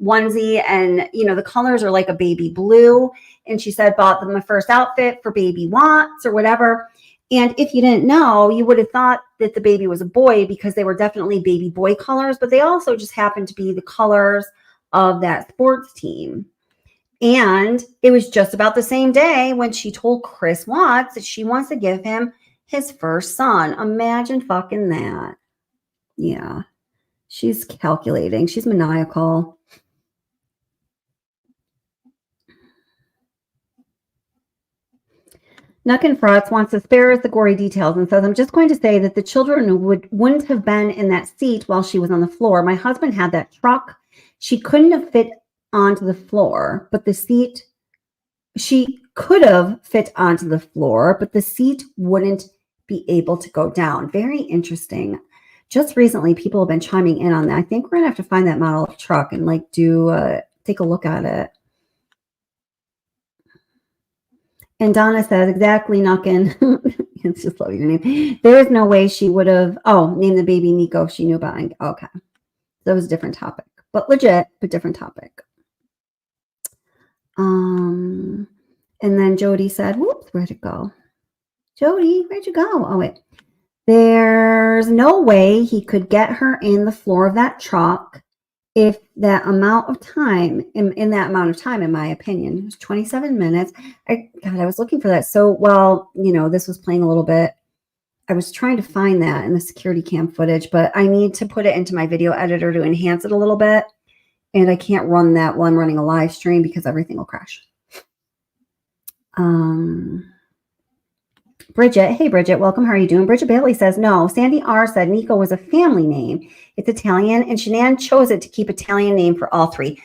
onesie, and the colors are like a baby blue. And she said, bought them my first outfit for baby Watts or whatever. And if you didn't know, you would have thought that the baby was a boy because they were definitely baby boy colors, but they also just happened to be the colors of that sports team. And it was just about the same day when she told Chris Watts that she wants to give him his first son. Imagine fucking that. Yeah. She's calculating. She's maniacal. Nuck and Frotz wants to spare us the gory details and says, I'm just going to say that the children wouldn't have been in that seat while she was on the floor. My husband had that truck. She couldn't have fit onto the floor, but the seat, she could have fit onto the floor, but the seat wouldn't be able to go down. Very interesting. Just recently, people have been chiming in on that. I think we're going to have to find that model of truck and do take a look at it. And Donna says, exactly, Nuckin. It's just love your name. There is no way she would have, named the baby Nico if she knew about it. Okay. That was a different topic. But legit, but different topic. And then Jody said, whoops, where'd it go? Jody, where'd you go? Oh, wait. There's no way he could get her in the floor of that truck if that amount of time, in that amount of time, in my opinion, it was 27 minutes. I was looking for that. So, well, this was playing a little bit. I was trying to find that in the security cam footage, but I need to put it into my video editor to enhance it a little bit. And I can't run that while I'm running a live stream because everything will crash. Bridget, hey Bridget, welcome. How are you doing? Bridget Bailey says, no, Sandy R said Nico was a family name. It's Italian, and Shanann chose it to keep Italian name for all three.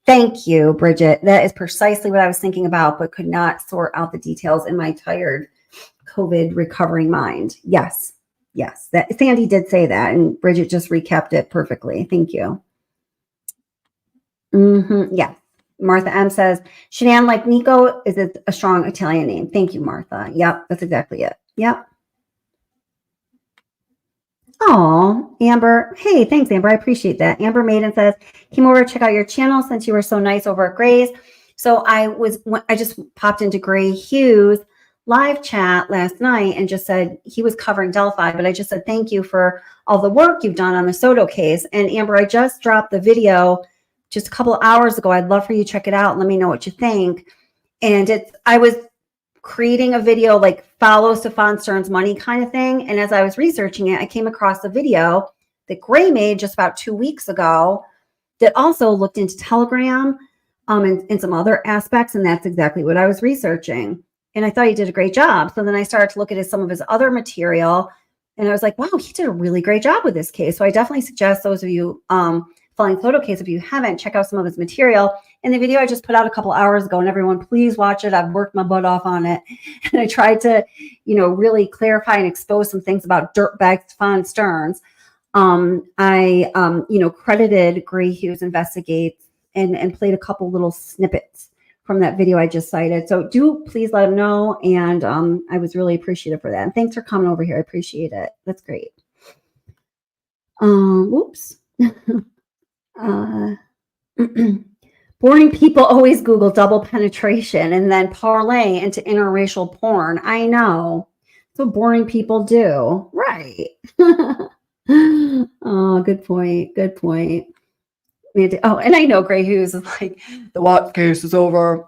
Thank you, Bridget. That is precisely what I was thinking about, but could not sort out the details in my tired COVID recovering mind. Yes, that Sandy did say that, and Bridget just recapped it perfectly. Thank you. Yeah. Martha M says, Shanann, like Nico, is it a strong Italian name? Thank you, Martha. Yep, that's exactly it. Yep. Oh, Amber. Hey, thanks, Amber. I appreciate that. Amber Maiden says, came over to check out your channel since you were so nice over at Gray's. So I just popped into Gray Hughes live chat last night and just said he was covering Delphi, but I just said thank you for all the work you've done on the Soto case. And Amber, I just dropped the video just a couple of hours ago. I'd love for you to check it out and let me know what you think. And I was creating a video like follow Stefan Stern's money kind of thing. And as I was researching it, I came across a video that Gray made just about 2 weeks ago that also looked into Telegram and some other aspects. And that's exactly what I was researching. And I thought he did a great job. So then I started to look at some of his other material and I was like, wow, he did a really great job with this case. So I definitely suggest those of you following Soto case, if you haven't, check out some of his material. And the video I just put out a couple hours ago, and everyone, please watch it. I've worked my butt off on it. And I tried to, really clarify and expose some things about dirtbag Stefan Stearns. I credited Gray Hughes Investigates and played a couple little snippets from that video I just cited. So do please let him know. And I was really appreciative for that. And thanks for coming over here. I appreciate it. That's great. Whoops. Boring people always Google double penetration and then parlay into interracial porn. I know. That's what boring people do. Right. Oh, good point. Good point. Oh, and I know Gray Hughes is like, the Watts case is over.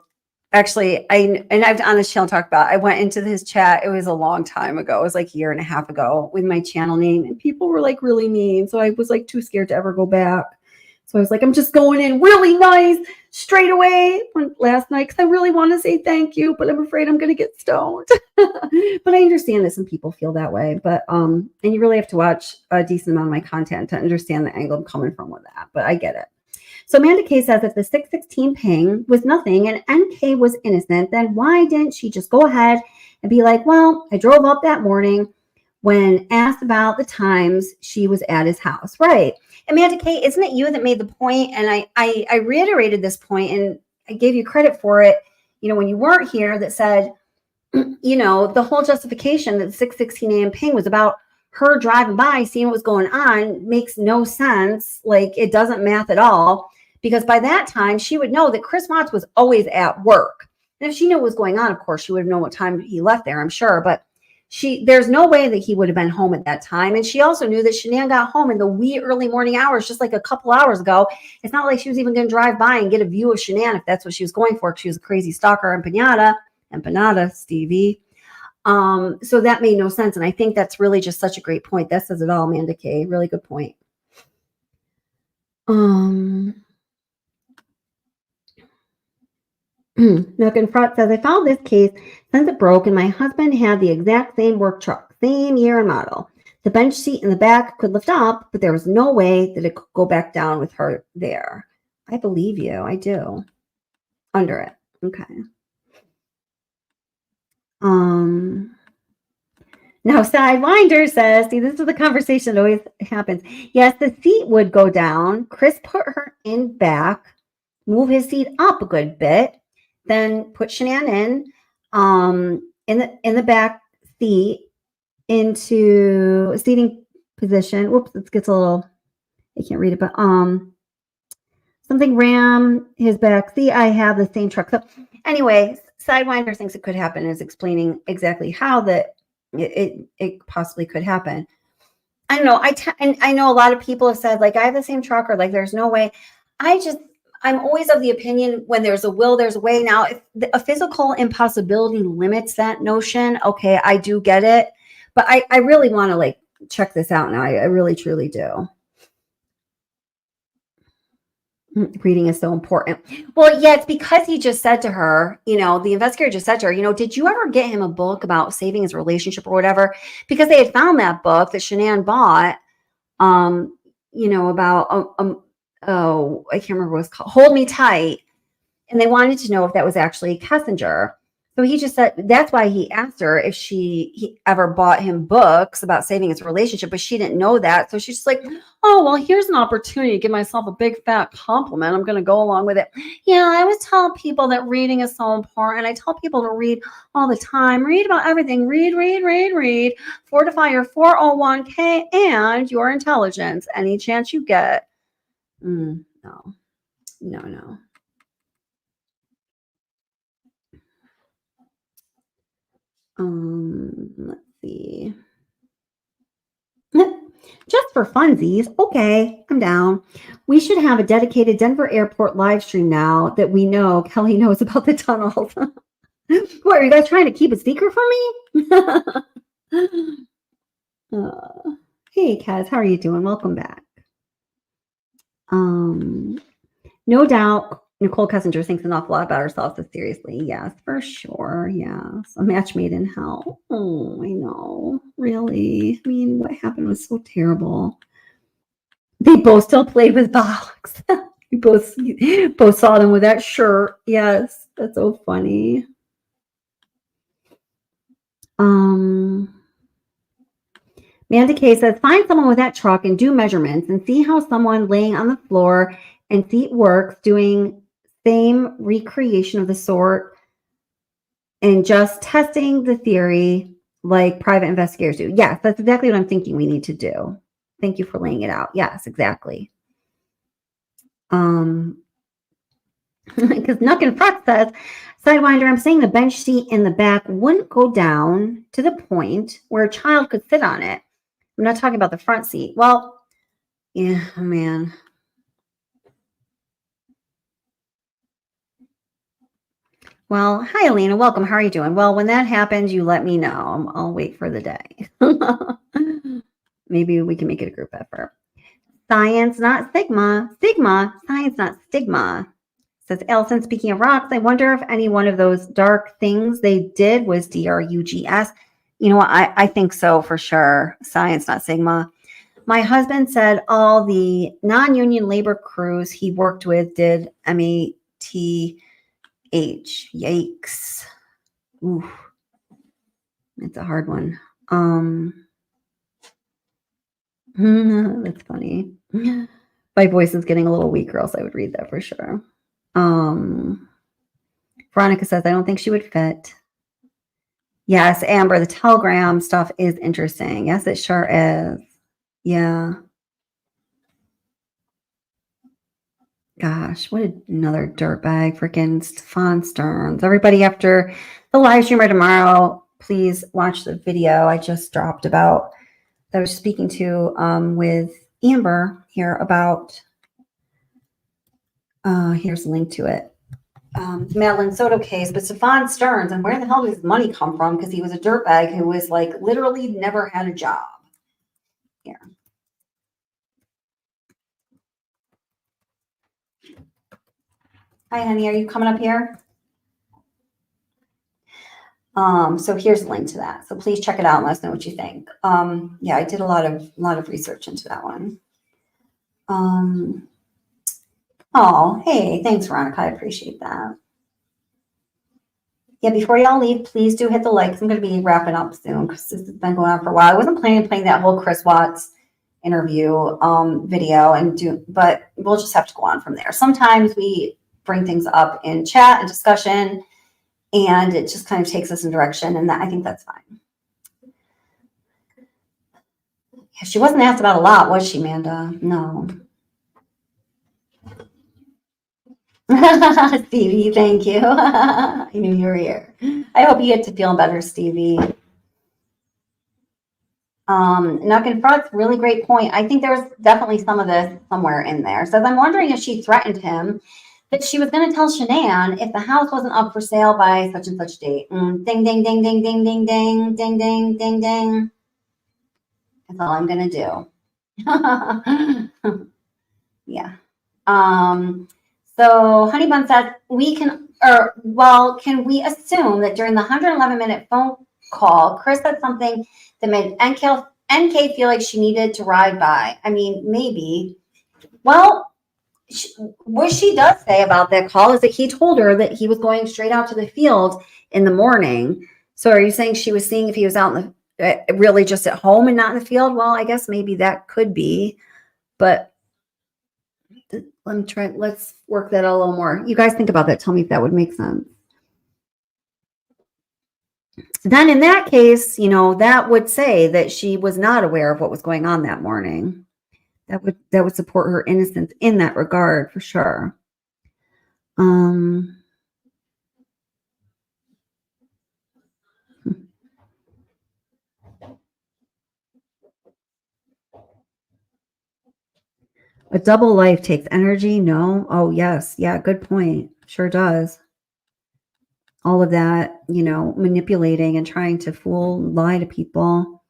Actually, I've on this channel talked about, I went into his chat. It was a long time ago. It was like a year and a half ago with my channel name, and people were like really mean. So I was like too scared to ever go back. So I was like, I'm just going in really nice straight away last night because I really want to say thank you, but I'm afraid I'm going to get stoned. But I understand that some people feel that way. But and you really have to watch a decent amount of my content to understand the angle I'm coming from with that. But I get it. So Amanda K says if the 616 ping was nothing and NK was innocent, then why didn't she just go ahead and be like, well, I drove up that morning when asked about the times she was at his house. Right. Amanda K, isn't it you that made the point? And I reiterated this point and I gave you credit for it, when you weren't here, that said, the whole justification that the 616 AM ping was about her driving by, seeing what was going on makes no sense. Like it doesn't math at all, because by that time she would know that Chris Watts was always at work. And if she knew what was going on, of course, she would have known what time he left there, I'm sure. But there's no way that he would have been home at that time. And she also knew that Shanann got home in the wee early morning hours, just like a couple hours ago. It's not like she was even going to drive by and get a view of Shanann if that's what she was going for. She was a crazy stalker, empanada, Stevie. So that made no sense. And I think that's really just such a great point. That says it all, Amanda K. Really good point. Milk and Front says, I found this case since it broke and my husband had the exact same work truck, same year and model. The bench seat in the back could lift up, but there was no way that it could go back down with her there. I believe you. I do. Under it. Okay. Now Sidewinder says, see, this is the conversation that always happens. Yes, the seat would go down. Chris put her in back, move his seat up a good bit, then put Shanann in the back seat into a seating position. Whoops, it gets a little, I can't read it, but something ram his back seat. I have the same truck. So anyway, Sidewinder thinks it could happen, is explaining exactly how that it possibly could happen. I don't know. And I know a lot of people have said, like, I have the same truck, or like, there's no way. I'm always of the opinion, when there's a will, there's a way. Now, if a physical impossibility limits that notion, okay, I do get it. But I really want to, like, check this out now. I really, truly do. Reading is so important. Well, yeah, it's because he just said to her, the investigator just said to her, did you ever get him a book about saving his relationship or whatever? Because they had found that book that Shanann bought, about, I can't remember what it's called, Hold Me Tight. And they wanted to know if that was actually Kessinger. So he just said, that's why he asked her if he ever bought him books about saving his relationship, but she didn't know that. So she's just like, oh, well, here's an opportunity to give myself a big fat compliment. I'm going to go along with it. Yeah, I always tell people that reading is so important. I tell people to read all the time. Read about everything. Read. Fortify your 401k and your intelligence any chance you get. No. Let's see. Just for funsies. Okay, I'm down. We should have a dedicated Denver Airport live stream now that we know Kelly knows about the tunnels. What, are you guys trying to keep a secret from me? Hey, Kaz, how are you doing? Welcome back. No doubt Nichol Kessinger thinks an awful lot about herself, so seriously. Yes, for sure. Yes. A match made in hell. Oh, I know. Really? I mean, what happened was so terrible. They both still played with box. We both saw them with that shirt. Yes, that's so funny. Amanda K says, find someone with that truck and do measurements and see how someone laying on the floor and seat works, doing same recreation of the sort and just testing the theory like private investigators do. Yes, that's exactly what I'm thinking we need to do. Thank you for laying it out. Yes, exactly. Because Nuck and Front says, Sidewinder, I'm saying the bench seat in the back wouldn't go down to the point where a child could sit on it. I'm not talking about the front seat. Well, yeah, man. Well, hi, Elena. Welcome. How are you doing? Well, when that happens, you let me know. I'll wait for the day. Maybe we can make it a group effort. Science, not stigma. Science, not stigma. Says Elson, speaking of rocks, I wonder if any one of those dark things they did was DRUGS. You know what? I think so for sure. Science, not sigma. My husband said all the non-union labor crews he worked with did METH. Yikes. Ooh. It's a hard one. That's funny. My voice is getting a little weaker, else I would read that for sure. Veronica says, I don't think she would fit. Yes, Amber, the Telegram stuff is interesting. Yes, it sure is. Yeah. Gosh, what another dirtbag. Freaking Stefan Stearns. Everybody, after the live stream or tomorrow, please watch the video I just dropped about, that I was speaking to with Amber here about, here's a link to it. Madeline Soto case, but Stefan Stearns, and where the hell did his money come from? Because he was a dirtbag who was like literally never had a job. Here. Hi, honey, are you coming up here? So here's a link to that. So please check it out and let us know what you think. Yeah, I did a lot of research into that one. Oh, hey, thanks, Veronica. I appreciate that. Yeah, before y'all leave, please do hit the likes. I'm going to be wrapping up soon because this has been going on for a while. I wasn't planning on playing that whole Chris Watts interview video but we'll just have to go on from there. Sometimes we bring things up in chat and discussion, and it just kind of takes us in direction, and I think that's fine. She wasn't asked about a lot, was she, Amanda? No. Stevie, thank you. I knew you were here. I hope you get to feeling better, Stevie. Now confront's really great point. I think there's definitely some of this somewhere in there. Says, I'm wondering if she threatened him that she was going to tell Shanann if the house wasn't up for sale by such and such date. Ding, ding, ding, ding, ding, ding, ding, ding, ding, ding, ding. That's all I'm going to do. Yeah. So Honey Bun says, can we assume that during the 111-minute phone call, Chris said something that made NK feel like she needed to ride by? I mean, maybe. Well, what she does say about that call is that he told her that he was going straight out to the field in the morning. So are you saying she was seeing if he was out in the really just at home and not in the field? Well, I guess maybe that could be, but let's work that out a little more. You guys think about that. Tell me if that would make sense. Then in that case, that would say that she was not aware of what was going on that morning. That would support her innocence in that regard for sure. A double life takes energy. No. Oh, yes. Yeah. Good point. Sure does. All of that, manipulating and trying to lie to people.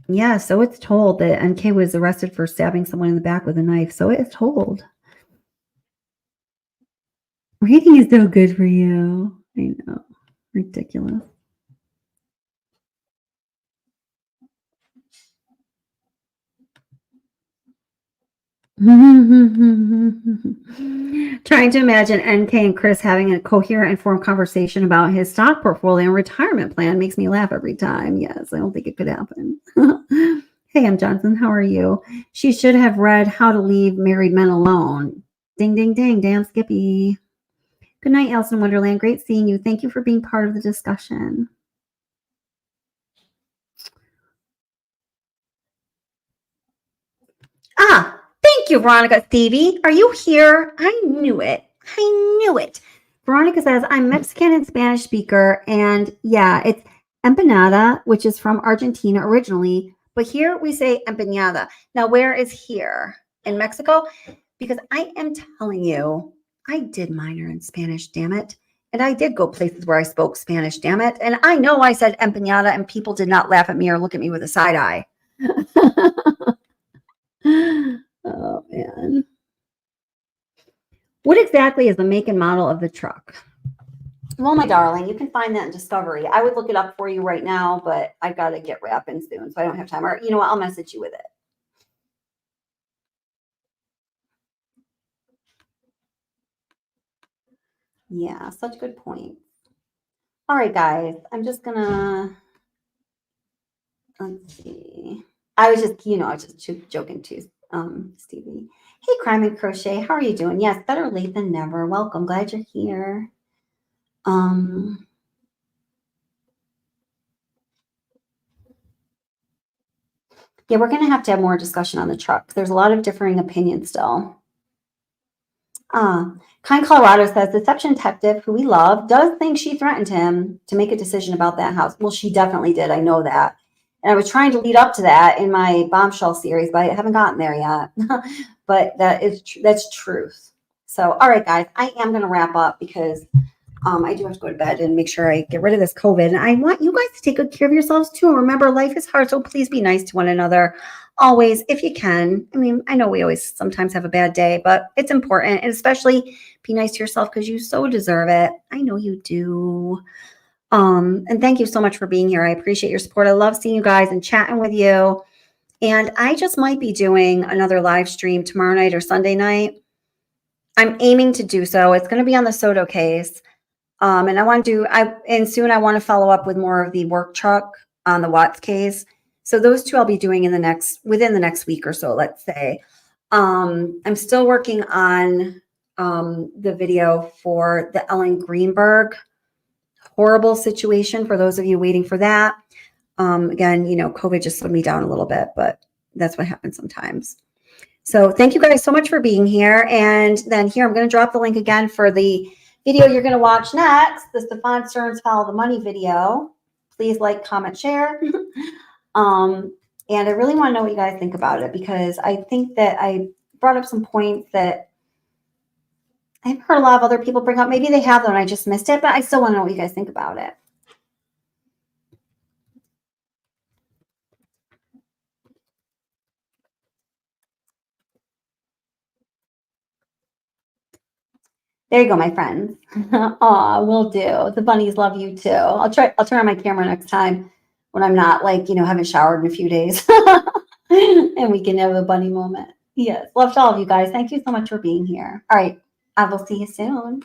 Yeah. So it's told that NK was arrested for stabbing someone in the back with a knife. So it's told. Reading is so good for you. I know. Ridiculous. Trying to imagine NK and Chris having a coherent, informed conversation about his stock portfolio and retirement plan makes me laugh every time. Yes, I don't think it could happen. Hey, I'm Johnson. How are you? She should have read How to Leave Married Men Alone. Ding, ding, ding. Damn, Skippy. Good night, Alice in Wonderland. Great seeing you. Thank you for being part of the discussion. Thank you, Veronica. Stevie, are you here? I knew it. Veronica says, I'm Mexican and Spanish speaker, and yeah, it's empanada, which is from Argentina originally, but here we say empanada. Now, where is here? In Mexico? Because I am telling you, I did minor in Spanish, damn it. And I did go places where I spoke Spanish, damn it. And I know I said empanada, and people did not laugh at me or look at me with a side eye. Oh, man. What exactly is the make and model of the truck? Well, my darling, you can find that in Discovery. I would look it up for you right now, but I've got to get wrapping soon, so I don't have time. Or, you know what? I'll message you with it. Yeah, such good point. All right, guys. I'm just going to... Let's see. I was just joking too, Stevie. Hey, Crime and Crochet, how are you doing? Yes, better late than never. Welcome. Glad you're here. Yeah, we're going to have more discussion on the truck. There's a lot of differing opinions still. Kind Colorado says, Deception Detective, who we love, does think she threatened him to make a decision about that house. Well, she definitely did. I know that. And I was trying to lead up to that in my bombshell series, but I haven't gotten there yet. But that's truth. So, all right, guys, I am going to wrap up because I do have to go to bed and make sure I get rid of this COVID. And I want you guys to take good care of yourselves too. Remember, life is hard, so please be nice to one another. Always, if you can. I mean, I know we always sometimes have a bad day, but it's important. And especially be nice to yourself because you so deserve it. I know you do. And thank you so much for being here. I appreciate your support. I love seeing you guys and chatting with you. And I just might be doing another live stream tomorrow night or Sunday night. I'm aiming to do so. It's going to be on the Soto case. And I want to soon I want to follow up with more of the work truck on the Watts case. So those two I'll be doing within the next week or so, let's say. I'm still working on the video for the Ellen Greenberg horrible situation for those of you waiting for that. Again, COVID just slowed me down a little bit, but that's what happens sometimes. So thank you guys so much for being here. And then here, I'm going to drop the link again for the video you're going to watch next, the Stefan Stearns Follow the Money video. Please like, comment, share. And I really want to know what you guys think about it, because I think that I brought up some points that I've heard a lot of other people bring up. Maybe they have them and I just missed it, but I still want to know what you guys think about it. There you go, my friends. Aw, will do. The bunnies love you too. I'll turn on my camera next time when I'm not haven't showered in a few days. And we can have a bunny moment. Yes. Love to all of you guys. Thank you so much for being here. All right. I will see you soon.